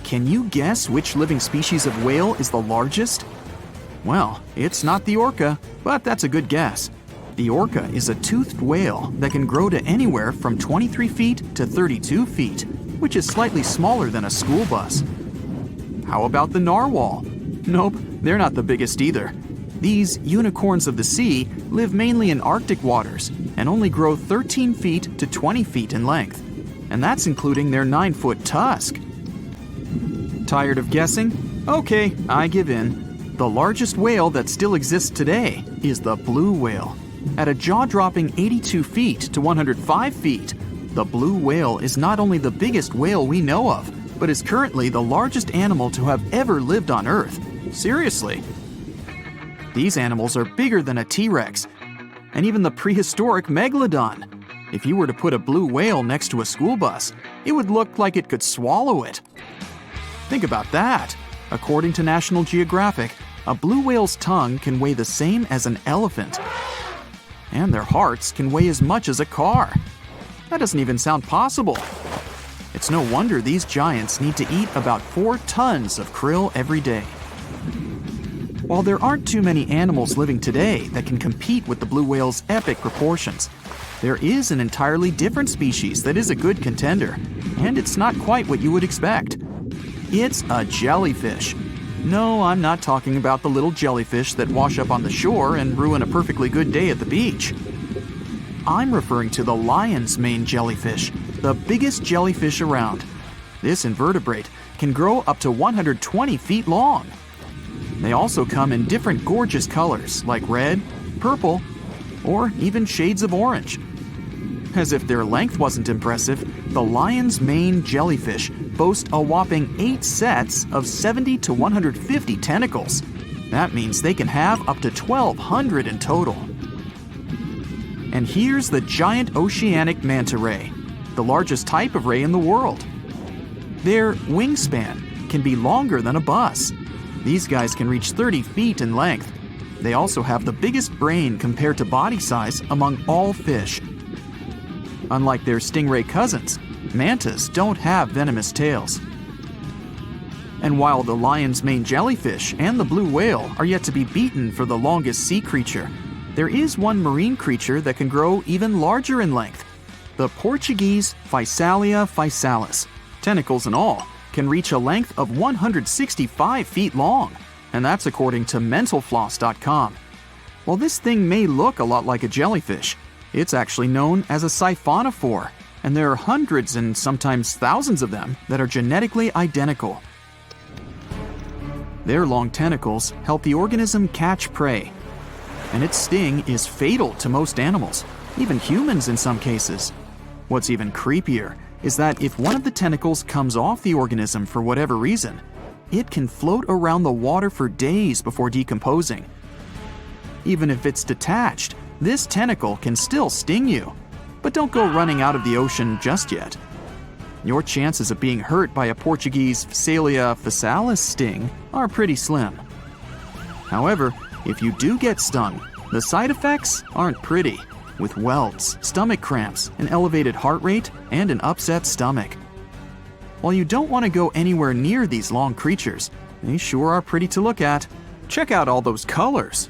Can you guess which living species of whale is the largest? Well, it's not the orca, but that's a good guess. The orca is a toothed whale that can grow to anywhere from 23 feet to 32 feet, which is slightly smaller than a school bus. How about the narwhal? Nope, they're not the biggest either. These unicorns of the sea live mainly in Arctic waters and only grow 13 feet to 20 feet in length, and that's including their 9-foot tusk. Tired of guessing? Okay, I give in. The largest whale that still exists today is the blue whale. At a jaw-dropping 82 feet to 105 feet, the blue whale is not only the biggest whale we know of, but is currently the largest animal to have ever lived on Earth. Seriously. These animals are bigger than a T-Rex, and even the prehistoric megalodon. If you were to put a blue whale next to a school bus, it would look like it could swallow it. Think about that. According to National Geographic, a blue whale's tongue can weigh the same as an elephant. And their hearts can weigh as much as a car. That doesn't even sound possible. It's no wonder these giants need to eat about 4 tons of krill every day. While there aren't too many animals living today that can compete with the blue whale's epic proportions, there is an entirely different species that is a good contender, and it's not quite what you would expect. It's a jellyfish. No, I'm not talking about the little jellyfish that wash up on the shore and ruin a perfectly good day at the beach. I'm referring to the lion's mane jellyfish, the biggest jellyfish around. This invertebrate can grow up to 120 feet long. They also come in different gorgeous colors like red, purple, or even shades of orange. As if their length wasn't impressive, the lion's mane jellyfish boast a whopping 8 sets of 70 to 150 tentacles. That means they can have up to 1,200 in total. And here's the giant oceanic manta ray, the largest type of ray in the world. Their wingspan can be longer than a bus. These guys can reach 30 feet in length. They also have the biggest brain compared to body size among all fish. Unlike their stingray cousins, mantas don't have venomous tails. And while the lion's mane jellyfish and the blue whale are yet to be beaten for the longest sea creature, there is one marine creature that can grow even larger in length. The Portuguese Physalia physalis, tentacles and all, can reach a length of 165 feet long, and that's according to mentalfloss.com. While this thing may look a lot like a jellyfish, it's actually known as a siphonophore, and there are hundreds and sometimes thousands of them that are genetically identical. Their long tentacles help the organism catch prey, and its sting is fatal to most animals, even humans in some cases. What's even creepier is that if one of the tentacles comes off the organism for whatever reason, it can float around the water for days before decomposing. Even if it's detached, this tentacle can still sting you. But don't go running out of the ocean just yet. Your chances of being hurt by a Portuguese Physalia physalis sting are pretty slim. However, if you do get stung, the side effects aren't pretty, with welts, stomach cramps, an elevated heart rate, and an upset stomach. While you don't want to go anywhere near these long creatures, they sure are pretty to look at. Check out all those colors.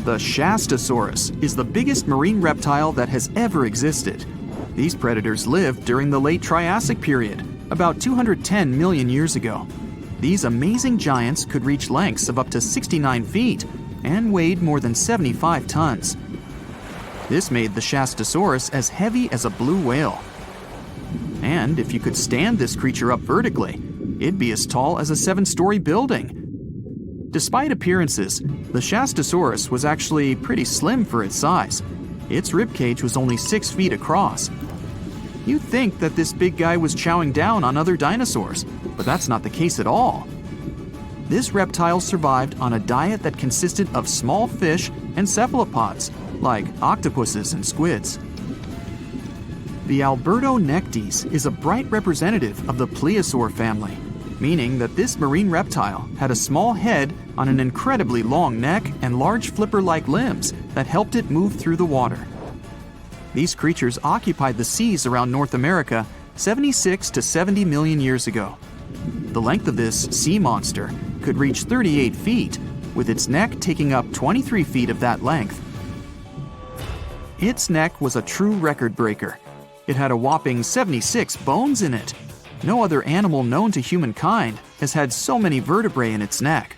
The Shastasaurus is the biggest marine reptile that has ever existed. These predators lived during the late Triassic period, about 210 million years ago. These amazing giants could reach lengths of up to 69 feet and weighed more than 75 tons. This made the Shastasaurus as heavy as a blue whale. And if you could stand this creature up vertically, it'd be as tall as a 7-story building. Despite appearances, the Shastasaurus was actually pretty slim for its size. Its ribcage was only 6 feet across. You'd think that this big guy was chowing down on other dinosaurs, but that's not the case at all. This reptile survived on a diet that consisted of small fish and cephalopods, like octopuses and squids. The Albertonectes is a bright representative of the plesiosaur family, meaning that this marine reptile had a small head on an incredibly long neck and large flipper-like limbs that helped it move through the water. These creatures occupied the seas around North America 76 to 70 million years ago. The length of this sea monster could reach 38 feet, with its neck taking up 23 feet of that length, Its neck was a true record breaker. It had a whopping 76 bones in it. No other animal known to humankind has had so many vertebrae in its neck.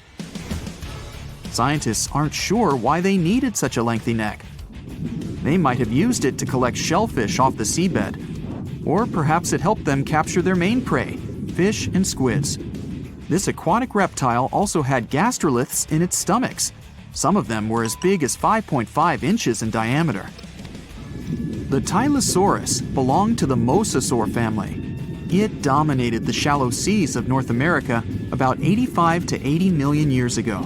Scientists aren't sure why they needed such a lengthy neck. They might have used it to collect shellfish off the seabed, or perhaps it helped them capture their main prey, fish and squids. This aquatic reptile also had gastroliths in its stomachs. Some of them were as big as 5.5 inches in diameter. The Tylosaurus belonged to the mosasaur family. It dominated the shallow seas of North America about 85 to 80 million years ago.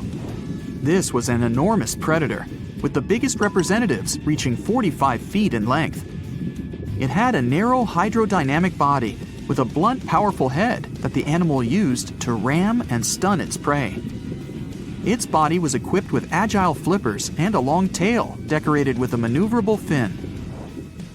This was an enormous predator, with the biggest representatives reaching 45 feet in length. It had a narrow hydrodynamic body with a blunt, powerful head that the animal used to ram and stun its prey. Its body was equipped with agile flippers and a long tail decorated with a maneuverable fin.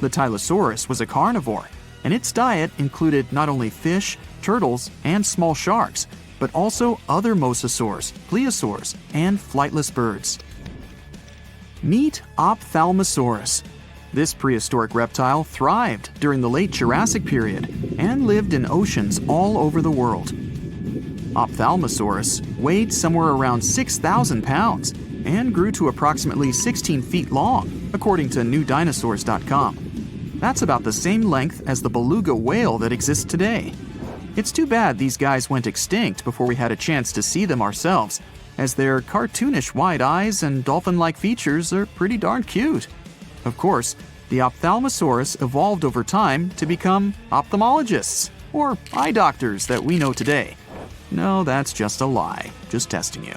The Tylosaurus was a carnivore, and its diet included not only fish, turtles, and small sharks, but also other mosasaurs, plesiosaurs, and flightless birds. Meet Ophthalmosaurus. This prehistoric reptile thrived during the late Jurassic period and lived in oceans all over the world. Ophthalmosaurus weighed somewhere around 6,000 pounds and grew to approximately 16 feet long, according to newdinosaurs.com. That's about the same length as the beluga whale that exists today. It's too bad these guys went extinct before we had a chance to see them ourselves, as their cartoonish wide eyes and dolphin-like features are pretty darn cute. Of course, the Ophthalmosaurus evolved over time to become ophthalmologists, or eye doctors that we know today. No, that's just a lie. Just testing you.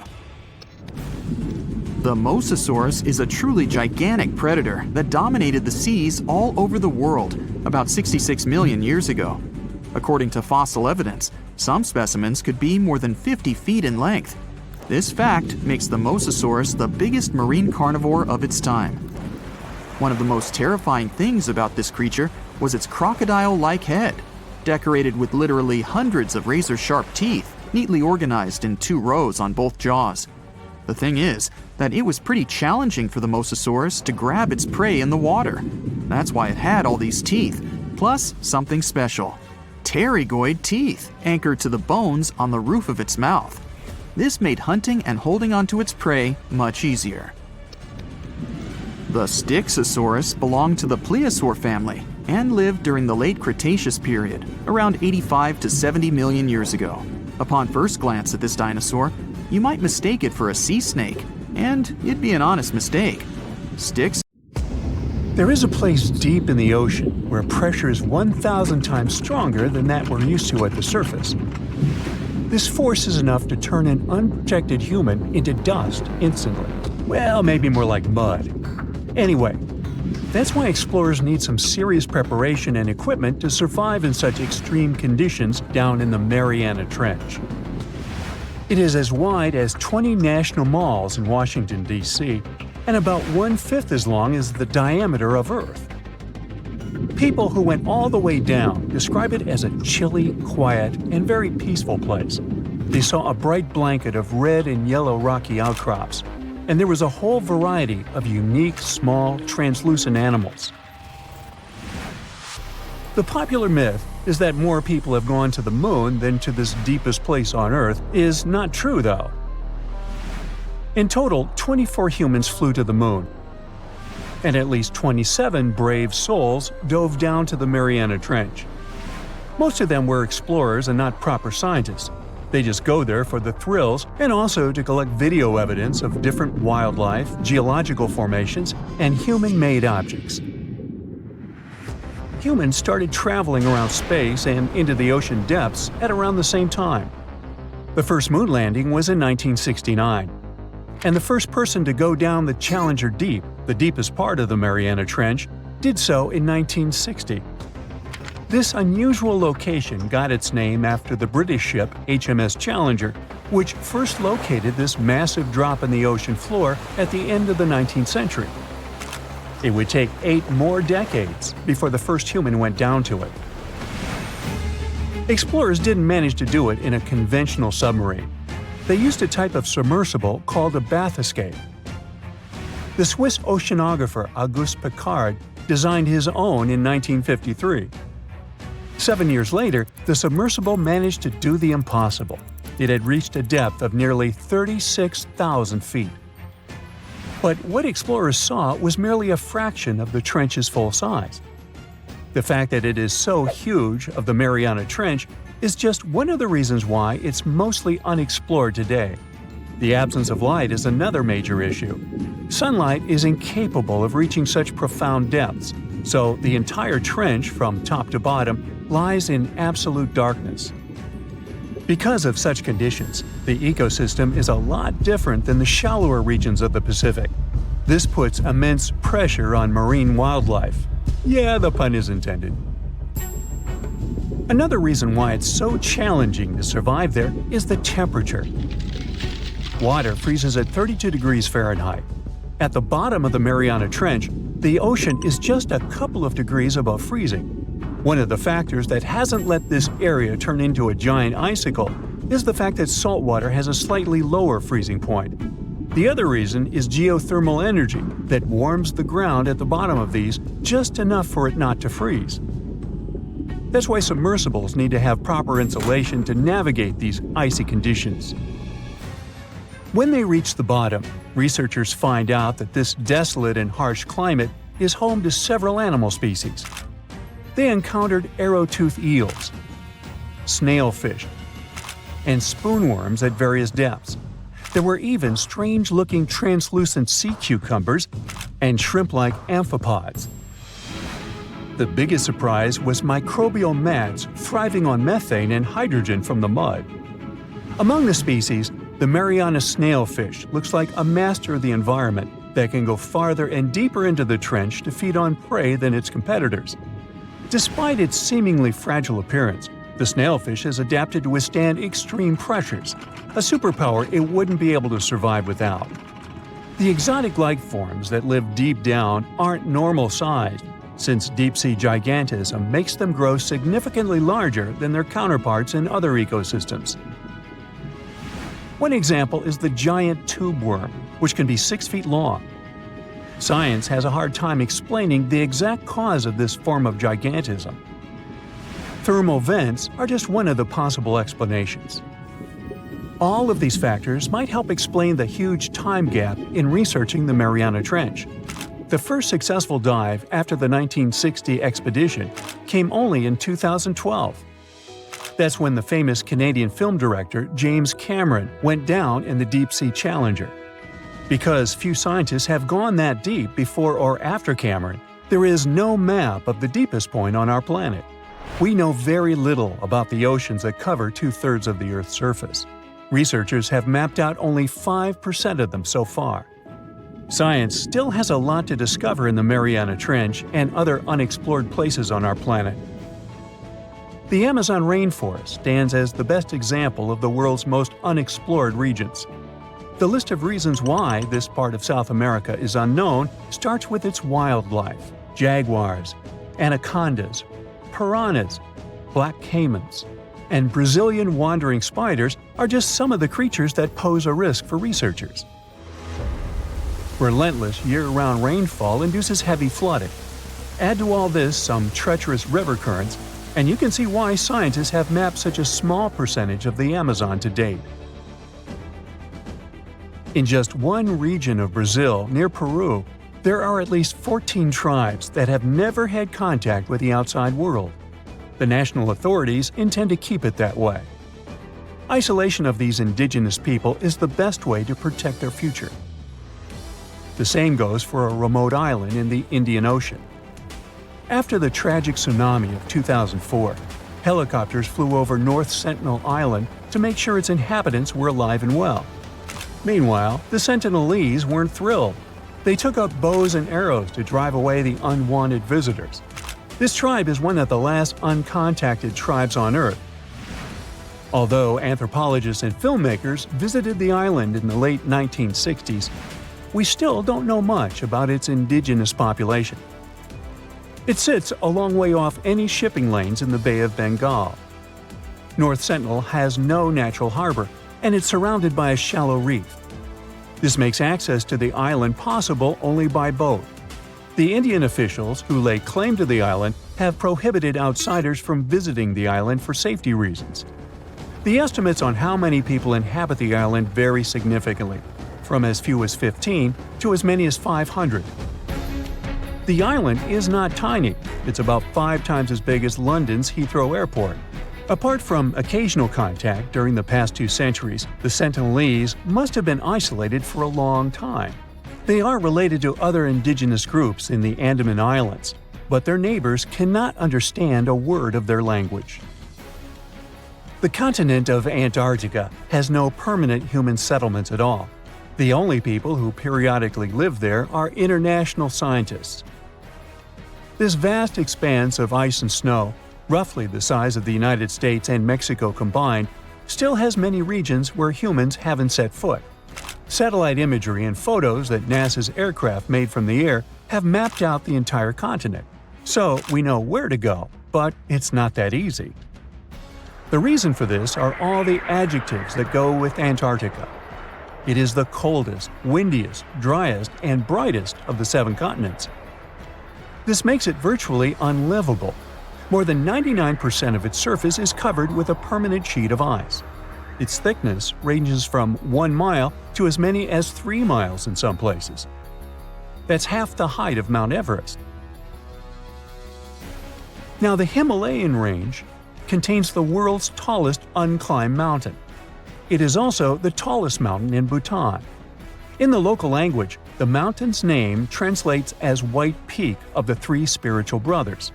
The Mosasaurus is a truly gigantic predator that dominated the seas all over the world about 66 million years ago. According to fossil evidence, some specimens could be more than 50 feet in length. This fact makes the Mosasaurus the biggest marine carnivore of its time. One of the most terrifying things about this creature was its crocodile-like head, decorated with literally hundreds of razor-sharp teeth, neatly organized in 2 rows on both jaws. The thing is that it was pretty challenging for the Mosasaurus to grab its prey in the water. That's why it had all these teeth, plus something special: pterygoid teeth anchored to the bones on the roof of its mouth. This made hunting and holding onto its prey much easier. The Styxosaurus belonged to the plesiosaur family and lived during the late Cretaceous period, around 85 to 70 million years ago. Upon first glance at this dinosaur, you might mistake it for a sea snake, and it'd be an honest mistake. There is a place deep in the ocean where pressure is 1,000 times stronger than that we're used to at the surface. This force is enough to turn an unprotected human into dust instantly. Well, maybe more like mud. Anyway, that's why explorers need some serious preparation and equipment to survive in such extreme conditions down in the Mariana Trench. It is as wide as 20 national malls in Washington, D.C., and about 1/5 as long as the diameter of Earth. People who went all the way down describe it as a chilly, quiet, and very peaceful place. They saw a bright blanket of red and yellow rocky outcrops, and there was a whole variety of unique, small, translucent animals. The popular myth is that more people have gone to the moon than to this deepest place on Earth is not true, though. In total, 24 humans flew to the moon, and at least 27 brave souls dove down to the Mariana Trench. Most of them were explorers and not proper scientists. They just go there for the thrills and also to collect video evidence of different wildlife, geological formations, and human-made objects. Humans started traveling around space and into the ocean depths at around the same time. The first moon landing was in 1969, and the first person to go down the Challenger Deep, the deepest part of the Mariana Trench, did so in 1960. This unusual location got its name after the British ship HMS Challenger, which first located this massive drop in the ocean floor at the end of the 19th century. It would take 8 more decades before the first human went down to it. Explorers didn't manage to do it in a conventional submarine. They used a type of submersible called a bath escape. The Swiss oceanographer Auguste Piccard designed his own in 1953. 7 years later, the submersible managed to do the impossible. It had reached a depth of nearly 36,000 feet. But what explorers saw was merely a fraction of the trench's full size. The fact that it is so huge of the Mariana Trench is just one of the reasons why it's mostly unexplored today. The absence of light is another major issue. Sunlight is incapable of reaching such profound depths, so the entire trench from top to bottom lies in absolute darkness. Because of such conditions, the ecosystem is a lot different than the shallower regions of the Pacific. This puts immense pressure on marine wildlife. Yeah, the pun is intended. Another reason why it's so challenging to survive there is the temperature. Water freezes at 32 degrees Fahrenheit. At the bottom of the Mariana Trench, the ocean is just a couple of degrees above freezing. One of the factors that hasn't let this area turn into a giant icicle is the fact that salt water has a slightly lower freezing point. The other reason is geothermal energy that warms the ground at the bottom of these just enough for it not to freeze. That's why submersibles need to have proper insulation to navigate these icy conditions. When they reach the bottom, researchers find out that this desolate and harsh climate is home to several animal species. They encountered arrow-toothed eels, snailfish, and spoonworms at various depths. There were even strange-looking translucent sea cucumbers and shrimp-like amphipods. The biggest surprise was microbial mats thriving on methane and hydrogen from the mud. Among the species, the Mariana snailfish looks like a master of the environment that can go farther and deeper into the trench to feed on prey than its competitors. Despite its seemingly fragile appearance, the snailfish has adapted to withstand extreme pressures, a superpower it wouldn't be able to survive without. The exotic life forms that live deep down aren't normal-sized, since deep-sea gigantism makes them grow significantly larger than their counterparts in other ecosystems. One example is the giant tube worm, which can be 6 feet long. Science has a hard time explaining the exact cause of this form of gigantism. Thermal vents are just one of the possible explanations. All of these factors might help explain the huge time gap in researching the Mariana Trench. The first successful dive after the 1960 expedition came only in 2012. That's when the famous Canadian film director James Cameron went down in the Deep-Sea Challenger. Because few scientists have gone that deep before or after Cameron, there is no map of the deepest point on our planet. We know very little about the oceans that cover 2/3 of the Earth's surface. Researchers have mapped out only 5% of them so far. Science still has a lot to discover in the Mariana Trench and other unexplored places on our planet. The Amazon rainforest stands as the best example of the world's most unexplored regions. The list of reasons why this part of South America is unknown starts with its wildlife: jaguars, anacondas, piranhas, black caimans, and Brazilian wandering spiders are just some of the creatures that pose a risk for researchers. Relentless year-round rainfall induces heavy flooding. Add to all this some treacherous river currents, and you can see why scientists have mapped such a small percentage of the Amazon to date. In just one region of Brazil, near Peru, there are at least 14 tribes that have never had contact with the outside world. The national authorities intend to keep it that way. Isolation of these indigenous people is the best way to protect their future. The same goes for a remote island in the Indian Ocean. After the tragic tsunami of 2004, helicopters flew over North Sentinel Island to make sure its inhabitants were alive and well. Meanwhile, the Sentinelese weren't thrilled. They took up bows and arrows to drive away the unwanted visitors. This tribe is one of the last uncontacted tribes on Earth. Although anthropologists and filmmakers visited the island in the late 1960s, we still don't know much about its indigenous population. It sits a long way off any shipping lanes in the Bay of Bengal. North Sentinel has no natural harbor, and it's surrounded by a shallow reef. This makes access to the island possible only by boat. The Indian officials who lay claim to the island have prohibited outsiders from visiting the island for safety reasons. The estimates on how many people inhabit the island vary significantly, from as few as 15 to as many as 500. The island is not tiny. It's about 5 times as big as London's Heathrow Airport. Apart from occasional contact during the past 2 centuries, the Sentinelese must have been isolated for a long time. They are related to other indigenous groups in the Andaman Islands, but their neighbors cannot understand a word of their language. The continent of Antarctica has no permanent human settlements at all. The only people who periodically live there are international scientists. This vast expanse of ice and snow, roughly the size of the United States and Mexico combined, still has many regions where humans haven't set foot. Satellite imagery and photos that NASA's aircraft made from the air have mapped out the entire continent. So we know where to go, but it's not that easy. The reason for this are all the adjectives that go with Antarctica. It is the coldest, windiest, driest, and brightest of the 7 continents. This makes it virtually unlivable. More than 99% of its surface is covered with a permanent sheet of ice. Its thickness ranges from 1 mile to as many as 3 miles in some places. That's half the height of Mount Everest. Now, the Himalayan range contains the world's tallest unclimbed mountain. It is also the tallest mountain in Bhutan. In the local language, the mountain's name translates as White Peak of the 3 spiritual brothers.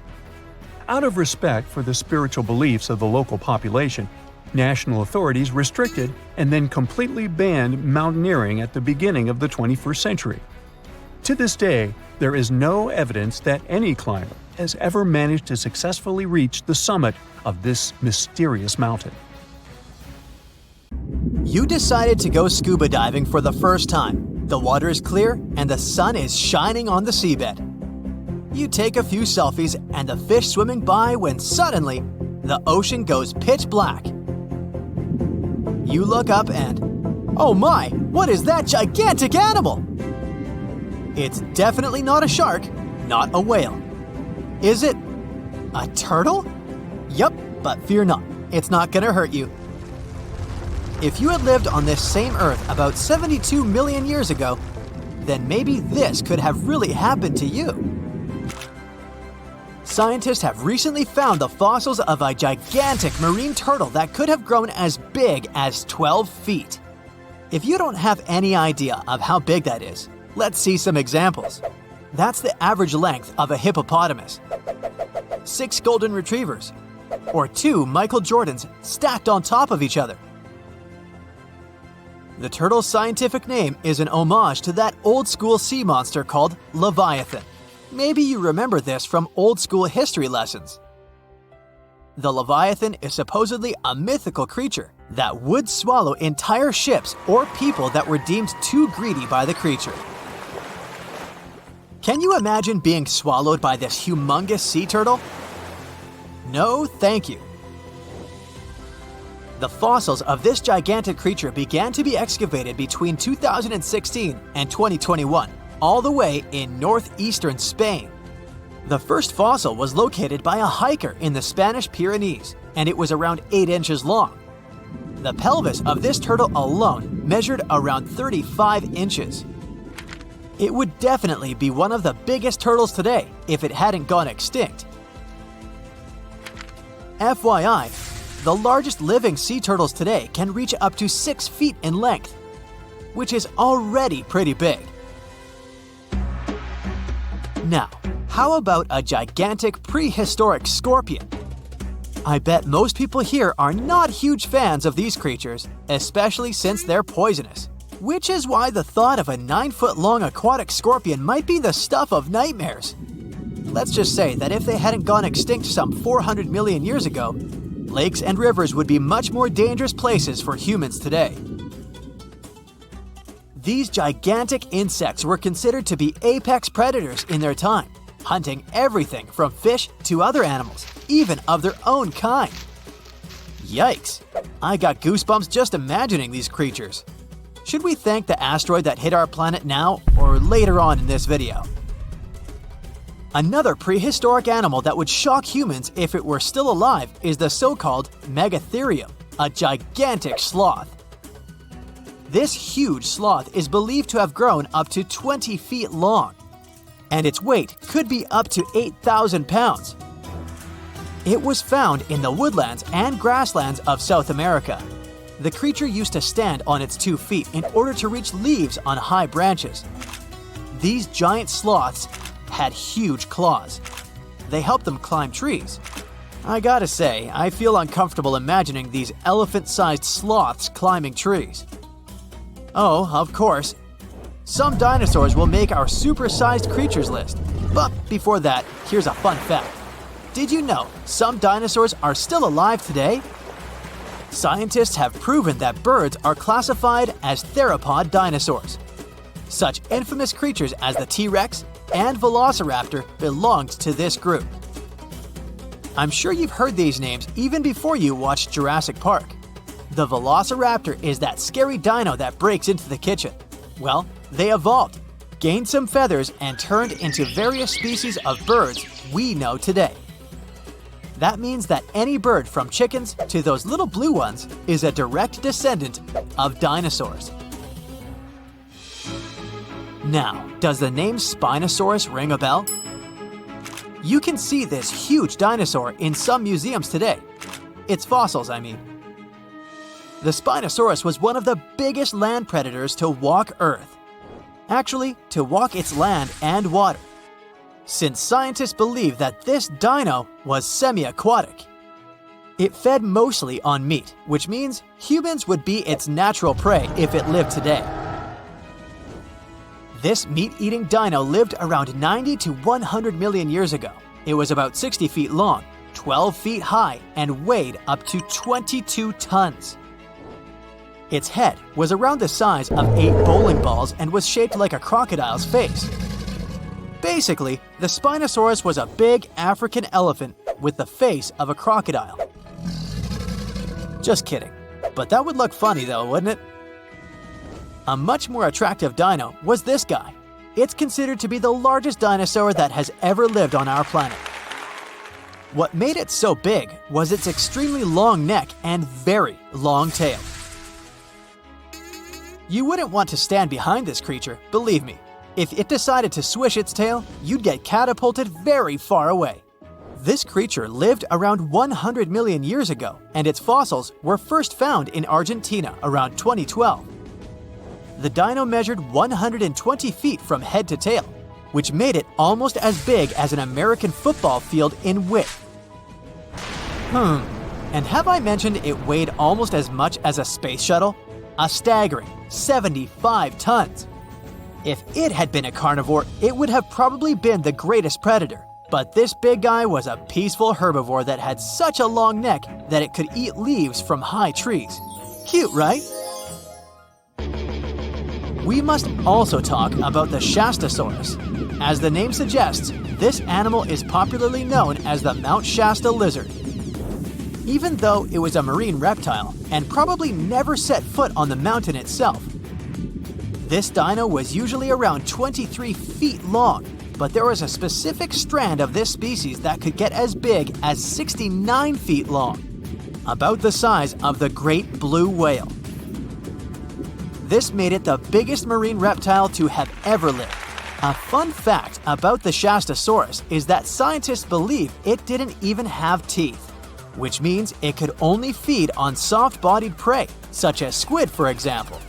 Out of respect for the spiritual beliefs of the local population, national authorities restricted and then completely banned mountaineering at the beginning of the 21st century. To this day, there is no evidence that any climber has ever managed to successfully reach the summit of this mysterious mountain. You decided to go scuba diving for the first time. The water is clear and the sun is shining on the seabed. You take a few selfies and the fish swimming by when suddenly, the ocean goes pitch black. You look up and, oh my, what is that gigantic animal? It's definitely not a shark, not a whale. Is it a turtle? Yup, but fear not, it's not gonna hurt you. If you had lived on this same Earth about 72 million years ago, then maybe this could have really happened to you. Scientists have recently found the fossils of a gigantic marine turtle that could have grown as big as 12 feet. If you don't have any idea of how big that is, let's see some examples. That's the average length of a hippopotamus, 6 golden retrievers, or 2 Michael Jordans stacked on top of each other. The turtle's scientific name is an homage to that old-school sea monster called Leviathan. Maybe you remember this from old-school history lessons. The Leviathan is supposedly a mythical creature that would swallow entire ships or people that were deemed too greedy by the creature. Can you imagine being swallowed by this humongous sea turtle? No, thank you. The fossils of this gigantic creature began to be excavated between 2016 and 2021, all the way in northeastern Spain. The first fossil was located by a hiker in the Spanish Pyrenees, and it was around 8 inches long. The pelvis of this turtle alone measured around 35 inches. It would definitely be one of the biggest turtles today if it hadn't gone extinct. FYI, the largest living sea turtles today can reach up to 6 feet in length, which is already pretty big. Now, how about a gigantic prehistoric scorpion? I bet most people here are not huge fans of these creatures, especially since they're poisonous, which is why the thought of a 9-foot-long aquatic scorpion might be the stuff of nightmares. Let's just say that if they hadn't gone extinct some 400 million years ago, lakes and rivers would be much more dangerous places for humans today. These gigantic insects were considered to be apex predators in their time, hunting everything from fish to other animals, even of their own kind. Yikes! I got goosebumps just imagining these creatures. Should we thank the asteroid that hit our planet now or later on in this video? Another prehistoric animal that would shock humans if it were still alive is the so-called Megatherium, a gigantic sloth. This huge sloth is believed to have grown up to 20 feet long, and its weight could be up to 8,000 pounds. It was found in the woodlands and grasslands of South America. The creature used to stand on its 2 feet in order to reach leaves on high branches. These giant sloths had huge claws. They helped them climb trees. I gotta say, I feel uncomfortable imagining these elephant-sized sloths climbing trees. Oh, of course, some dinosaurs will make our super-sized creatures list. But before that, here's a fun fact. Did you know some dinosaurs are still alive today? Scientists have proven that birds are classified as theropod dinosaurs. Such infamous creatures as the T-Rex and Velociraptor belonged to this group. I'm sure you've heard these names even before you watched Jurassic Park. The Velociraptor is that scary dino that breaks into the kitchen. Well, they evolved, gained some feathers, and turned into various species of birds we know today. That means that any bird from chickens to those little blue ones is a direct descendant of dinosaurs. Now, does the name Spinosaurus ring a bell? You can see this huge dinosaur in some museums today. Its fossils, I mean. The Spinosaurus was one of the biggest land predators to walk Earth. Actually, to walk its land and water, since scientists believe that this dino was semi-aquatic. It fed mostly on meat, which means humans would be its natural prey if it lived today. This meat-eating dino lived around 90 to 100 million years ago. It was about 60 feet long, 12 feet high, and weighed up to 22 tons. Its head was around the size of 8 bowling balls and was shaped like a crocodile's face. Basically, the Spinosaurus was a big African elephant with the face of a crocodile. Just kidding. But that would look funny though, wouldn't it? A much more attractive dino was this guy. It's considered to be the largest dinosaur that has ever lived on our planet. What made it so big was its extremely long neck and very long tail. You wouldn't want to stand behind this creature, believe me. If it decided to swish its tail, you'd get catapulted very far away. This creature lived around 100 million years ago, and its fossils were first found in Argentina around 2012. The dino measured 120 feet from head to tail, which made it almost as big as an American football field in width. And have I mentioned it weighed almost as much as a space shuttle? A staggering 75 tons. If it had been a carnivore, it would have probably been the greatest predator. But this big guy was a peaceful herbivore that had such a long neck that it could eat leaves from high trees. Cute, right? We must also talk about the Shastasaurus. As the name suggests, this animal is popularly known as the Mount Shasta lizard. Even though it was a marine reptile and probably never set foot on the mountain itself, this dino was usually around 23 feet long, but there was a specific strand of this species that could get as big as 69 feet long, about the size of the great blue whale. This made it the biggest marine reptile to have ever lived. A fun fact about the Shastasaurus is that scientists believe it didn't even have teeth, which means it could only feed on soft-bodied prey, such as squid, for example.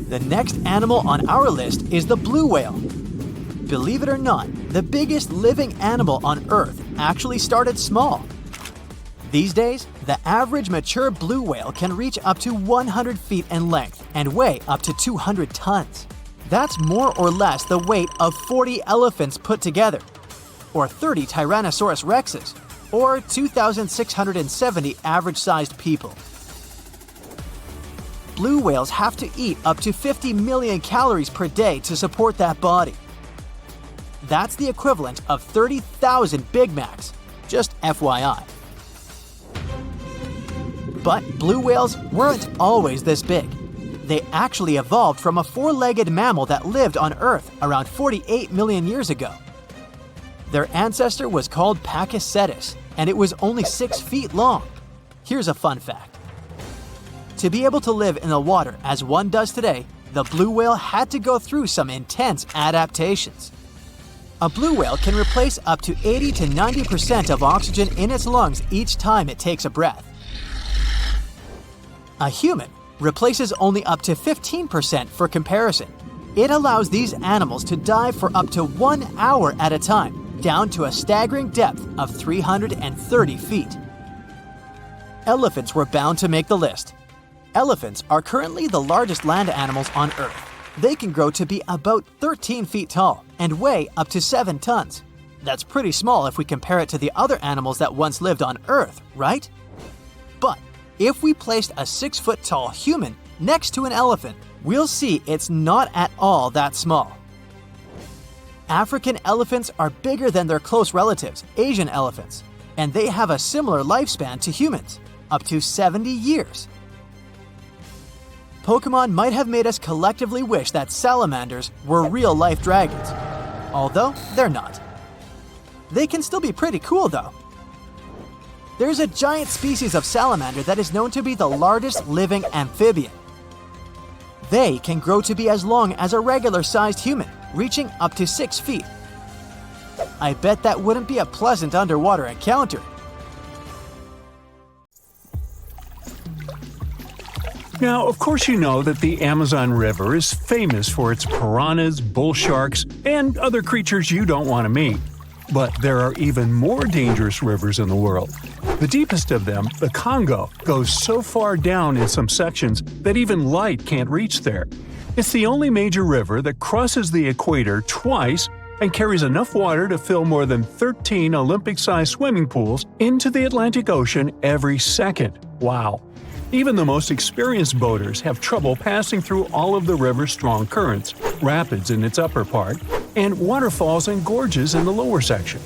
The next animal on our list is the blue whale. Believe it or not, the biggest living animal on Earth actually started small. These days, the average mature blue whale can reach up to 100 feet in length and weigh up to 200 tons. That's more or less the weight of 40 elephants put together, or 30 Tyrannosaurus rexes, or 2,670 average-sized people. Blue whales have to eat up to 50 million calories per day to support that body. That's the equivalent of 30,000 Big Macs, just FYI. But blue whales weren't always this big. They actually evolved from a four-legged mammal that lived on Earth around 48 million years ago. Their ancestor was called Pachycetus, and it was only 6 feet long. Here's a fun fact. To be able to live in the water as one does today, the blue whale had to go through some intense adaptations. A blue whale can replace up to 80 to 90% of oxygen in its lungs each time it takes a breath. A human replaces only up to 15% for comparison. It allows these animals to dive for up to 1 hour at a time, down to a staggering depth of 330 feet. Elephants were bound to make the list. Elephants are currently the largest land animals on Earth. They can grow to be about 13 feet tall and weigh up to 7 tons. That's pretty small if we compare it to the other animals that once lived on Earth, right? But if we placed a 6-foot-tall human next to an elephant, we'll see it's not at all that small. African elephants are bigger than their close relatives, Asian elephants, and they have a similar lifespan to humans, up to 70 years. Pokemon might have made us collectively wish that salamanders were real-life dragons, although they're not. They can still be pretty cool though. There's a giant species of salamander that is known to be the largest living amphibian. They can grow to be as long as a regular-sized human, reaching up to 6 feet. I bet that wouldn't be a pleasant underwater encounter. Now, of course you know that the Amazon River is famous for its piranhas, bull sharks, and other creatures you don't want to meet. But there are even more dangerous rivers in the world. The deepest of them, the Congo, goes so far down in some sections that even light can't reach there. It's the only major river that crosses the equator twice and carries enough water to fill more than 13 Olympic-sized swimming pools into the Atlantic Ocean every second. Wow! Even the most experienced boaters have trouble passing through all of the river's strong currents, rapids in its upper part, and waterfalls and gorges in the lower section.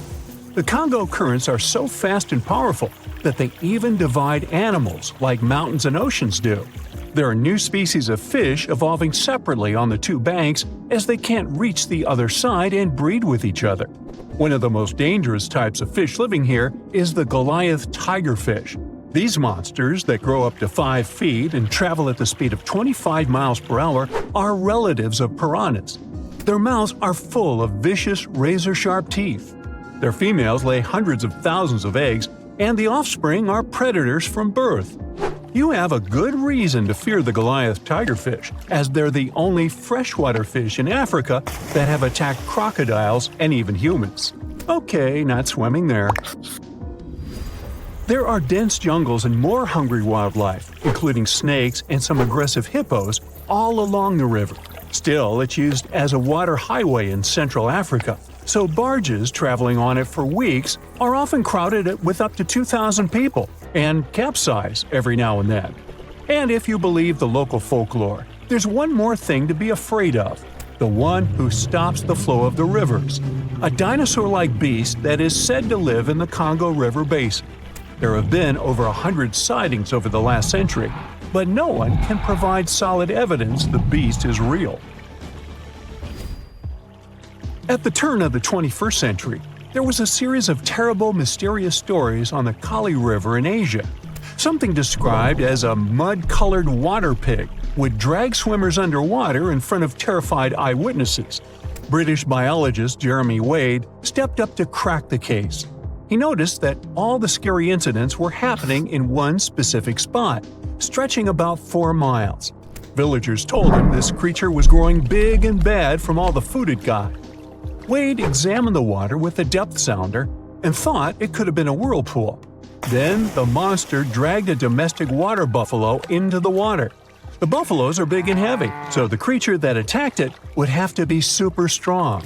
The Congo currents are so fast and powerful that they even divide animals like mountains and oceans do. There are new species of fish evolving separately on the two banks as they can't reach the other side and breed with each other. One of the most dangerous types of fish living here is the Goliath tigerfish. These monsters, that grow up to 5 feet and travel at the speed of 25 miles per hour, are relatives of piranhas. Their mouths are full of vicious, razor-sharp teeth. Their females lay hundreds of thousands of eggs, and the offspring are predators from birth. You have a good reason to fear the Goliath tigerfish, as they're the only freshwater fish in Africa that have attacked crocodiles and even humans. Okay, not swimming there. There are dense jungles and more hungry wildlife, including snakes and some aggressive hippos, all along the river. Still, it's used as a water highway in Central Africa, so barges traveling on it for weeks are often crowded with up to 2,000 people and capsize every now and then. And if you believe the local folklore, there's one more thing to be afraid of: the one who stops the flow of the rivers, a dinosaur-like beast that is said to live in the Congo River basin. There have been over 100 sightings over the last century, but no one can provide solid evidence the beast is real. At the turn of the 21st century, there was a series of terrible, mysterious stories on the Kali River in Asia. Something described as a mud-colored water pig would drag swimmers underwater in front of terrified eyewitnesses. British biologist Jeremy Wade stepped up to crack the case. He noticed that all the scary incidents were happening in one specific spot, stretching about 4 miles. Villagers told him this creature was growing big and bad from all the food it got. Wade examined the water with a depth sounder and thought it could have been a whirlpool. Then the monster dragged a domestic water buffalo into the water. The buffaloes are big and heavy, so the creature that attacked it would have to be super strong.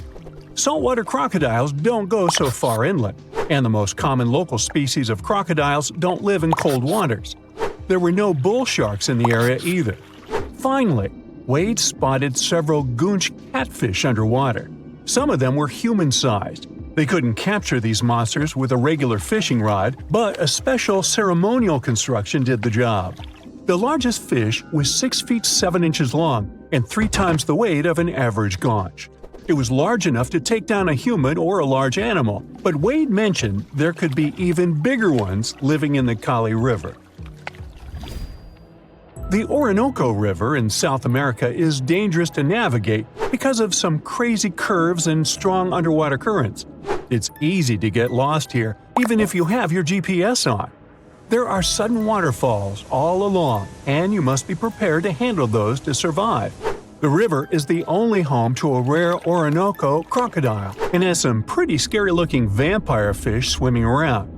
Saltwater crocodiles don't go so far inland, and the most common local species of crocodiles don't live in cold waters. There were no bull sharks in the area either. Finally, Wade spotted several goonch catfish underwater. Some of them were human-sized, They couldn't capture these monsters with a regular fishing rod, but a special ceremonial construction did the job. The largest fish was 6 feet 7 inches long and 3 times the weight of an average gaunch. It was large enough to take down a human or a large animal, but Wade mentioned there could be even bigger ones living in the Kali River. The Orinoco River in South America is dangerous to navigate because of some crazy curves and strong underwater currents. It's easy to get lost here, even if you have your GPS on. There are sudden waterfalls all along, and you must be prepared to handle those to survive. The river is the only home to a rare Orinoco crocodile and has some pretty scary-looking vampire fish swimming around.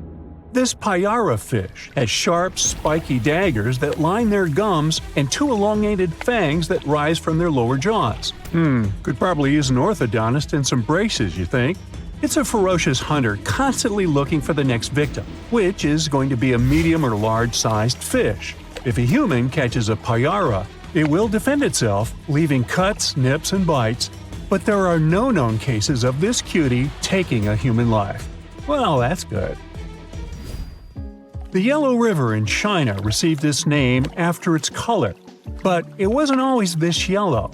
This payara fish has sharp, spiky daggers that line their gums and 2 elongated fangs that rise from their lower jaws. Could probably use an orthodontist and some braces, you think? It's a ferocious hunter constantly looking for the next victim, which is going to be a medium or large-sized fish. If a human catches a payara, it will defend itself, leaving cuts, nips, and bites, but there are no known cases of this cutie taking a human life. Well, that's good. The Yellow River in China received its name after its color, but it wasn't always this yellow.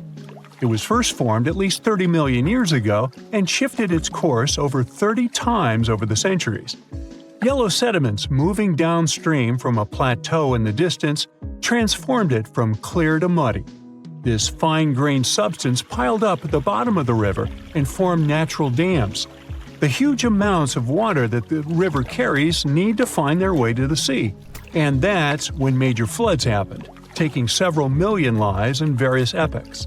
It was first formed at least 30 million years ago and shifted its course over 30 times over the centuries. Yellow sediments moving downstream from a plateau in the distance transformed it from clear to muddy. This fine-grained substance piled up at the bottom of the river and formed natural dams. The huge amounts of water that the river carries need to find their way to the sea, and that's when major floods happened, taking several million lives in various epochs.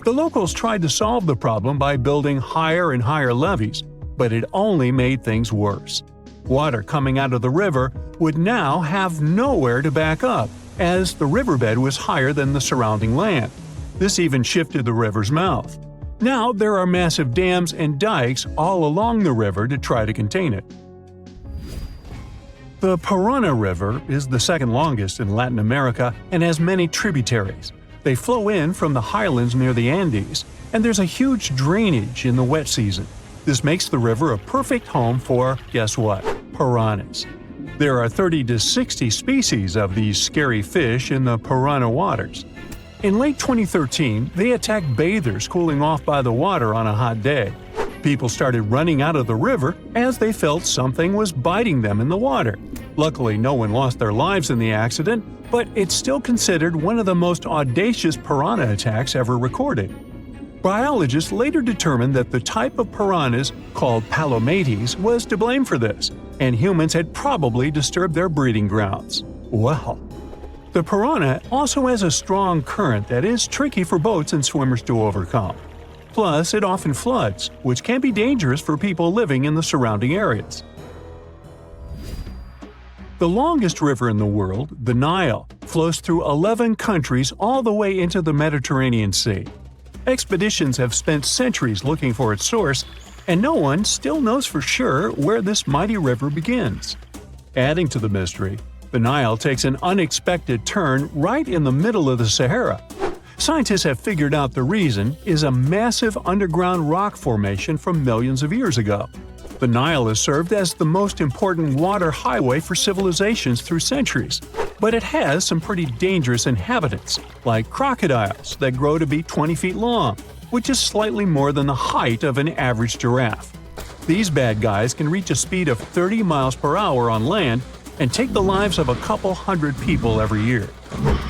The locals tried to solve the problem by building higher and higher levees, but it only made things worse. Water coming out of the river would now have nowhere to back up, as the riverbed was higher than the surrounding land. This even shifted the river's mouth. Now there are massive dams and dikes all along the river to try to contain it. The Paraná River is the second longest in Latin America and has many tributaries. They flow in from the highlands near the Andes, and there's a huge drainage in the wet season. This makes the river a perfect home for, guess what, piranhas. There are 30 to 60 species of these scary fish in the Paraná waters. In late 2013, they attacked bathers cooling off by the water on a hot day. People started running out of the river as they felt something was biting them in the water. Luckily, no one lost their lives in the accident, but it's still considered one of the most audacious piranha attacks ever recorded. Biologists later determined that the type of piranhas, called palomates, was to blame for this, and humans had probably disturbed their breeding grounds. Well, the piranha also has a strong current that is tricky for boats and swimmers to overcome. Plus, it often floods, which can be dangerous for people living in the surrounding areas. The longest river in the world, the Nile, flows through 11 countries all the way into the Mediterranean Sea. Expeditions have spent centuries looking for its source, and no one still knows for sure where this mighty river begins. Adding to the mystery, the Nile takes an unexpected turn right in the middle of the Sahara. Scientists have figured out the reason is a massive underground rock formation from millions of years ago. The Nile has served as the most important water highway for civilizations through centuries, but it has some pretty dangerous inhabitants, like crocodiles that grow to be 20 feet long, which is slightly more than the height of an average giraffe. These bad guys can reach a speed of 30 miles per hour on land and take the lives of a couple hundred people every year.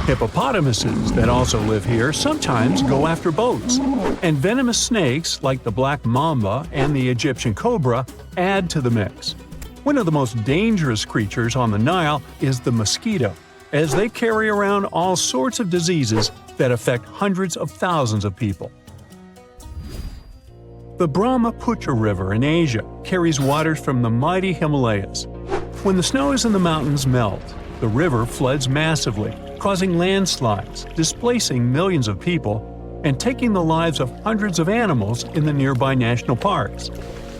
Hippopotamuses that also live here sometimes go after boats, and venomous snakes like the black mamba and the Egyptian cobra add to the mix. One of the most dangerous creatures on the Nile is the mosquito, as they carry around all sorts of diseases that affect hundreds of thousands of people. The Brahmaputra River in Asia carries waters from the mighty Himalayas. When the snows in the mountains melt, the river floods massively, causing landslides, displacing millions of people, and taking the lives of hundreds of animals in the nearby national parks.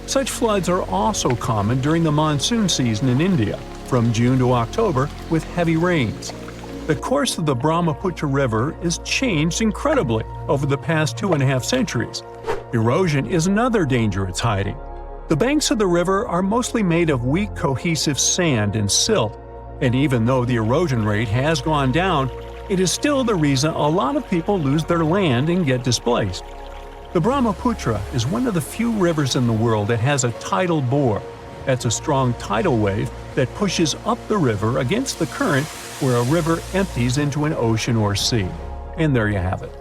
Such floods are also common during the monsoon season in India, from June to October, with heavy rains. The course of the Brahmaputra River is changed incredibly over the past 2.5 centuries. Erosion is another danger it's hiding. The banks of the river are mostly made of weak cohesive sand and silt, and even though the erosion rate has gone down, it is still the reason a lot of people lose their land and get displaced. The Brahmaputra is one of the few rivers in the world that has a tidal bore. That's a strong tidal wave that pushes up the river against the current where a river empties into an ocean or sea. And there you have it.